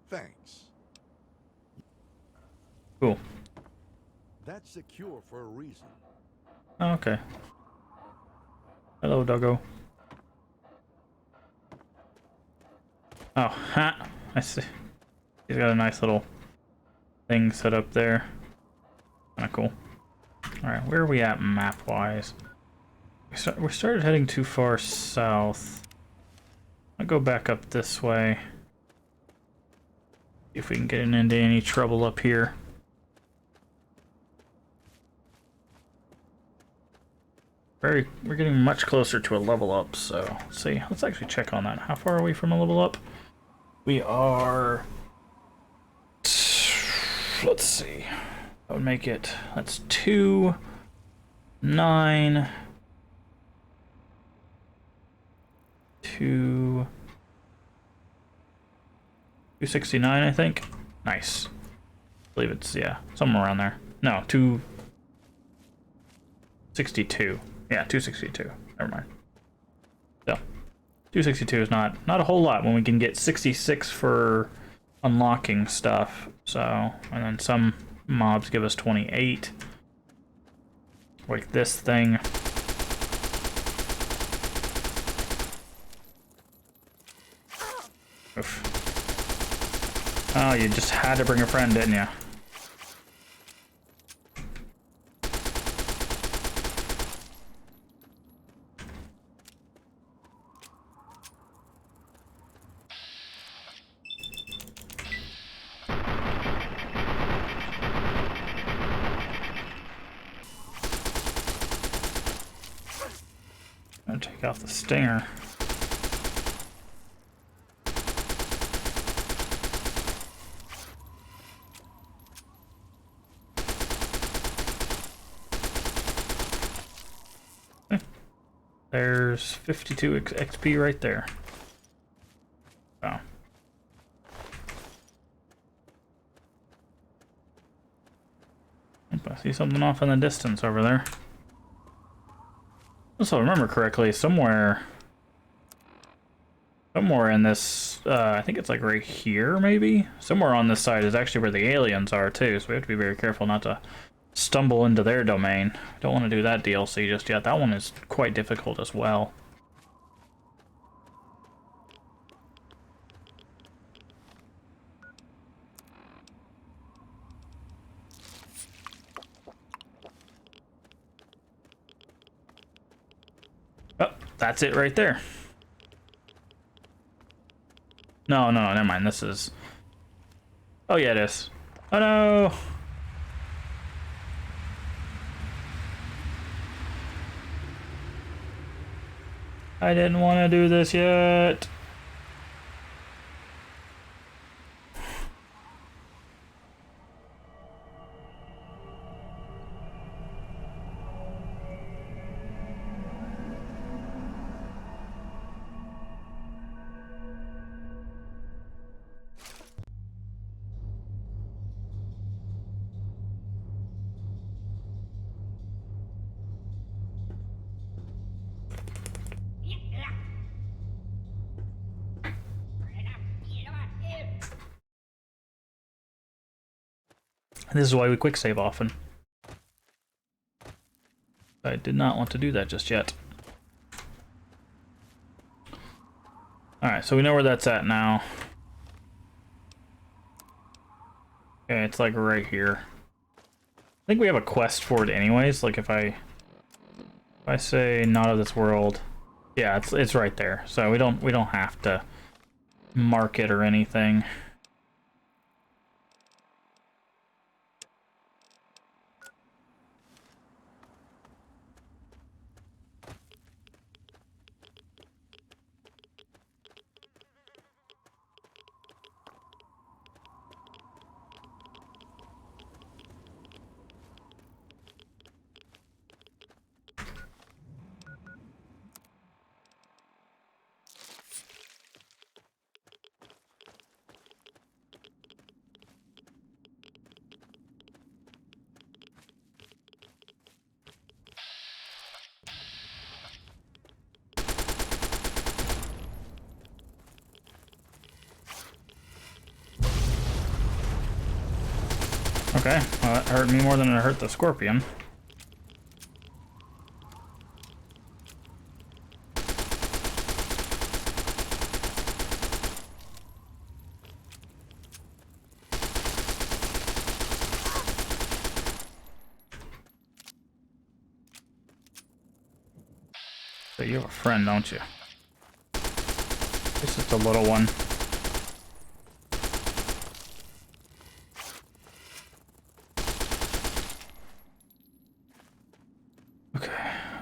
Thanks. Cool. That's secure for a reason. Oh, okay. Hello, doggo. Oh, ha! I see. He's got a nice little thing set up there. Kinda cool. Alright, where are we at map-wise? We started heading too far south. I'll go back up this way. See if we can get into any trouble up here. We're getting much closer to a level up, so let's see. Let's actually check on that. How far are we from a level up? We are... Let's see. That would make it... That's 2, 9... 269, I think. Nice. I believe it's, yeah, somewhere around there. No, 262. Yeah, 262. Never mind. So, 262 is not a whole lot when we can get 66 for unlocking stuff. So, and then some mobs give us 28. Like this thing. Oof. Oh, you just had to bring a friend, didn't you? off the stinger. Okay. There's 52 XP right there. Oh. I see something off in the distance over there. So, if I remember correctly, somewhere in this, I think it's like right here, maybe? Somewhere on this side is actually where the aliens are, too, so we have to be very careful not to stumble into their domain. Don't want to do that DLC just yet. That one is quite difficult as well. Oh, that's it right there. No, never mind. This is... Oh, yeah, it is. Oh, no! I didn't want to do this yet. This is why we quick save often. I did not want to do that just yet. Alright, so we know where that's at now. Okay, it's like right here. I think we have a quest for it anyways. Like if I say not of this world, yeah, it's right there. So we don't have to mark it or anything. Okay, well, that hurt me more than it hurt the scorpion. So you have a friend, don't you? It's just a little one.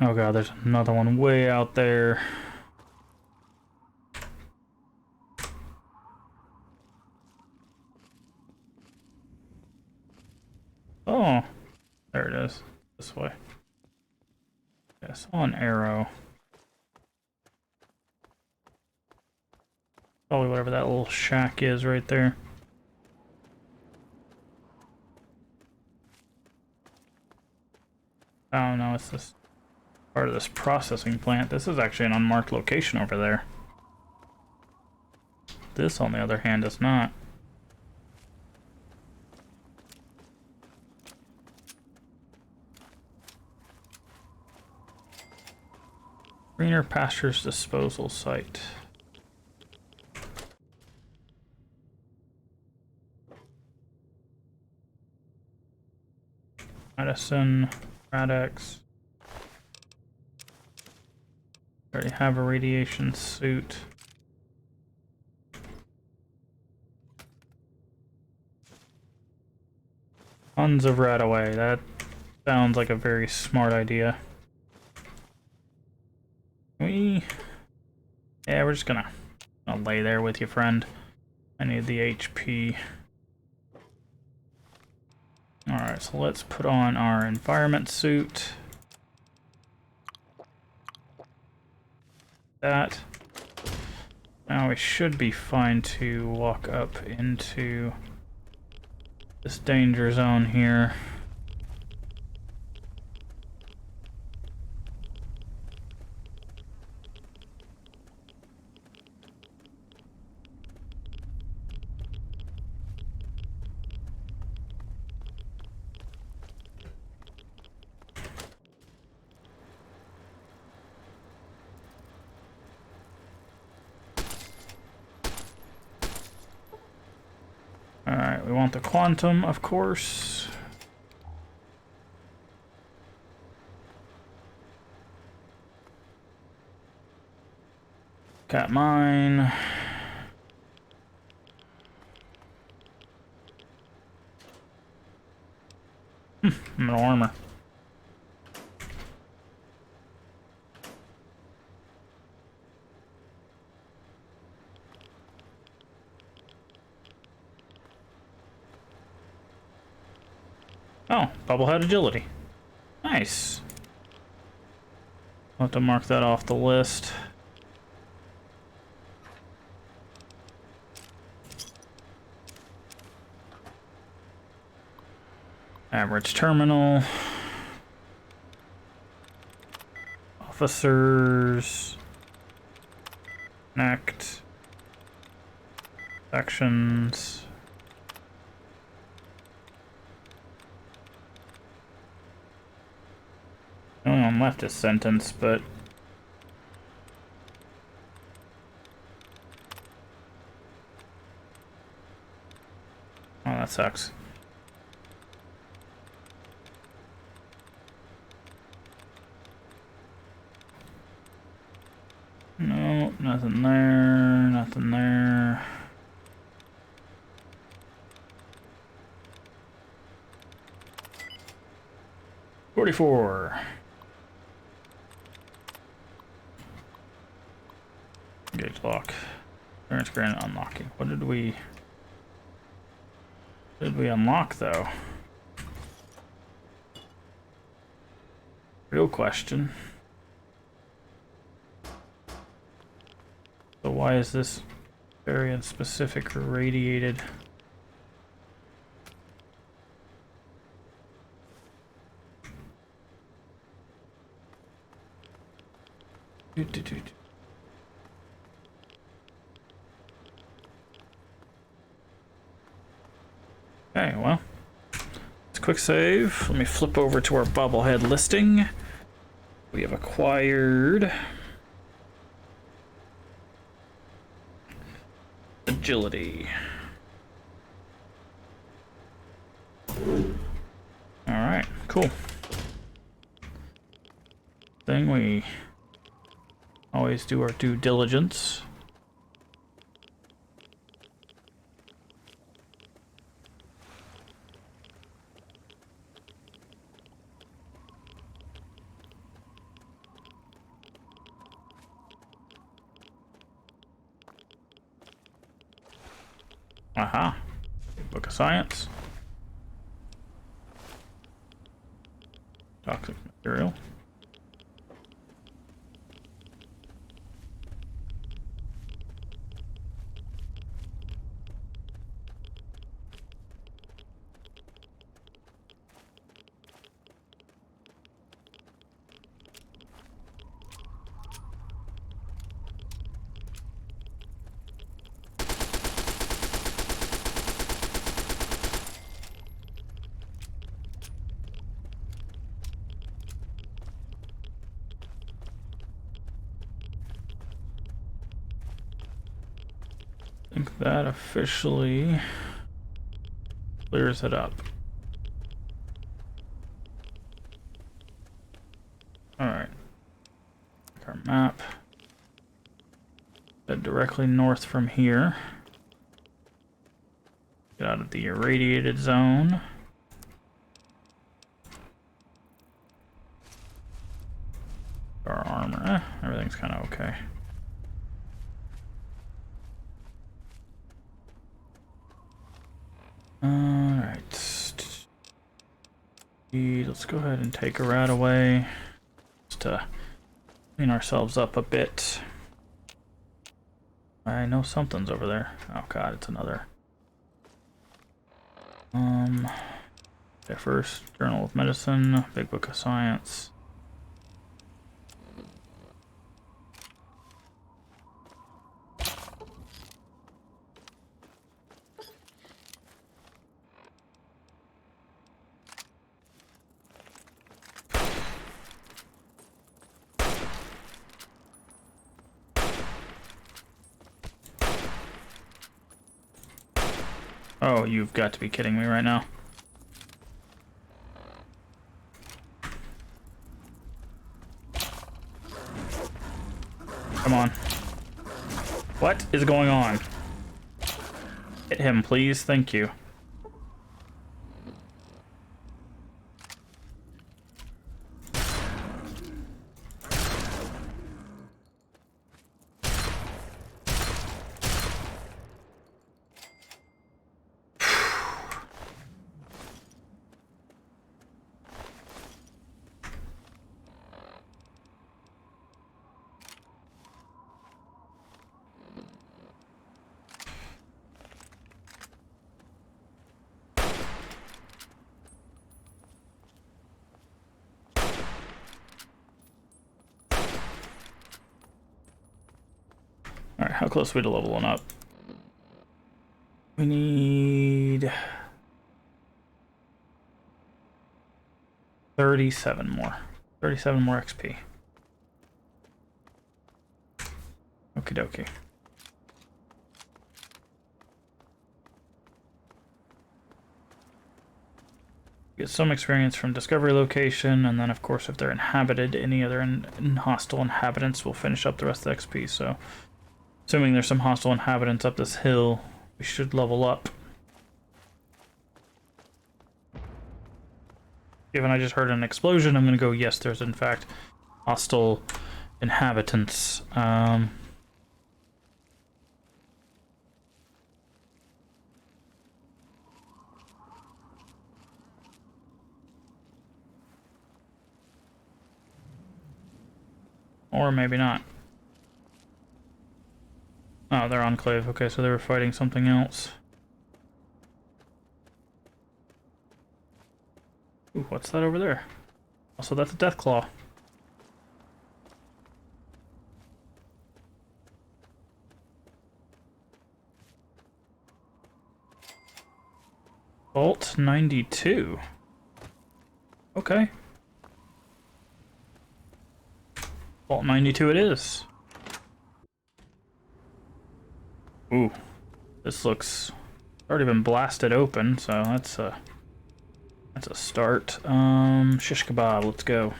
Oh god, there's another one way out there. Oh, there it is. This way. Yes, on arrow. Probably whatever that little shack is right there. Oh no, it's this part of this processing plant. This is actually an unmarked location over there. This, on the other hand, is not. Greener Pastures Disposal Site. Medicine, Radex. Already have a radiation suit. Tons of Radaway. That sounds like a very smart idea. We Yeah, we're just gonna I'll lay there with you, friend. I need the HP. Alright, so let's put on our environment suit. That. Now we should be fine to walk up into this danger zone here. Alright, we want the quantum, of course. Cat mine. I'm an armor. Oh, bubblehead agility. Nice. I'll have to mark that off the list. Average terminal. Officers. Connect. Sections. The only one left is sentence, but oh, that sucks. No, nothing there, nothing there. $44. Gauge lock. Clearance granted unlocking. What did we unlock though? Real question. So why is this variant specific irradiated? Okay, well, it's a quick save. Let me flip over to our bobblehead listing. We have acquired agility. Alright, cool. Thing we always do our due diligence. Aha. Book of Science. Toxic material. I think that officially clears it up. Alright. Our map. Head directly north from here. Get out of the irradiated zone. Our armor. Everything's kind of okay. Alright. Let's go ahead and take a rat away. Just to clean ourselves up a bit. I know something's over there. Oh god, it's another. Okay, first, Journal of Medicine, Big Book of Science. Oh, you've got to be kidding me right now. Come on. What is going on? Hit him, please. Thank you. Alright, how close are we to leveling up? We need 37 more. 37 more XP. Okie dokie. Get some experience from discovery location, and then of course if they're inhabited, any other hostile inhabitants will finish up the rest of the XP, so assuming there's some hostile inhabitants up this hill, we should level up. Given I just heard an explosion, I'm gonna go, yes, there's in fact hostile inhabitants. Or maybe not. Oh, they're Enclave. Okay, so they were fighting something else. Ooh, what's that over there? Also, that's a Deathclaw. Vault 92. Okay. Vault 92 it is. Ooh. This looks already been blasted open, so that's a start. Shish kebab, let's go.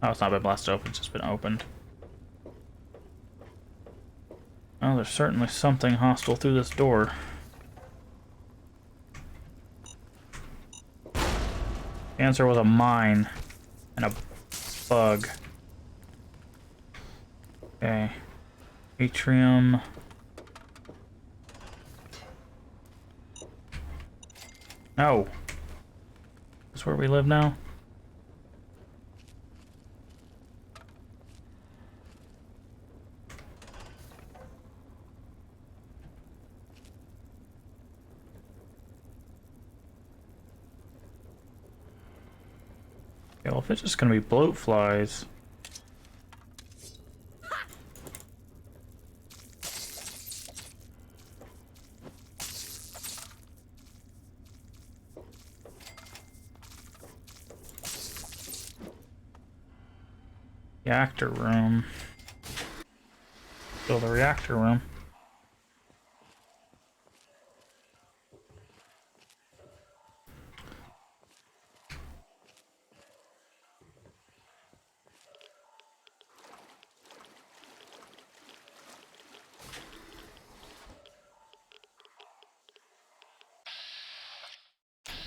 Oh, it's not been blasted open, it's just been opened. Oh, there's certainly something hostile through this door. The answer was a mine and a bug. Okay. Atrium. No. Is this where we live now? Okay, well, if it's just gonna be bloat flies. Reactor room. Still the reactor room.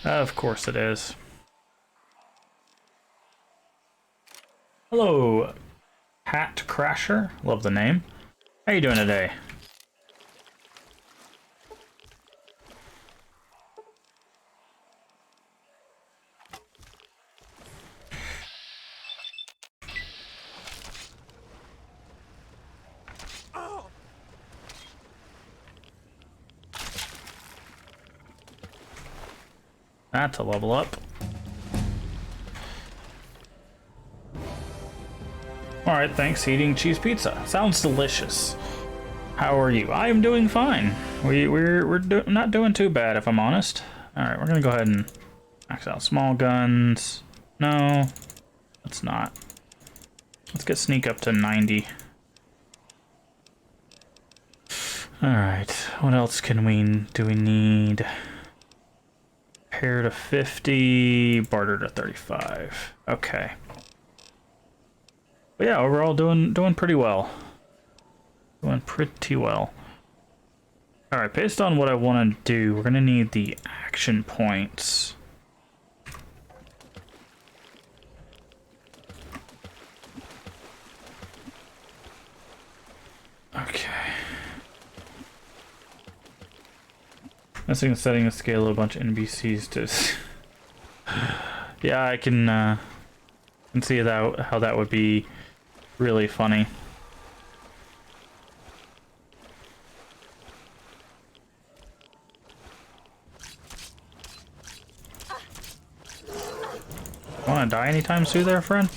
Of course it is. Hello, Hat Crasher. Love the name. How you doing today? That's a level up. Alright, thanks. Eating cheese pizza. Sounds delicious. How are you? I am doing fine. We're not doing too bad, if I'm honest. Alright, we're gonna go ahead and max out small guns. No, let's not. Let's get sneak up to 90. Alright, what else do we need? Pair to 50, barter to 35. Okay. But yeah, overall doing pretty well. Doing pretty well. Alright, based on what I want to do, we're gonna need the action points. Okay. Messing with setting the scale of a bunch of NPCs to... Yeah, I can see how that would be really funny. Wanna die anytime soon there, friend?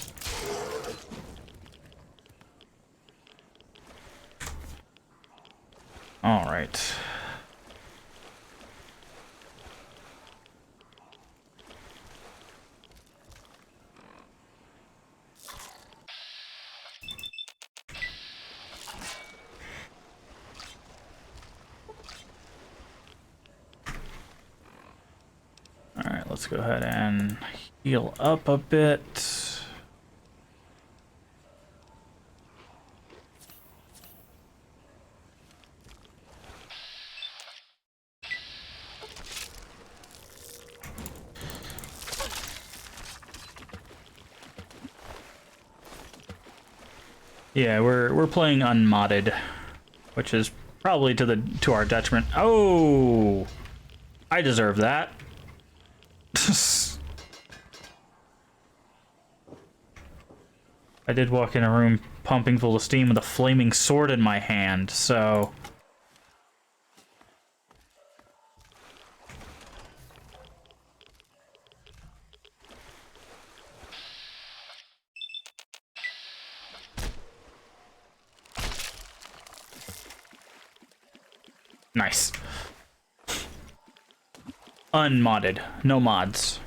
Alright. Alright, let's go ahead and heal up a bit. Yeah, we're playing unmodded, which is probably to our detriment. Oh, I deserve that. I did walk in a room pumping full of steam with a flaming sword in my hand, so... Nice. Unmodded. No mods.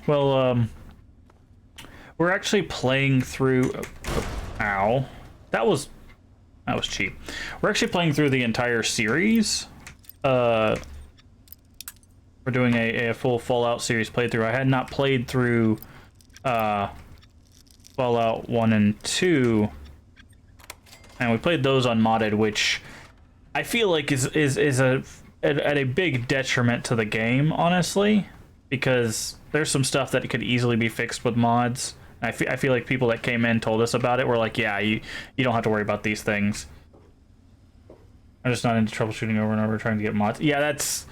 Well, we're actually playing through... Ow. That was cheap. We're actually playing through the entire series. We're doing a full Fallout series playthrough. I had not played through Fallout 1 and 2. And we played those unmodded, which I feel like is at a big detriment to the game, honestly. Because there's some stuff that could easily be fixed with mods. I feel like people that came in told us about it were like, yeah, you don't have to worry about these things. I'm just not into troubleshooting over and over trying to get mods. Yeah, that's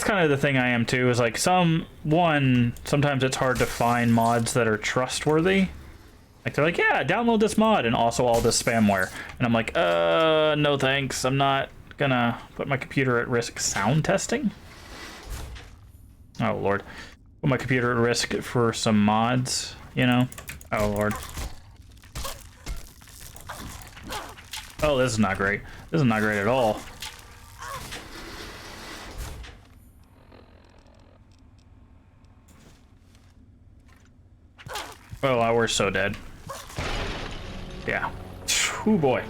kind of the thing I am too, is like sometimes it's hard to find mods that are trustworthy. Like they're like, yeah, download this mod and also all this spamware. And I'm like, no thanks. I'm not gonna put my computer at risk. Sound testing? Oh lord. Put my computer at risk for some mods, you know? Oh lord. Oh, this is not great. This is not great at all. Oh, we're so dead. Yeah. Oh boy.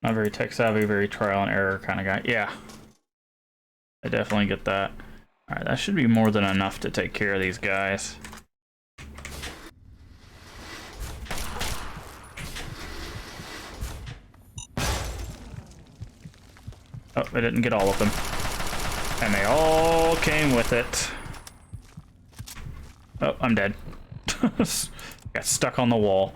Not very tech savvy, very trial and error kind of guy. Yeah, I definitely get that. All right, that should be more than enough to take care of these guys. Oh, I didn't get all of them. And they all came with it. Oh, I'm dead. Got stuck on the wall.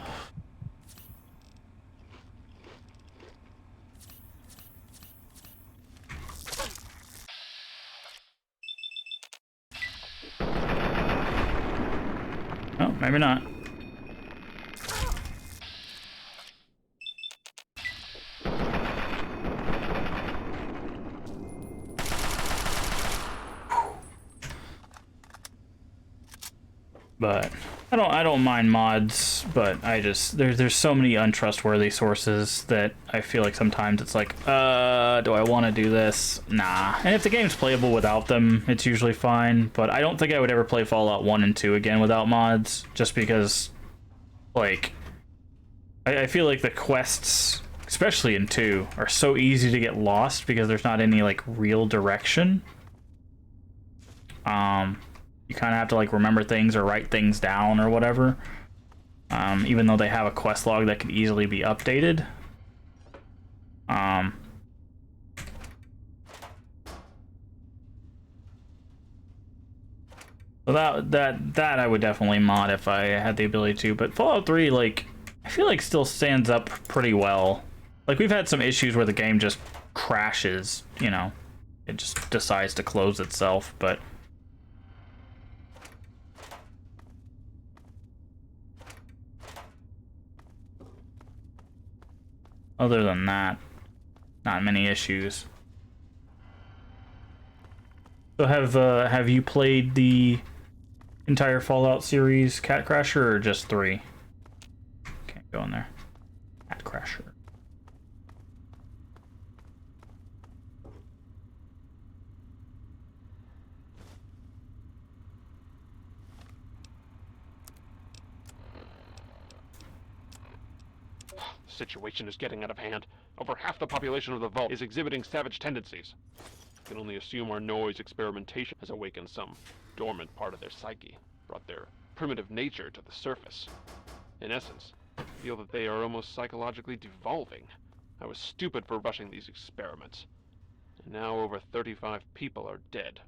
Oh, maybe not. But I don't mind mods, but I just there's so many untrustworthy sources that I feel like sometimes it's like, do I want to do this? Nah. And if the game's playable without them, it's usually fine, but I don't think I would ever play Fallout 1 and 2 again without mods, just because like I feel like the quests, especially in 2, are so easy to get lost because there's not any like real direction. You kind of have to like remember things or write things down or whatever. Even though they have a quest log that could easily be updated. So that I would definitely mod if I had the ability to. But Fallout 3, like, I feel like still stands up pretty well. Like, we've had some issues where the game just crashes, you know. It just decides to close itself, but other than that, not many issues. So have you played the entire Fallout series, Cat Crasher, or just 3? Can't go in there. Cat Crasher. The situation is getting out of hand. Over half the population of the vault is exhibiting savage tendencies. I can only assume our noise experimentation has awakened some dormant part of their psyche, brought their primitive nature to the surface. In essence, I feel that they are almost psychologically devolving. I was stupid for rushing these experiments. And now over 35 people are dead.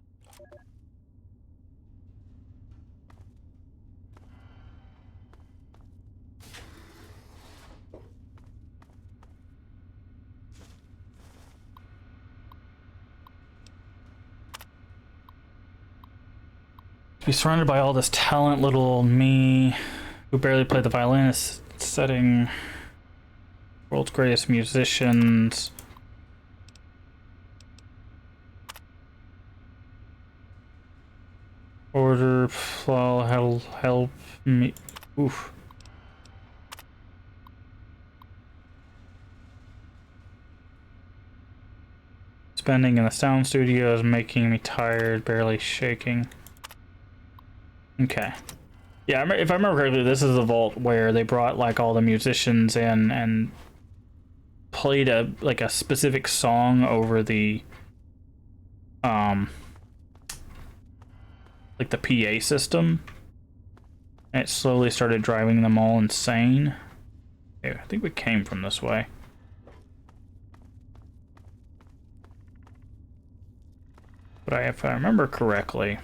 To be surrounded by all this talent, little me, who barely played the violin, is setting world's greatest musicians. Order, flow, help me. Oof. Spending in the sound studio is making me tired, barely shaking. Okay. Yeah, if I remember correctly, this is the vault where they brought like all the musicians in and played a specific song over the like the PA system. And it slowly started driving them all insane. Okay, I think we came from this way. But if I remember correctly,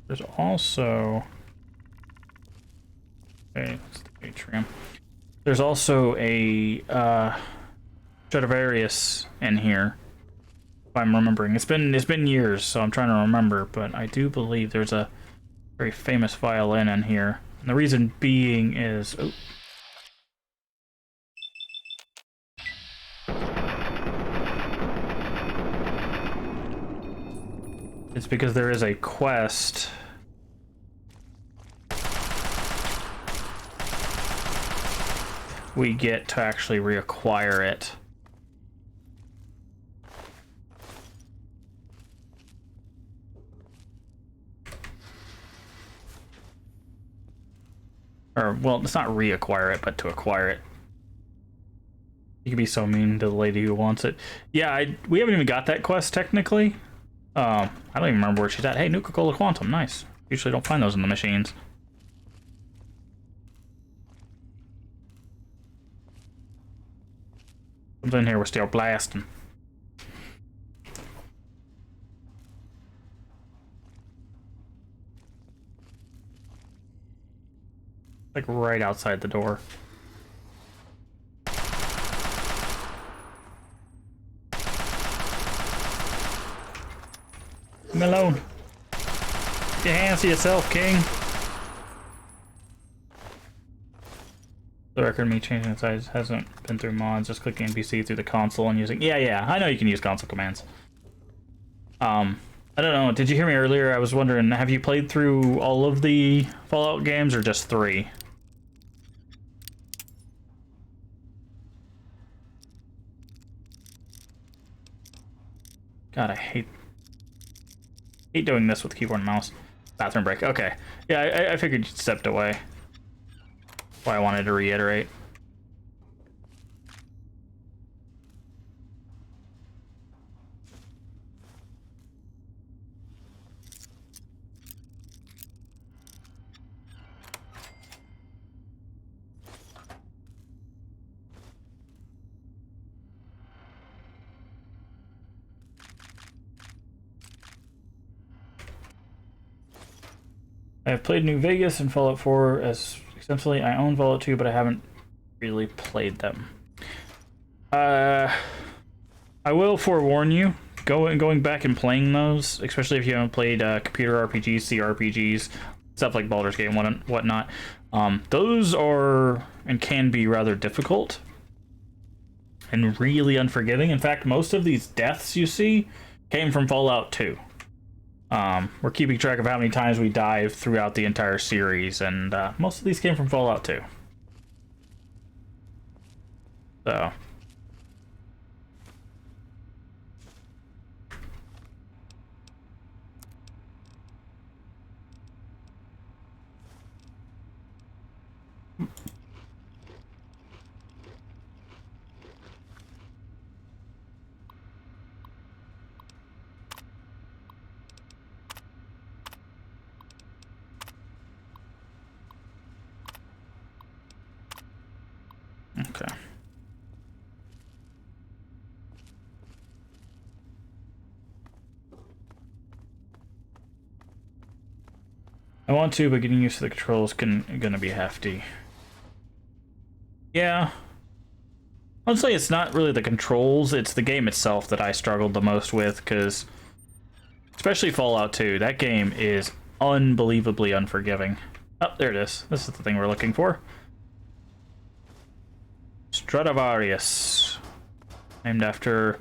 there's also... Okay, that's the atrium. There's also a Stradivarius in here, if I'm remembering. It's been years, so I'm trying to remember, but I do believe there's a very famous violin in here. And the reason being is... Oh. It's because there is a quest we get to actually reacquire it. Or, well, it's not reacquire it, but to acquire it. You can be so mean to the lady who wants it. Yeah, we haven't even got that quest, technically. I don't even remember where she's at. Hey, Nuka-Cola Quantum, nice. Usually don't find those in the machines. Comes in here, we're still blasting. Like right outside the door. Leave me alone. Get your hands to yourself, King. The record me changing the size hasn't been through mods, just clicking NPC through the console and using... Yeah, I know you can use console commands. I don't know, did you hear me earlier? I was wondering, have you played through all of the Fallout games or just 3? God, I hate doing this with keyboard and mouse. Bathroom break, okay. Yeah, I figured you stepped away. Why I wanted to reiterate. I have played New Vegas and Fallout 4 as extensively. I own Fallout 2, but I haven't really played them. I will forewarn you, going back and playing those, especially if you haven't played computer RPGs, CRPGs, stuff like Baldur's Gate and whatnot. Those are and can be rather difficult and really unforgiving. In fact, most of these deaths you see came from Fallout 2. We're keeping track of how many times we dive throughout the entire series, and most of these came from Fallout 2. So... Okay. I want to, but getting used to the controls gonna be hefty. Yeah. Honestly, it's not really the controls, it's the game itself that I struggled the most with, because... Especially Fallout 2, that game is unbelievably unforgiving. Oh, there it is. This is the thing we're looking for. Stradivarius. Named after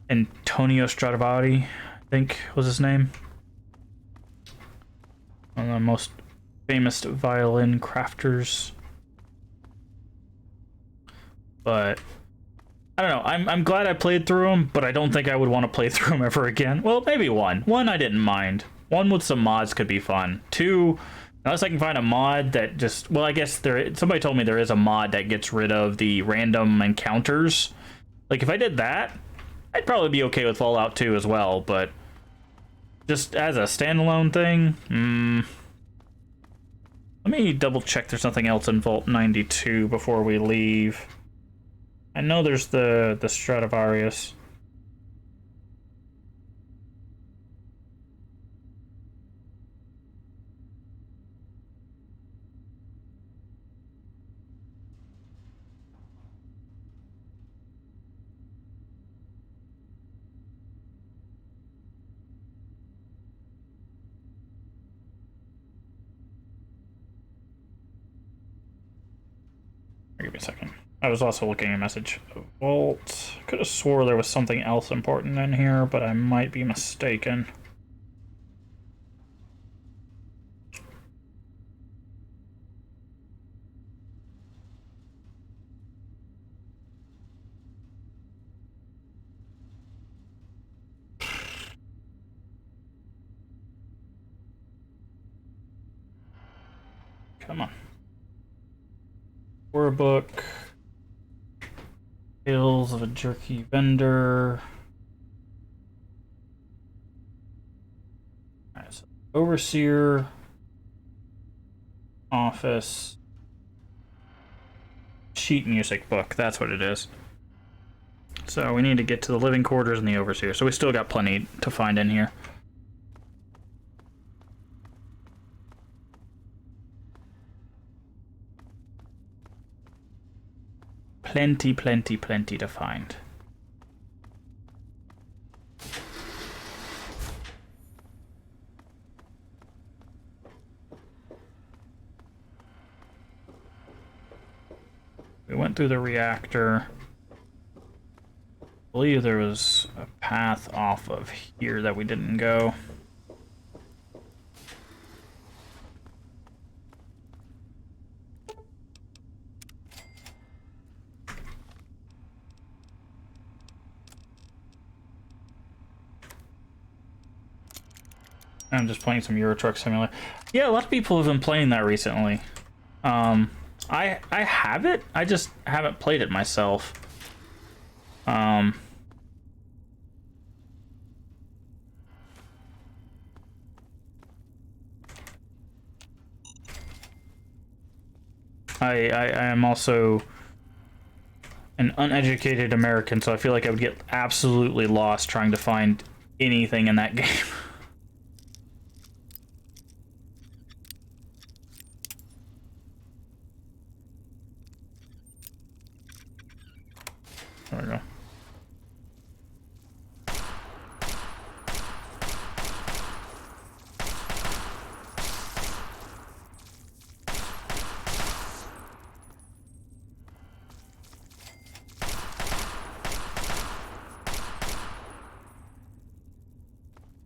Antonio Stradivari, I think was his name. One of the most famous violin crafters. But I don't know. I'm glad I played through them, but I don't think I would want to play through them ever again. Well, maybe one. One I didn't mind. One with some mods could be fun. Two, unless I can find a mod that just... Well, I guess somebody told me there is a mod that gets rid of the random encounters. Like, if I did that, I'd probably be okay with Fallout 2 as well, but just as a standalone thing, let me double check there's nothing else in Vault 92 before we leave. I know there's the Stradivarius. Give me a second. I was also looking at a message. Vault. Could have swore there was something else important in here, but I might be mistaken. Come on. War book. Tales of a jerky vendor. Alright, so overseer. Office. Sheet music book, that's what it is. So we need to get to the living quarters and the overseer. So we still got plenty to find in here. Plenty to find. We went through the reactor. I believe there was a path off of here that we didn't go. I'm just playing some Euro Truck Simulator. Yeah, a lot of people have been playing that recently. I have it. I just haven't played it myself. I am also an uneducated American, so I feel like I would get absolutely lost trying to find anything in that game. There we go.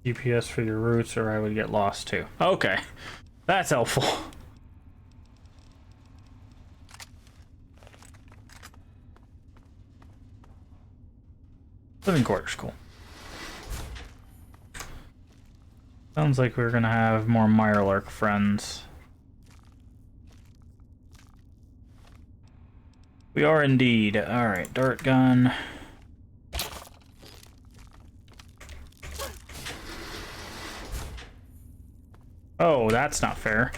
GPS for your routes, or I would get lost too. Okay, that's helpful. Living quarters, cool. Sounds like we're gonna have more Mirelurk friends. We are indeed. Alright, dart gun. Oh, that's not fair.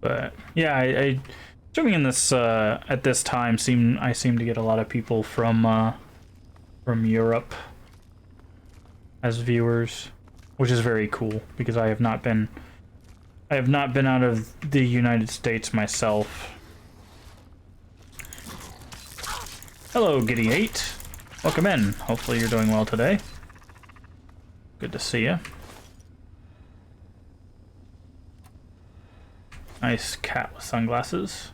But yeah, I streaming in this at this time I seem to get a lot of people from Europe as viewers, which is very cool because I have not been out of the United States myself. Hello, Giddy 8. Welcome in. Hopefully you're doing well today. Good to see you. Nice cat with sunglasses.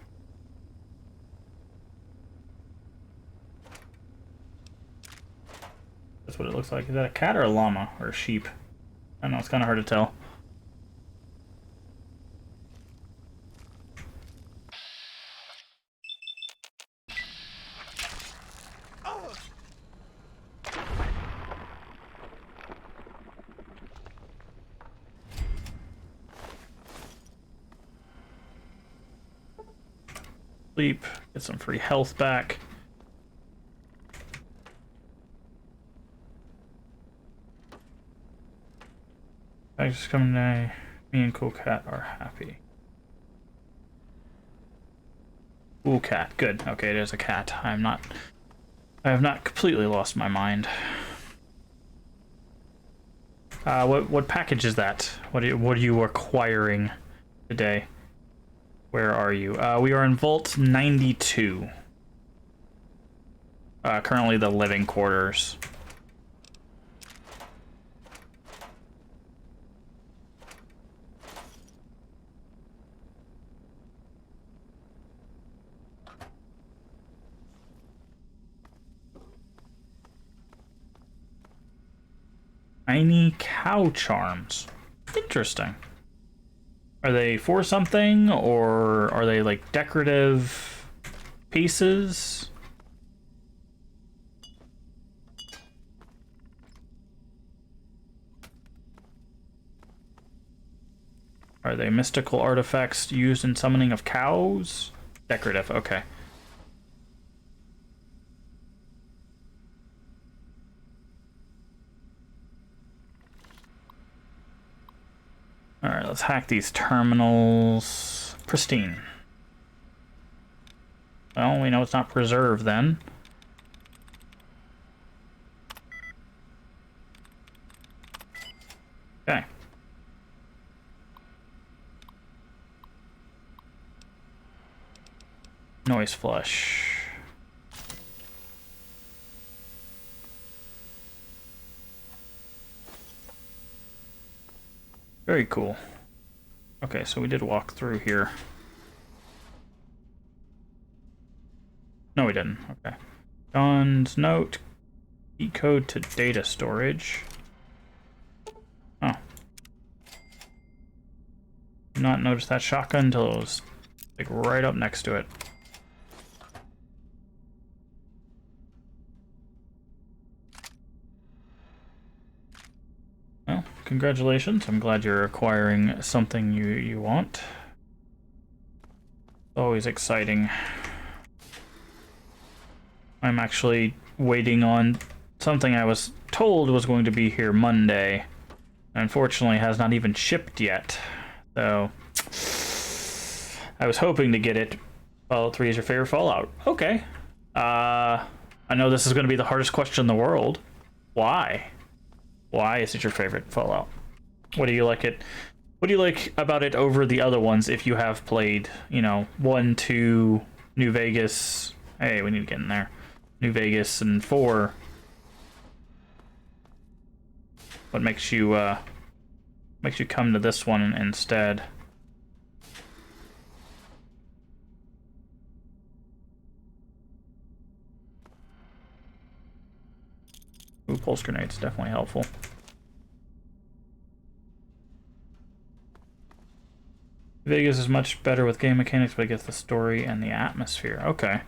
That's what it looks like. Is that a cat or a llama or a sheep? I don't know, it's kind of hard to tell. Sleep, get some free health back. I just come today. Me and Cool Cat are happy. Cool Cat, good. Okay, there's a cat. I have not completely lost my mind. What package is that? What are you acquiring today? Where are you? We are in Vault 92. currently the living quarters. Tiny cow charms. Interesting. Are they for something, or are they like decorative pieces? Are they mystical artifacts used in summoning of cows? Decorative, okay. Alright, let's hack these terminals. Pristine. Well, we know it's not preserved then. Okay. Noise flush. Very cool. Okay, so we did walk through here. No, we didn't. Okay. John's note. Key code to data storage. Oh. Did not notice that shotgun until it was like right up next to it. Well, congratulations. I'm glad you're acquiring something you want. Always exciting. I'm actually waiting on something I was told was going to be here Monday. Unfortunately, has not even shipped yet. So, I was hoping to get it. Fallout 3 is your favorite Fallout. Okay. I know this is going to be the hardest question in the world. Why? Why is it your favorite Fallout? What do you like it? What do you like about it over the other ones if you have played, you know, 1, 2, New Vegas? Hey, we need to get in there. New Vegas and 4. What makes you come to this one instead? Ooh, pulse grenades, definitely helpful. Vegas is much better with game mechanics, but I guess the story and the atmosphere. Okay.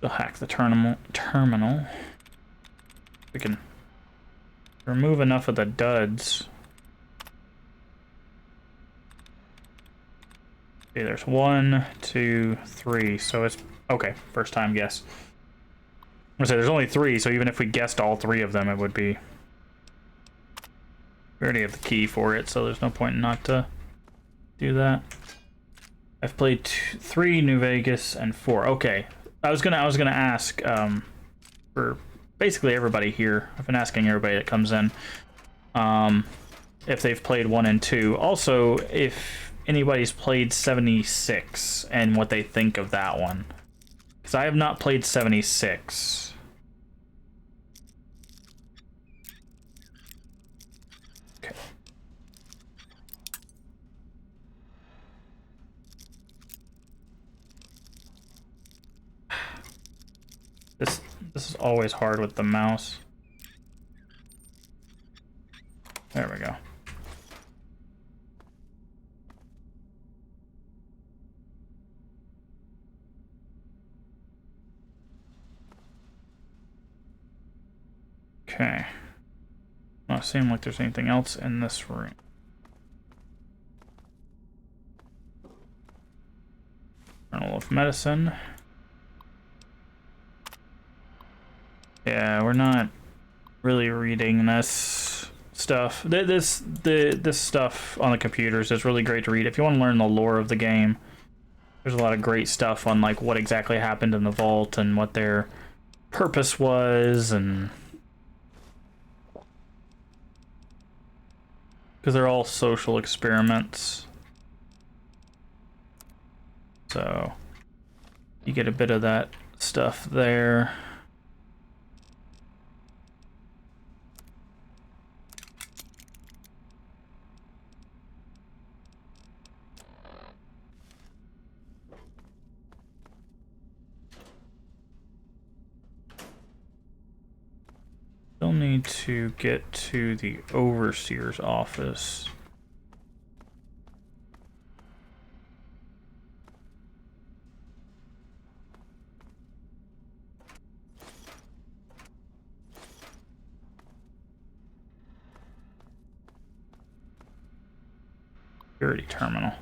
We'll hack the terminal. We can remove enough of the duds. Okay, there's 1, 2, 3, so it's okay. First time guess. I'm gonna say there's only 3, so even if we guessed all 3 of them, it would be. We already have the key for it, so there's no point not to do that. I've played 3 New Vegas and 4. Okay, I was gonna ask for basically everybody here. I've been asking everybody that comes in if they've played 1 and 2. Also, if anybody's played 76 and what they think of that one, because I have not played 76. Okay. This is always hard with the mouse. There we go. Okay. Not seem like there's anything else in this room. Journal of Medicine. Yeah, we're not really reading this stuff. This stuff on the computers is really great to read. If you want to learn the lore of the game, there's a lot of great stuff on like what exactly happened in the vault and what their purpose was, and because they're all social experiments. So you get a bit of that stuff there. Still need to get to the overseer's office. Security terminal.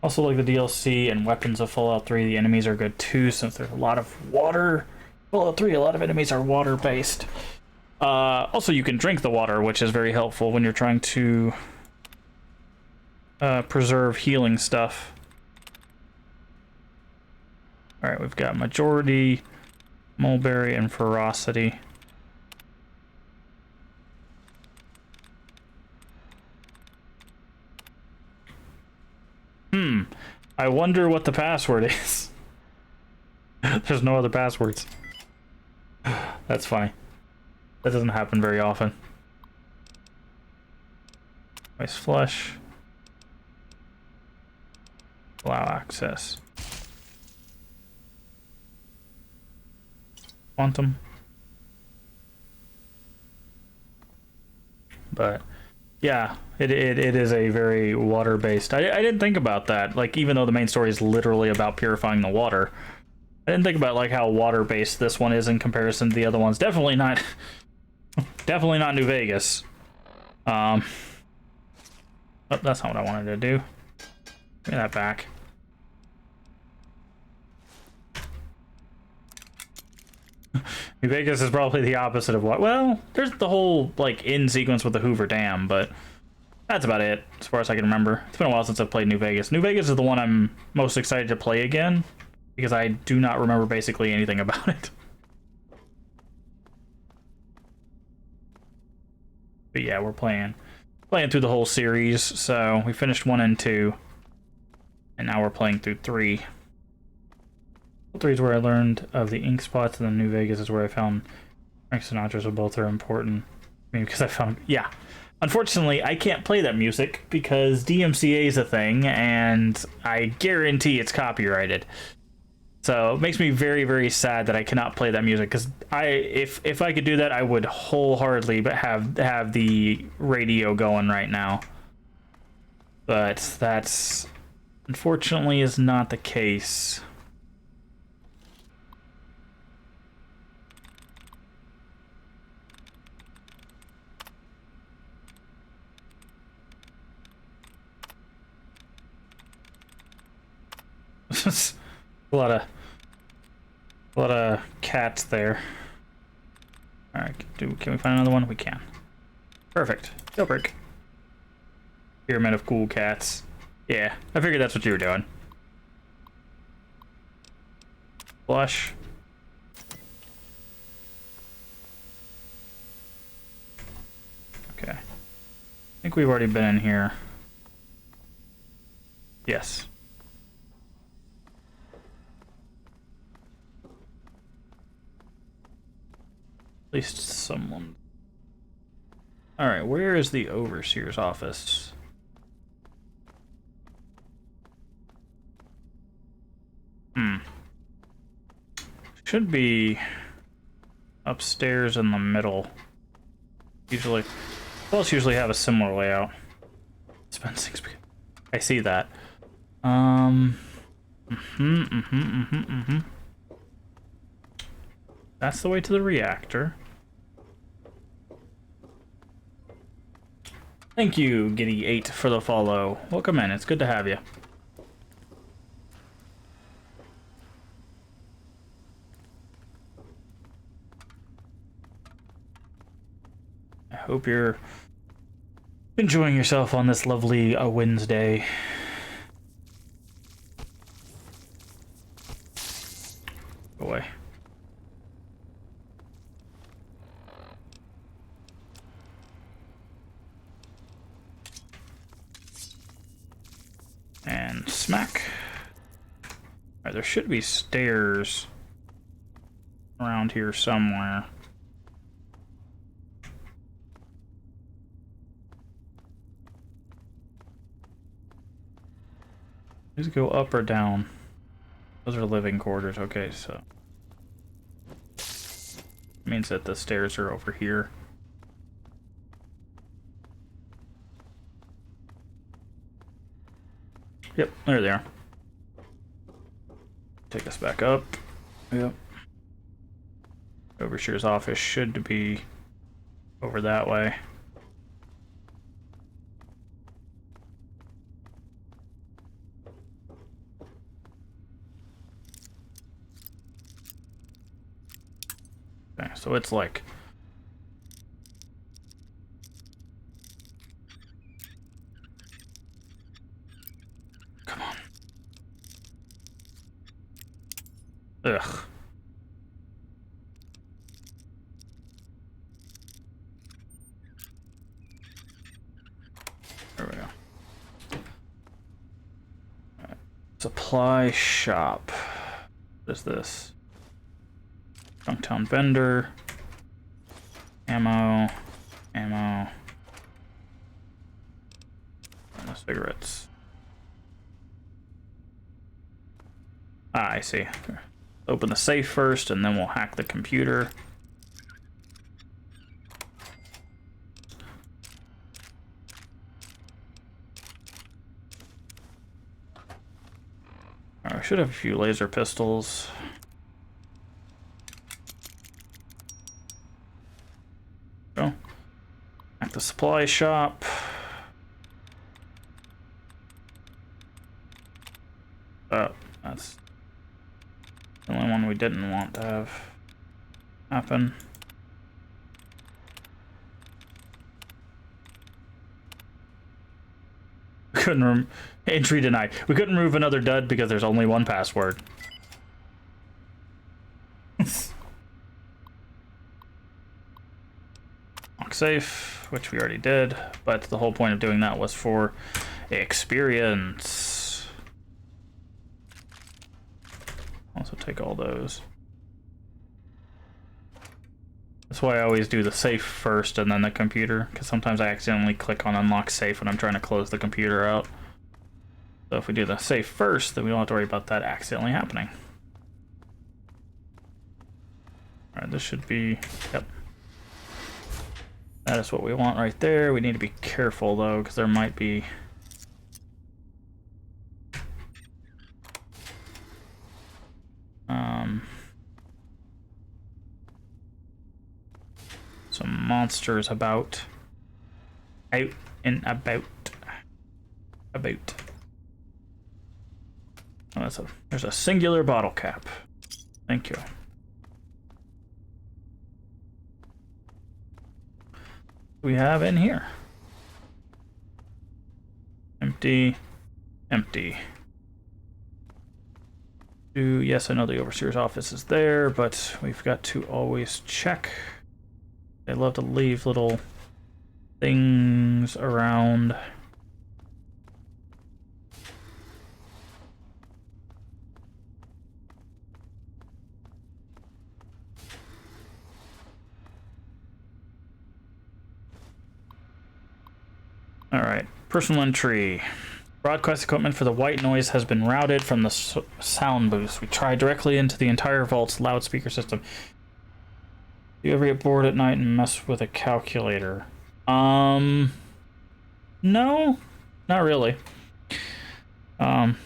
Also, like the DLC and weapons of Fallout 3, the enemies are good too, since there's a lot of water. Fallout 3, a lot of enemies are water-based. Also, you can drink the water, which is very helpful when you're trying to preserve healing stuff. Alright, we've got Majority, Mulberry, and Ferocity. I wonder what the password is. There's no other passwords. That's funny. That doesn't happen very often. Nice flush. Allow access. Quantum. But yeah, it is a very water-based. I didn't think about that. Like, even though the main story is literally about purifying the water, I didn't think about like how water-based this one is in comparison to the other ones. Definitely not New Vegas. Oh, that's not what I wanted to do. Give me that back. New Vegas is probably the opposite of what. Well, there's the whole like end sequence with the Hoover Dam, but that's about it as far as I can remember. It's been a while since I've played New Vegas. New Vegas is the one I'm most excited to play again because I do not remember basically anything about it. But yeah, we're playing through the whole series. So we finished 1 and 2, and now we're playing through 3. 3 is where I learned of the ink spots, and then New Vegas is where I found Frank Sinatra's, so both are important. I mean, because I found, yeah. Unfortunately, I can't play that music because DMCA is a thing, and I guarantee it's copyrighted. So it makes me very, very sad that I cannot play that music, because if I could do that, I would wholeheartedly have the radio going right now. But that's unfortunately is not the case. a lot of cats there. All right, can we find another one? We can. Perfect. Jailbreak. Pyramid of cool cats. Yeah, I figured that's what you were doing. Flush. Okay. I think we've already been in here. Yes. At least someone. Alright, where is the overseer's office? Should be upstairs in the middle. Usually, both usually have a similar layout. Dispensing. I see that. That's the way to the reactor. Thank you, Giddy8, for the follow. Welcome in. It's good to have you. I hope you're enjoying yourself on this lovely Wednesday. Go away. And smack. Alright, there should be stairs around here somewhere. Does it go up or down? Those are living quarters. Okay, so means that the stairs are over here. Yep, there they are. Take us back up. Yep. Overseer's office should be over that way. Okay, so it's like come on. Ugh. There we go. Right. Supply shop. What is this? Junktown vendor. Ammo. Ammo. And the cigarettes. Ah, I see. Open the safe first, and then we'll hack the computer. I should have a few laser pistols. Go. Hack the supply shop. Oh, that's the only one we didn't want to have happen. Couldn't entry denied. We couldn't remove another dud because there's only one password. Lock safe, which we already did, but the whole point of doing that was for experience. Also take all those. That's why I always do the safe first and then the computer, because sometimes I accidentally click on unlock safe when I'm trying to close the computer out. So if we do the safe first, then we don't have to worry about that accidentally happening. Alright, this should be... Yep. That is what we want right there. We need to be careful, though, because there might be... some monsters about. Out and about. About. Oh, there's a singular bottle cap. Thank you. We have in here. Empty. Empty. Yes, I know the overseer's office is there, but we've got to always check. They love to leave little things around. All right, personal entry. Broadcast equipment for the white noise has been routed from the sound booth. We tried directly into the entire vault's loudspeaker system. Do you ever get bored at night and mess with a calculator? No, not really. Rerouted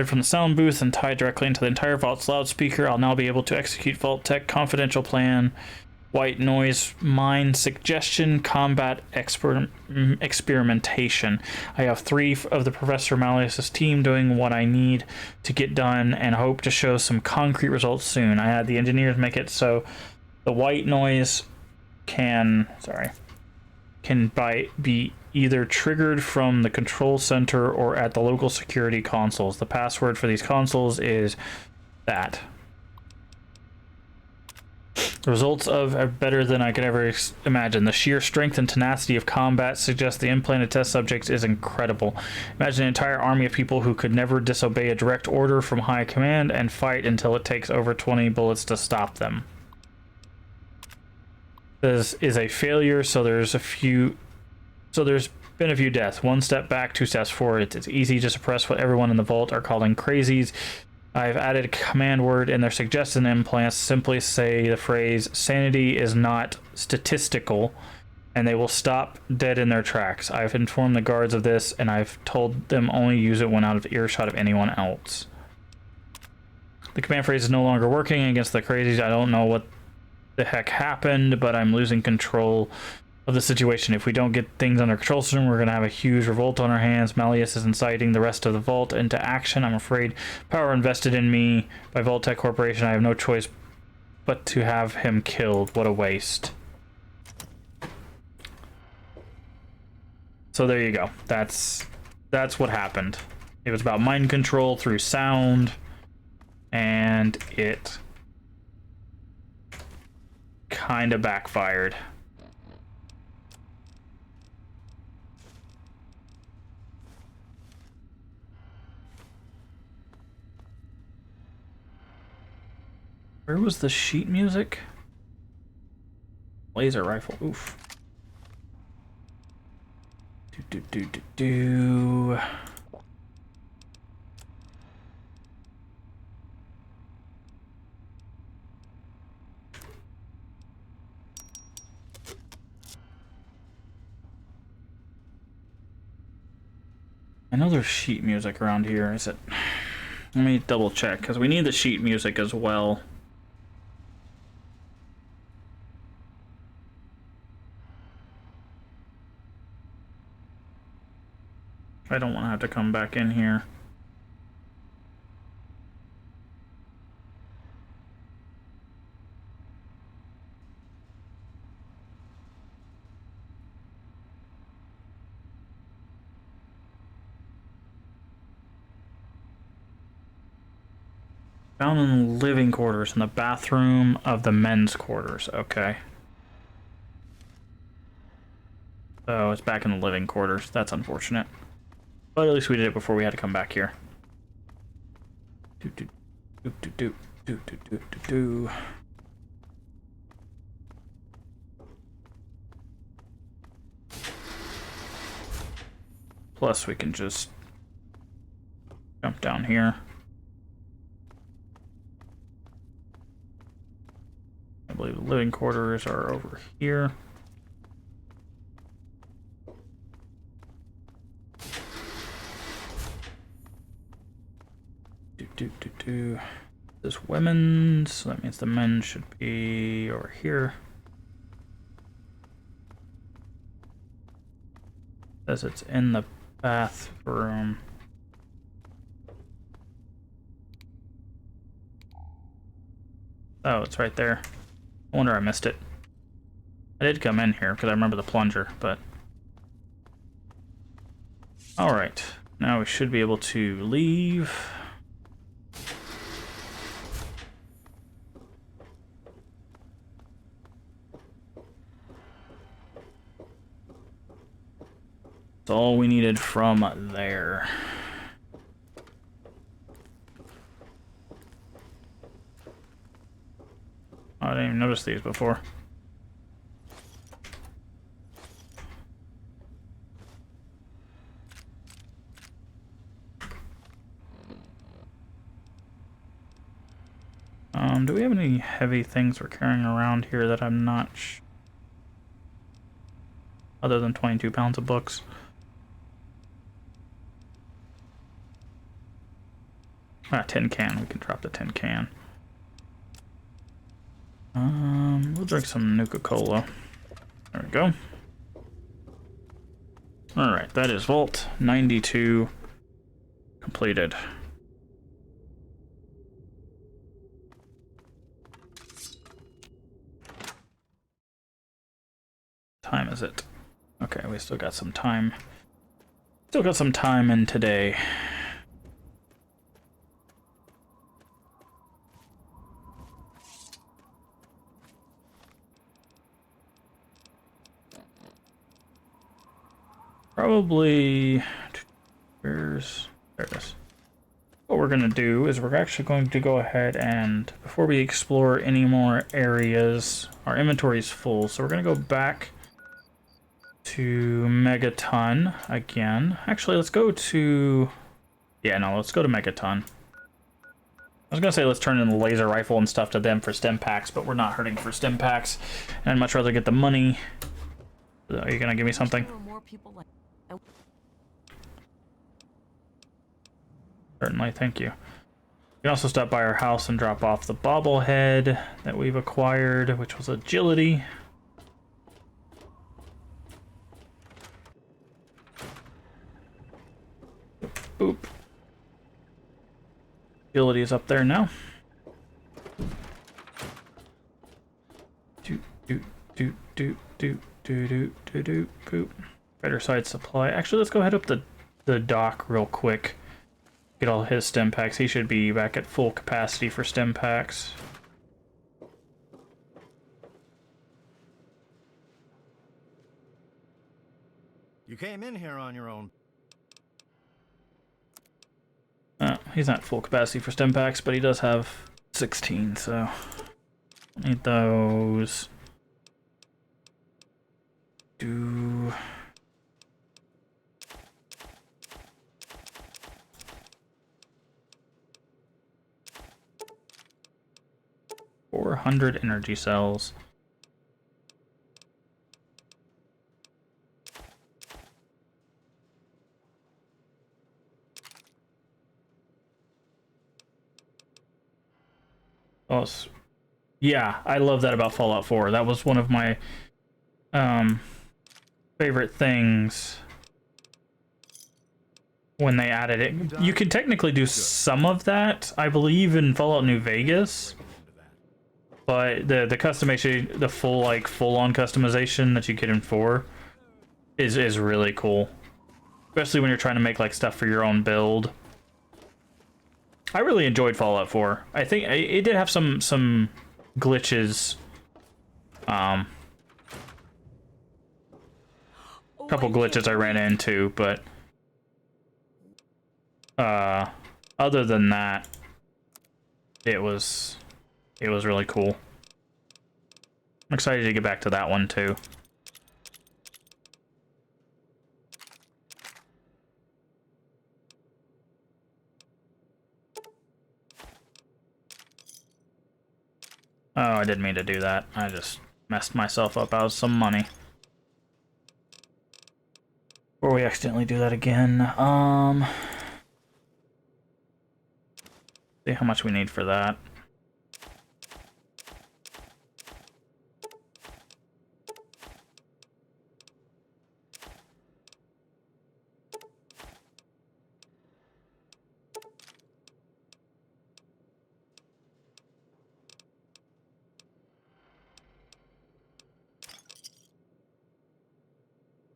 from the sound booth and tied directly into the entire vault's loudspeaker. I'll now be able to execute Vault Tech confidential plan. White noise, mine suggestion, combat experimentation. I have 3 of the Professor Malleus's team doing what I need to get done and hope to show some concrete results soon. I had the engineers make it so the white noise can be either triggered from the control center or at the local security consoles. The password for these consoles is that. The results of are better than I could ever imagine. The sheer strength and tenacity of combat suggests the implanted test subject is incredible. Imagine an entire army of people who could never disobey a direct order from high command and fight until it takes over 20 bullets to stop them. This is a failure, so there's been a few deaths. One step back, two steps forward. It's easy to suppress what everyone in the vault are calling crazies. I've added a command word in their suggested implants. Simply say the phrase, sanity is not statistical, and they will stop dead in their tracks. I've informed the guards of this, and I've told them only use it when out of earshot of anyone else. The command phrase is no longer working against the crazies. I don't know what the heck happened, but I'm losing control of the situation. If we don't get things under control soon, we're going to have a huge revolt on our hands. Malleus is inciting the rest of the Vault into action. I'm afraid power invested in me by Vault-Tec Corporation. I have no choice but to have him killed. What a waste. So there you go. That's what happened. It was about mind control through sound, and it kind of backfired. Where was the sheet music? Laser rifle. Oof. Do. I know there's sheet music around here. Is it? Let me double check, because we need the sheet music as well. I don't want to have to come back in here. Found in the living quarters, in the bathroom of the men's quarters. Okay. So it's back in the living quarters. That's unfortunate. But at least we did it before we had to come back here. Plus we can just jump down here. I believe the living quarters are over here. This women's, so that means the men should be over here. Says it's in the bathroom. Oh, it's right there. I wonder I missed it. I did come in here because I remember the plunger, but... Alright, now we should be able to leave. That's all we needed from there. Oh, I didn't even notice these before. Do we have any heavy things we're carrying around here that I'm not other than 22 pounds of books? Tin can. We can drop the tin can. We'll drink some Nuka-Cola. There we go. Alright, that is Vault 92 completed. Time is it? Okay, we still got some time. Still got some time in today. probably... There it is. What we're going to do is we're actually going to go ahead and, before we explore any more areas, our inventory is full, so we're going to go back to Megaton again. Actually, let's go to... Yeah, no, let's go to Megaton. I was going to say let's turn in the laser rifle and stuff to them for stim packs, but we're not hurting for stim packs. And I'd much rather get the money. Are you going to give me something? Certainly, thank you. You can also stop by our house and drop off the bobblehead that we've acquired, which was agility. Boop. Agility is up there now. Doot, doot, doot, doot, doot, doot, doot, doot, doot, boop. Better side supply. Actually, let's go head up the dock real quick. Get all his stim packs. He should be back at full capacity for stim packs. You came in here on your own. He's not full capacity for stim packs, but he does have 16, so need those. Do 400 energy cells. Oh, yeah, I love that about Fallout 4. That was one of my favorite things when they added it. You could technically do some of that, I believe, in Fallout New Vegas, but the customization, the full-on customization that you get in 4 is really cool, especially when you're trying to make like stuff for your own build. I really enjoyed Fallout 4. I think it did have some glitches. Couple glitches I ran into, but other than that, it was really cool. I'm excited to get back to that one too. Oh, I didn't mean to do that. I just messed myself up out of some money. Before we accidentally do that again, see how much we need for that.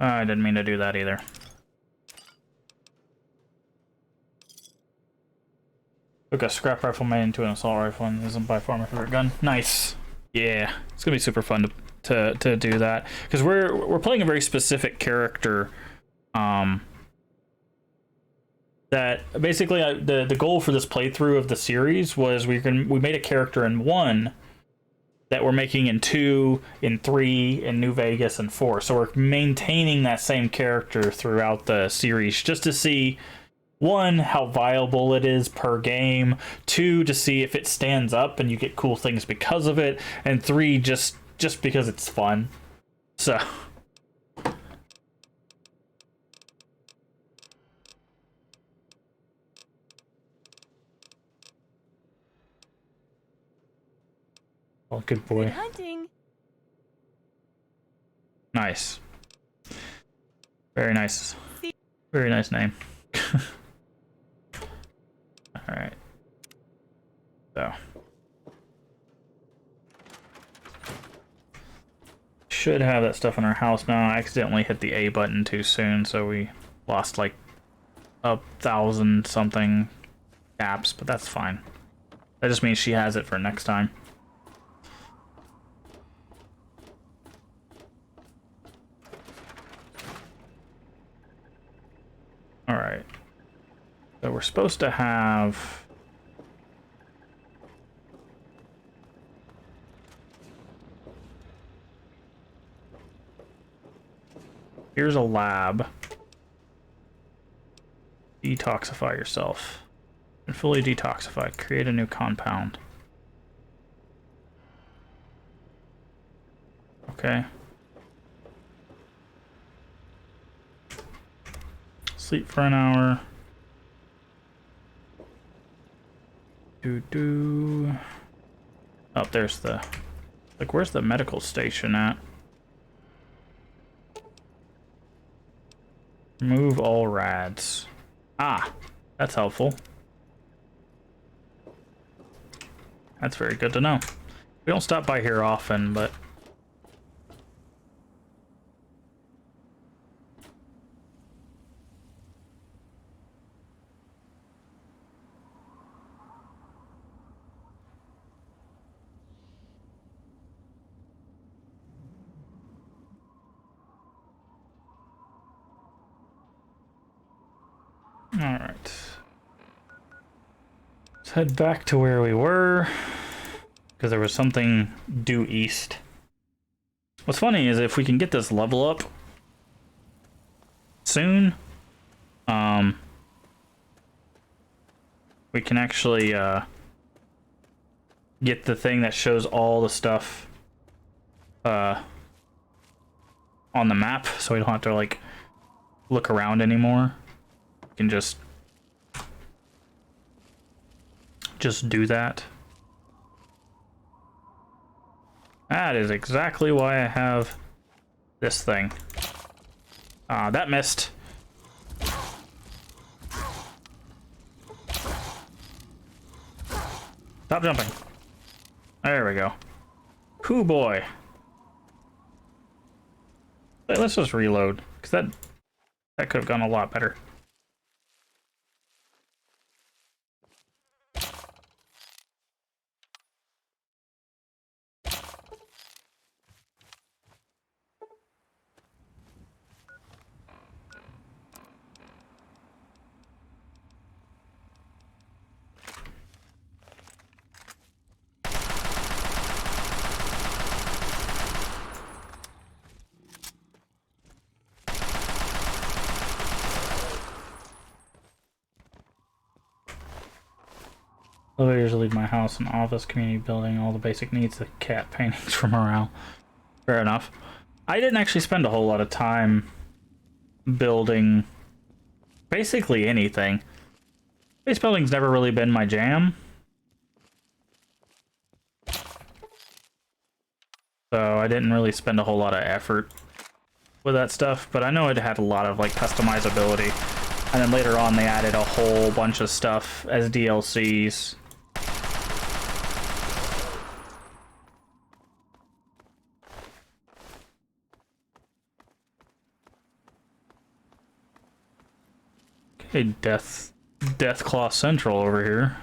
I didn't mean to do that either. Took a scrap rifle made into an assault rifle and isn't by far my favorite gun. Nice. Yeah, it's gonna be super fun to do that because we're playing a very specific character. That basically the goal for this playthrough of the series was we made a character in 1 that we're making in 2, in 3, in New Vegas, and 4. So we're maintaining that same character throughout the series just to see, 1, how viable it is per game, 2, to see if it stands up and you get cool things because of it, and 3, just because it's fun. So... Oh, good boy. Good hunting. Nice. Very nice. Very nice name. Alright. So. Should have that stuff in our house now. I accidentally hit the A button too soon, so we lost like 1,000 something caps, but that's fine. That just means she has it for next time. Alright. So we're supposed to have... Here's a lab. Detoxify yourself. And fully detoxify. Create a new compound. Okay. Sleep for an hour. Oh, there's the... Like, where's the medical station at? Remove all rads. Ah, that's helpful. That's very good to know. We don't stop by here often, but... Alright. Let's head back to where we were. Because there was something due east. What's funny is if we can get this level up soon, we can actually get the thing that shows all the stuff on the map, so we don't have to like look around anymore. We can just do that. That is exactly why I have this thing. That missed. Stop jumping. There we go. Hoo boy. Let's just reload, because that could have gone a lot better. Elevators leave my house, an office, community building, all the basic needs, the cat paintings for morale. Fair enough. I didn't actually spend a whole lot of time building basically anything. Base building's never really been my jam. So I didn't really spend a whole lot of effort with that stuff, but I know it had a lot of like customizability. And then later on they added a whole bunch of stuff as DLCs. Okay, Death Claw Central over here.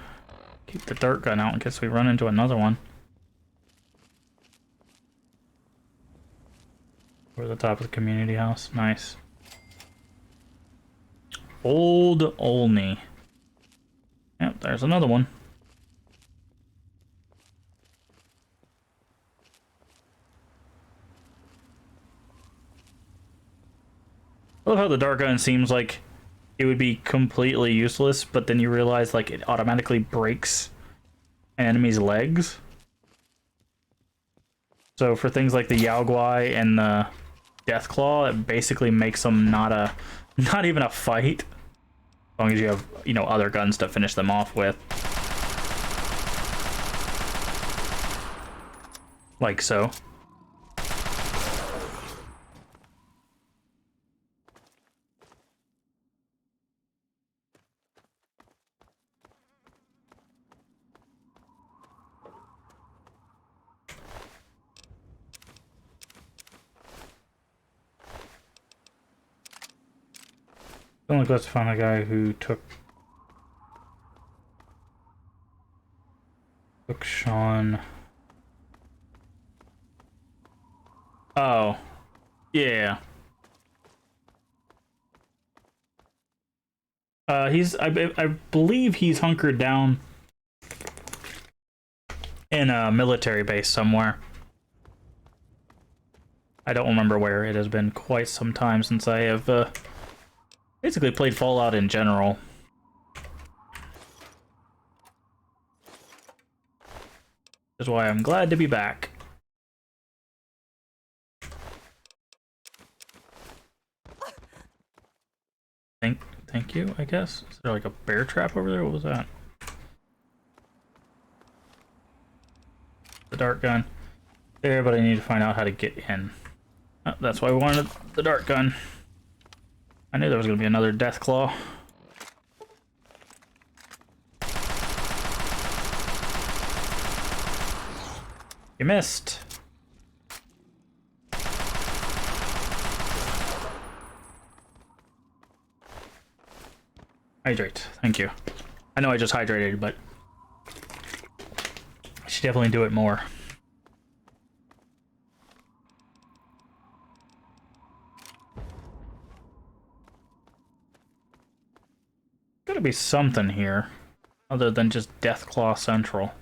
Keep the dart gun out in case we run into another one. Over the top of the community house. Nice. Old Olney. Yep, there's another one. I love how the dart gun seems like it would be completely useless, but then you realize like it automatically breaks an enemy's legs. So for things like the Yao Guai and the Death Claw, it basically makes them not even a fight. As long as you have, you know, other guns to finish them off with. Like so. Only got to find a guy who took Sean. Oh, yeah. I believe he's hunkered down in a military base somewhere. I don't remember where. It has been quite some time since I have basically played Fallout in general. That's why I'm glad to be back. Thank you, I guess. Is there like a bear trap over there? What was that? The dart gun. There, but I need to find out how to get in. Oh, that's why we wanted the dart gun. I knew there was going to be another death claw. You missed. Hydrate. Thank you. I know I just hydrated, but I should definitely do it more. Gotta be something here other than just Deathclaw Central.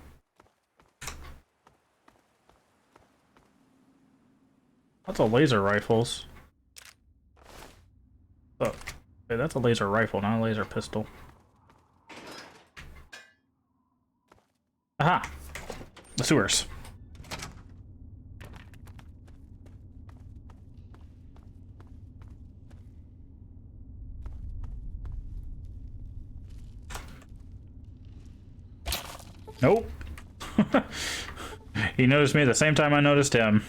Lots of laser rifles. Oh, okay, that's a laser rifle, not a laser pistol. Aha! The sewers. Nope. He noticed me at the same time I noticed him.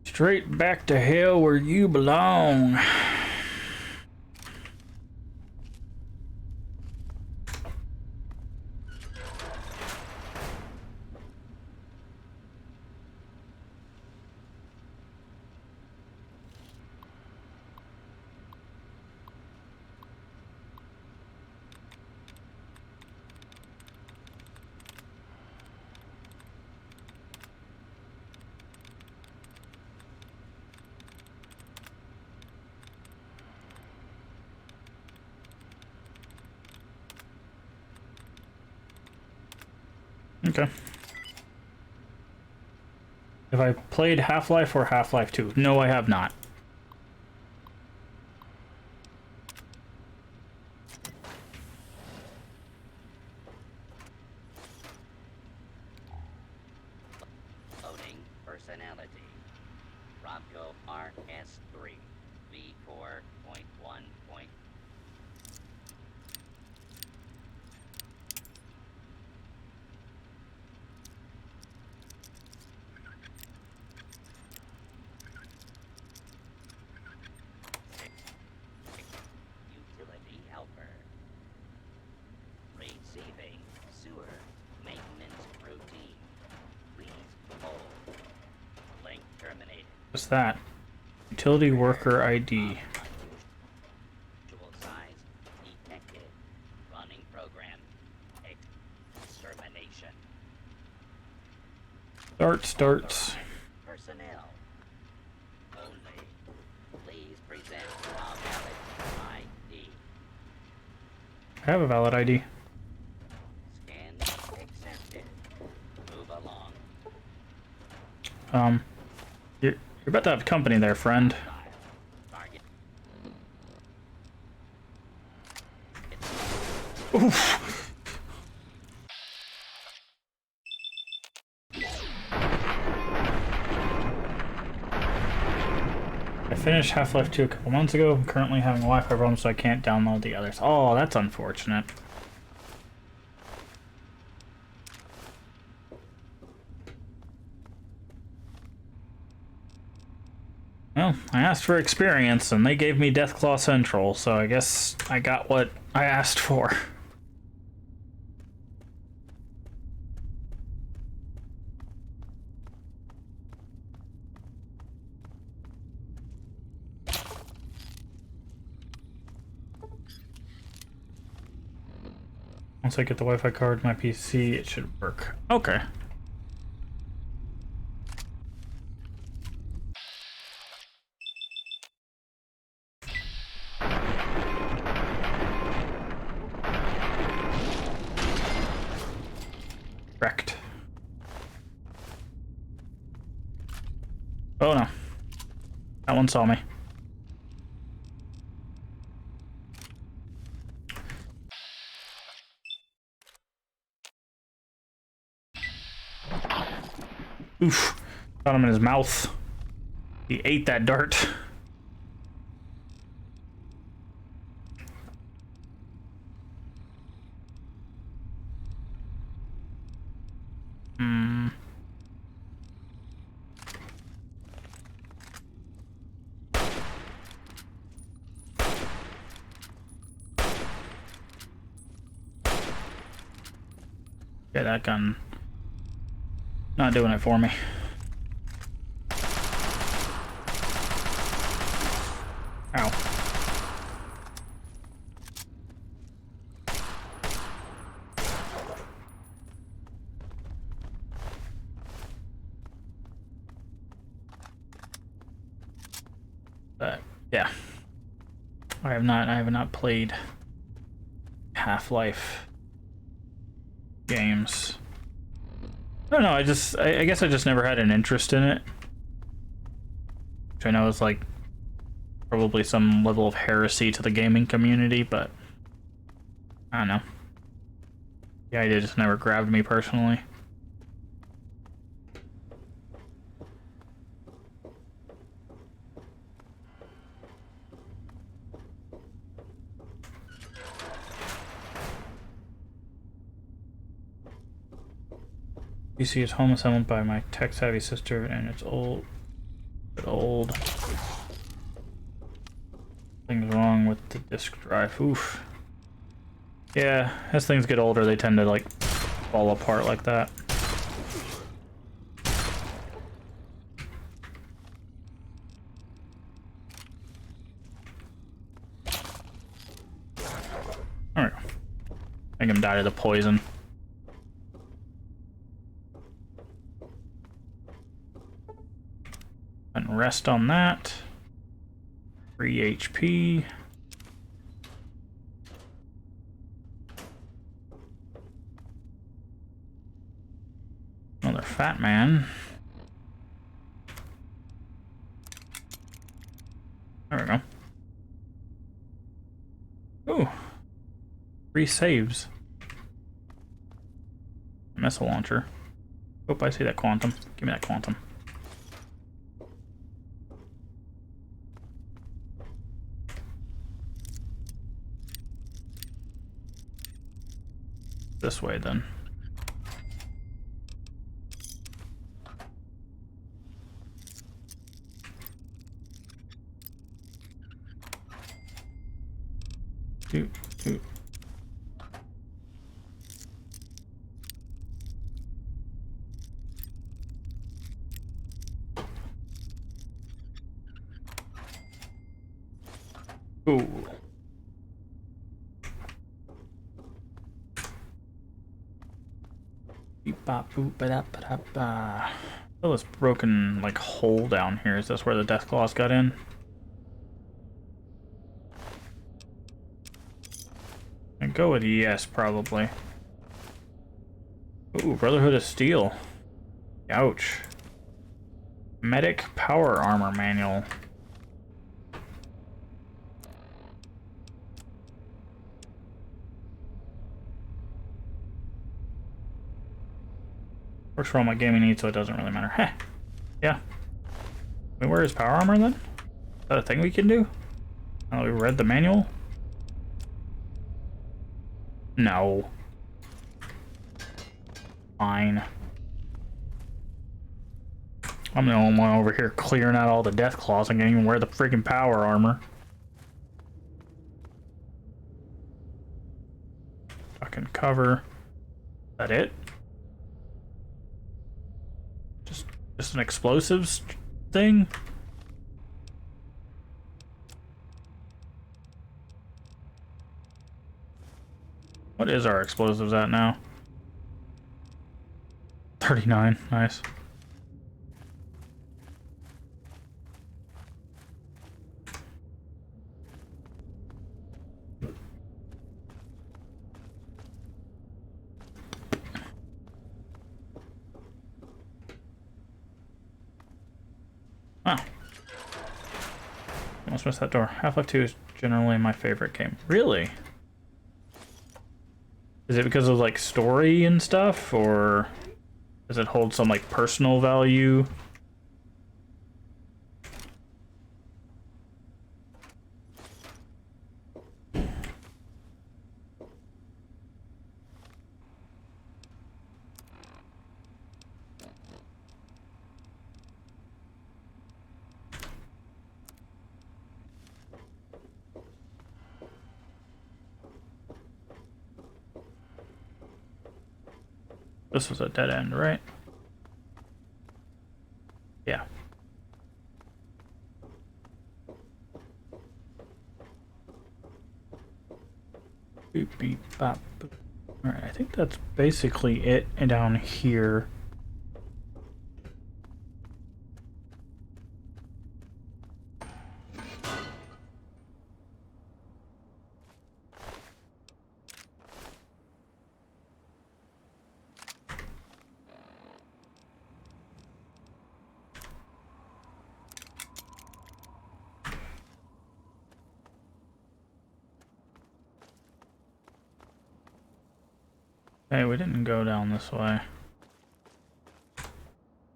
Straight back to hell where you belong. Okay. Have I played Half-Life or Half-Life 2? No, I have not. Loading personality. Robco RS3 V4.1. Utility helper. Receiving sewer maintenance routine. Please hold. Link terminated. What's that? Utility worker ID. Dual size detected. Running program. Extermination. Starts. Personnel. Only. Please present a valid ID. I have a valid ID. Scan accepted. Move along. You're about to have company there, friend. Target. Oof. I finished Half-Life 2 a couple months ago. I'm currently having Wi-Fi problems, so I can't download the others. Oh, that's unfortunate. Well, I asked for experience, and they gave me Deathclaw Central, so I guess I got what I asked for. Once I get the Wi-Fi card, my PC, it should work. Okay. Wrecked. Oh no. That one saw me. Oof. Got him in his mouth. He ate that dart. Hmm. Yeah, that gun. Not doing it for me. Ow. But yeah. I have not played Half-Life games. I don't know, I guess I just never had an interest in it. Which I know is like probably some level of heresy to the gaming community, but I don't know. The idea just never grabbed me personally. PC is home assembled by my tech-savvy sister, and it's old. Things wrong with the disk drive. Oof. Yeah, as things get older, they tend to like fall apart like that. There we go. Make him die to the poison. And rest on that. 3 HP. Another fat man. There we go. Ooh. 3 saves. Missile launcher. Oh, I see that quantum. Give me that quantum. This way then. Doot, doot. Ooh. Oh, this broken like hole down here. Is this where the death claws got in? And go with yes, probably. Ooh, Brotherhood of Steel. Ouch. Medic Power Armor Manual. Works for all my gaming needs, so it doesn't really matter. Heh. Yeah. Wait, where is power armor then? Is that a thing we can do? Oh, we read the manual? No. Fine. I'm the only one over here clearing out all the death claws and can't even wear the freaking power armor. Fucking cover. Is that it? Just an explosives thing? What is our explosives at now? 39. Nice. Oh. Almost missed that door. Half-Life 2 is generally my favorite game. Really? Is it because of like story and stuff, or does it hold some like personal value? This was a dead end, right? Yeah. Boop, beep, bop, boop. Alright, I think that's basically it down here. Hey, we didn't go down this way.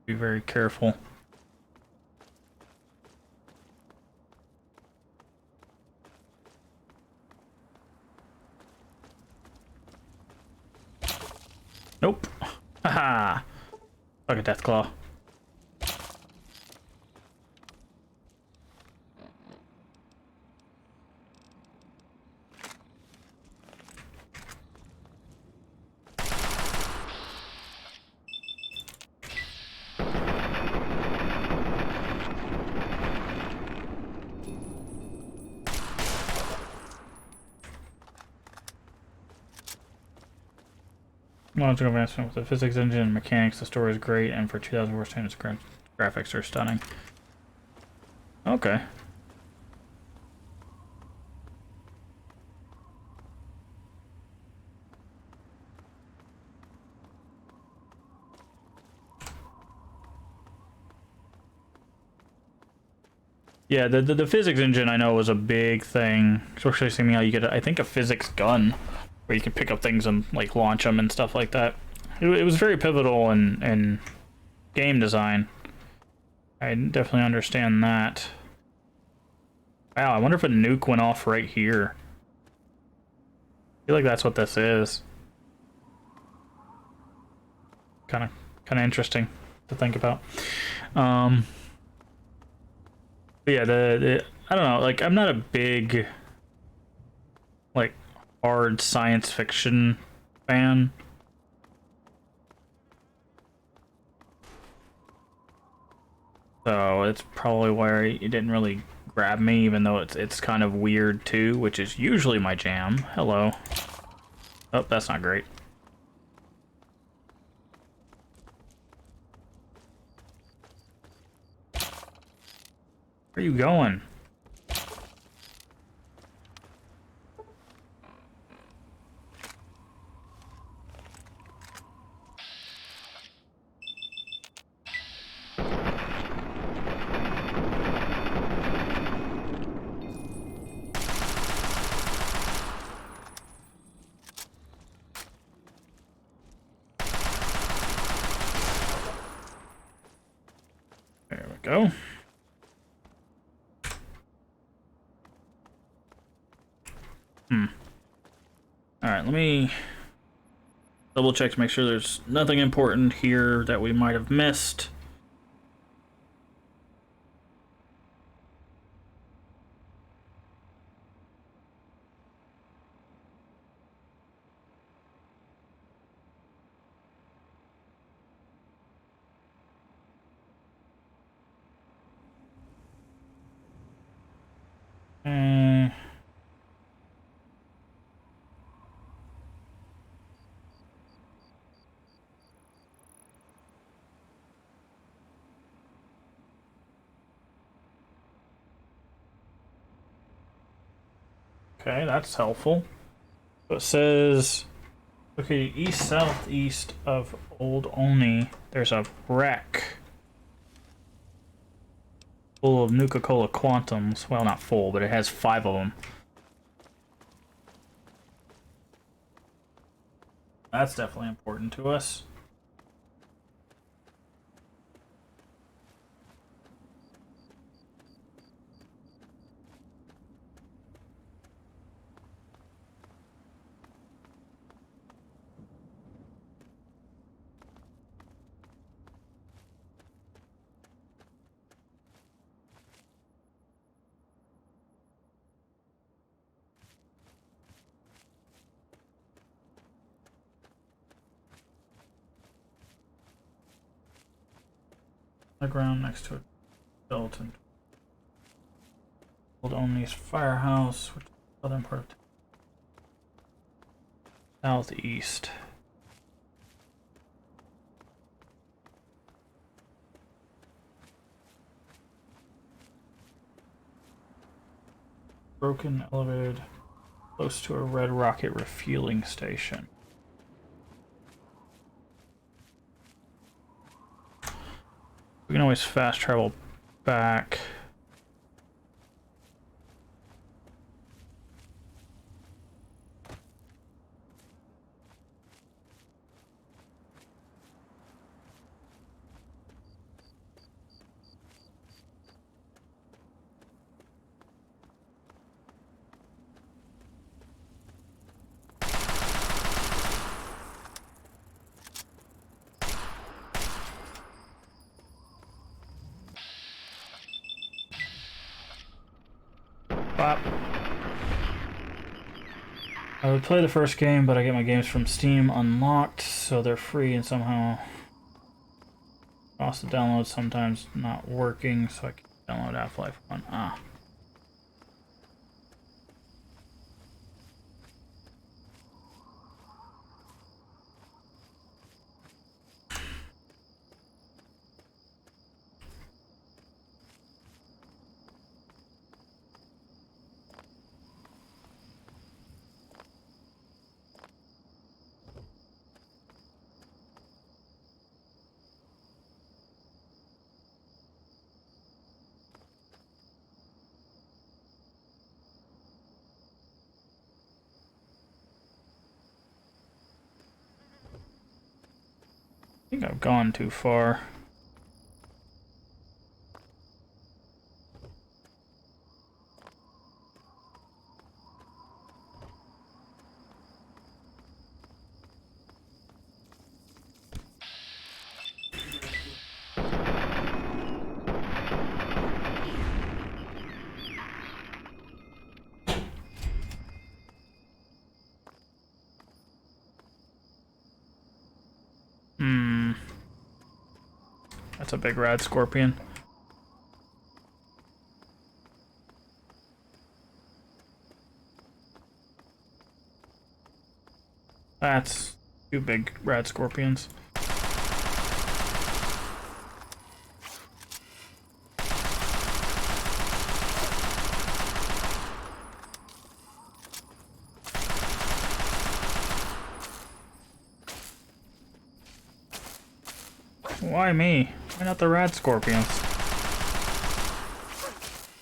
Be very careful. Nope. Haha. Fuck a Deathclaw. Logical advancement with the physics engine and mechanics. The story is great, and for 2004 standards, graphics are stunning. Okay. Yeah, the physics engine I know was a big thing, especially seeing how you get, I think, a physics gun where you can pick up things and like launch them and stuff like that. It was very pivotal in game design. I definitely understand that. Wow, I wonder if a nuke went off right here. I feel like that's what this is. Kind of interesting to think about. But yeah, I don't know, like I'm not a big like hard science fiction fan. So it's probably why it didn't really grab me, even though it's kind of weird too, which is usually my jam. Hello. Oh, that's not great. Where are you going? There we go. Alright, let me double check to make sure there's nothing important here that we might have missed. Okay, that's helpful. So it says, okay, east-southeast of Old Olney, there's a wreck full of Nuka-Cola Quantums. Well, not full, but it has 5 of them. That's definitely important to us. The ground next to a skeleton. Old Olney's firehouse, which is the southern part of southeast. Broken elevated close to a red rocket refueling station. We can always fast travel back. Bop. I would play the first game, but I get my games from Steam unlocked, so they're free and somehow cost to download, sometimes not working, so I can download Half-Life 1. Ah. I think I've gone too far. That's a big rad scorpion. That's 2 big rad scorpions. Why me? Why not the rad scorpions?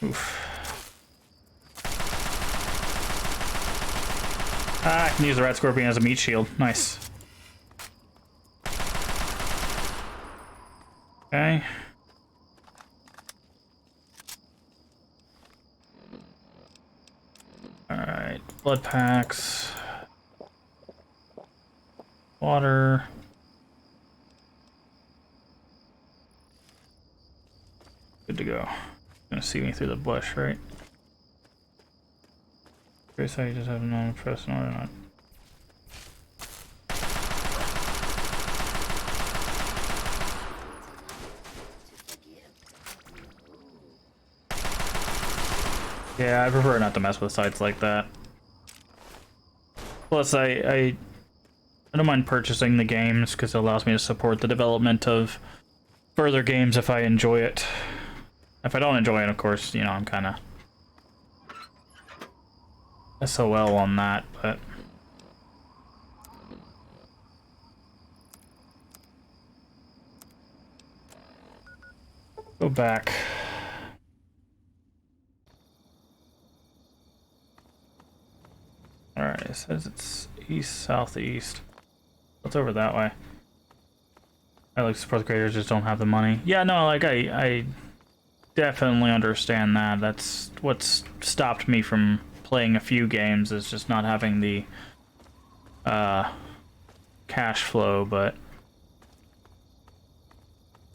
Oof. Ah, I can use the rat scorpion as a meat shield. Nice. Okay. Alright, blood packs. Water. Good to go. Gonna see me through the bush, right? Curious how you just have a non-press in order not. Yeah, I prefer not to mess with sites like that. Plus, I don't mind purchasing the games because it allows me to support the development of further games if I enjoy it. If I don't enjoy it, of course, you know, I'm kind of SOL on that, but go back. Alright, it says it's east, southeast. What's over that way? I like support the creators just don't have the money. Yeah, no, like I definitely understand that. That's what's stopped me from playing a few games, is just not having the cash flow, but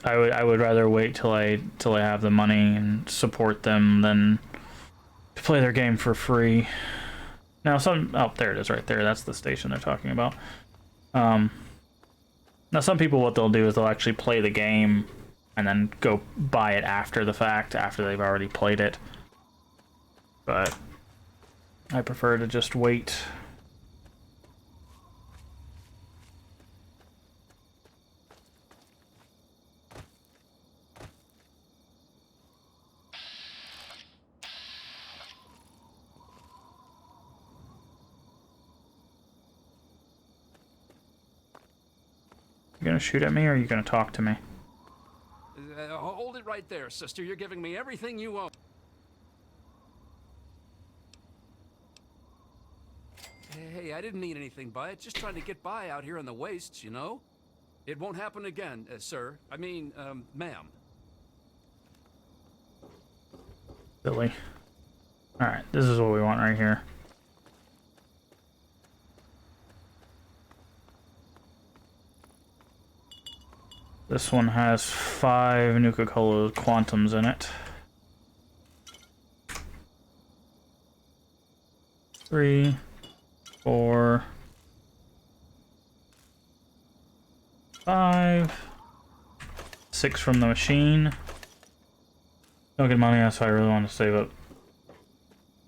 I would rather wait till I have the money and support them than to play their game for free. Now oh, there it is right there. That's the station they're talking about. Now some people, what they'll do is they'll actually play the game and then go buy it after the fact, after they've already played it. But I prefer to just wait. You gonna shoot at me, or are you gonna talk to me? Hold it right there, sister. You're giving me everything you own. Hey, I didn't mean anything by it. Just trying to get by out here in the wastes, you know? It won't happen again, sir. I mean, ma'am. Silly. Alright, this is what we want right here. This one has 5 Nuka-Cola Quantums in it. 3, 4, 5, 6 from the machine. Don't get money, so I really want to save up.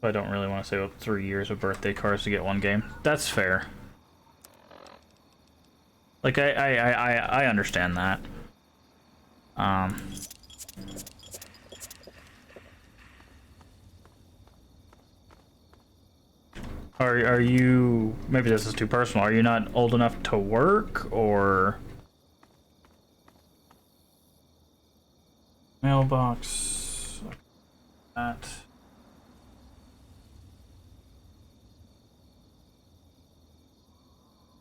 I don't really want to save up 3 years of birthday cards to get one game. That's fair. Like, I understand that. Are you, maybe this is too personal, are you not old enough to work, or? Mailbox, like that.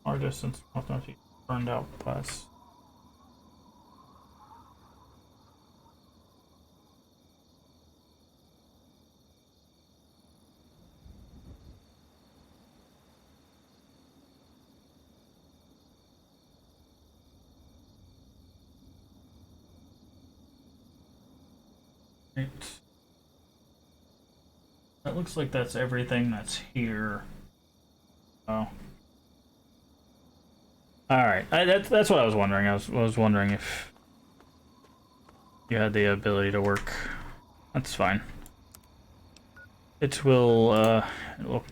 Our distance, I don't know if you burned out bus. Right. That looks like that's everything that's here. Oh. Alright, that's what I was wondering. I was wondering if you had the ability to work. That's fine. It will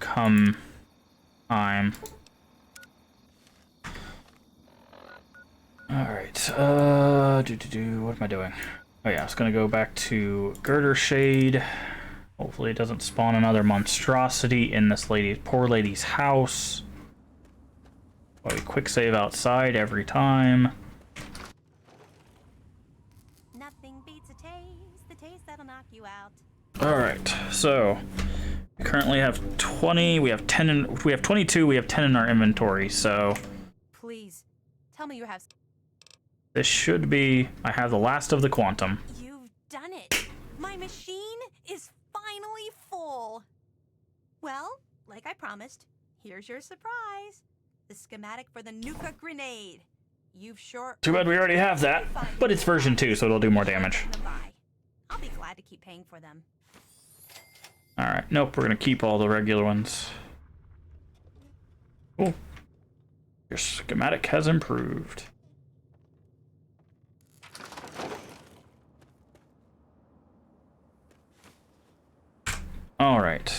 come time. Alright, what am I doing? Oh yeah, I was gonna go back to Girder Shade. Hopefully it doesn't spawn another monstrosity in this poor lady's house. Oh, we quick save outside every time. Nothing beats a taste, the taste that'll knock you out. Alright, so we currently have 20, we have 10, we have 22, we have 10 in our inventory, so Please, tell me you have... this should be, I have the last of the Quantum. You've done it! My machine is finally full! Well, like I promised, here's your surprise. The schematic for the Nuka grenade. You've sure... Too bad we already have that, but it's version 2, so it'll do more damage. I'll be glad to keep paying for them. Alright, nope, we're gonna keep all the regular ones. Cool. Your schematic has improved. Alright.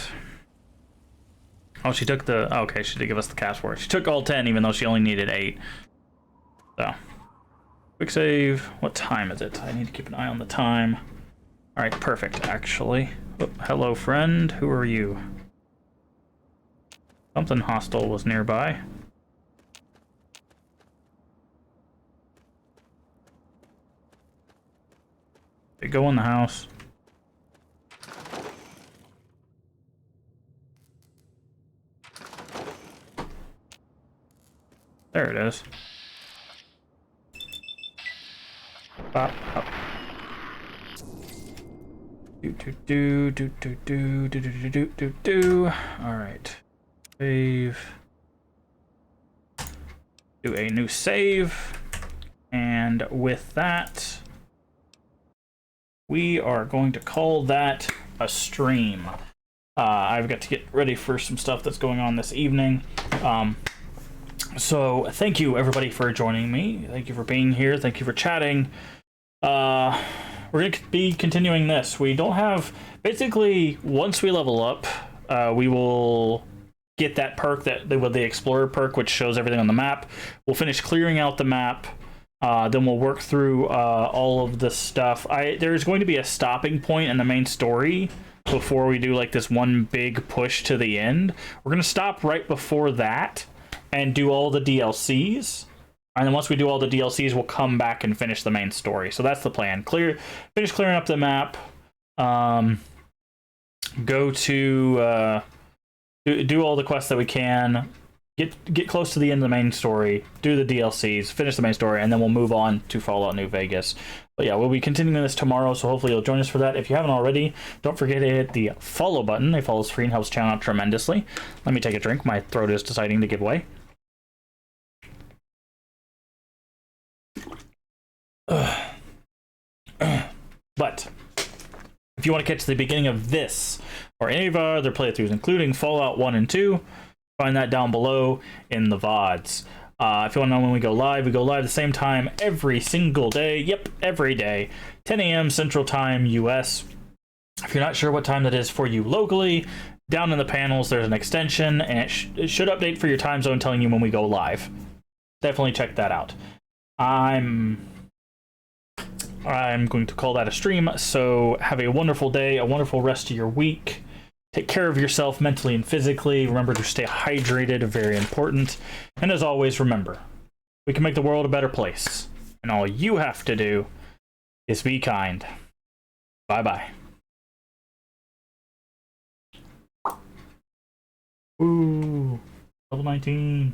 Oh, she took the... okay, she did give us the cash for it. She took all 10, even though she only needed 8. So. Quick save. What time is it? I need to keep an eye on the time. Alright, perfect, actually. Oh, hello, friend. Who are you? Something hostile was nearby. They go in the house. There it is. Pop, pop. Do. All right. Save. Do a new save. And with that, we are going to call that a stream. I've got to get ready for some stuff that's going on this evening. So thank you everybody for joining me. Thank you for being here. Thank you for chatting. We're going to be continuing this. We don't have... Basically, once we level up, we will get that perk, with the Explorer perk, which shows everything on the map. We'll finish clearing out the map. Then we'll work through all of the stuff. There's going to be a stopping point in the main story before we do like this one big push to the end. We're going to stop right before that and do all the DLCs. And then once we do all the DLCs, we'll come back and finish the main story. So that's the plan. Finish clearing up the map. Go to do all the quests that we can. Get close to the end of the main story. Do the DLCs. Finish the main story, and then we'll move on to Fallout New Vegas. But yeah, we'll be continuing this tomorrow. So hopefully you'll join us for that. If you haven't already, don't forget to hit the follow button. A follow screen helps channel out tremendously. Let me take a drink. My throat is deciding to give way. But if you want to catch the beginning of this or any of our other playthroughs, including Fallout 1 and 2, find that down below in the VODs. If you want to know when we go live the same time every single day. Yep, every day. 10 a.m. Central Time, US. If you're not sure what time that is for you locally, down in the panels there's an extension, and it should update for your time zone telling you when we go live. Definitely check that out. I'm going to call that a stream, so have a wonderful day, a wonderful rest of your week. Take care of yourself mentally and physically. Remember to stay hydrated, very important. And as always, remember, we can make the world a better place. And all you have to do is be kind. Bye-bye. Ooh, level 19.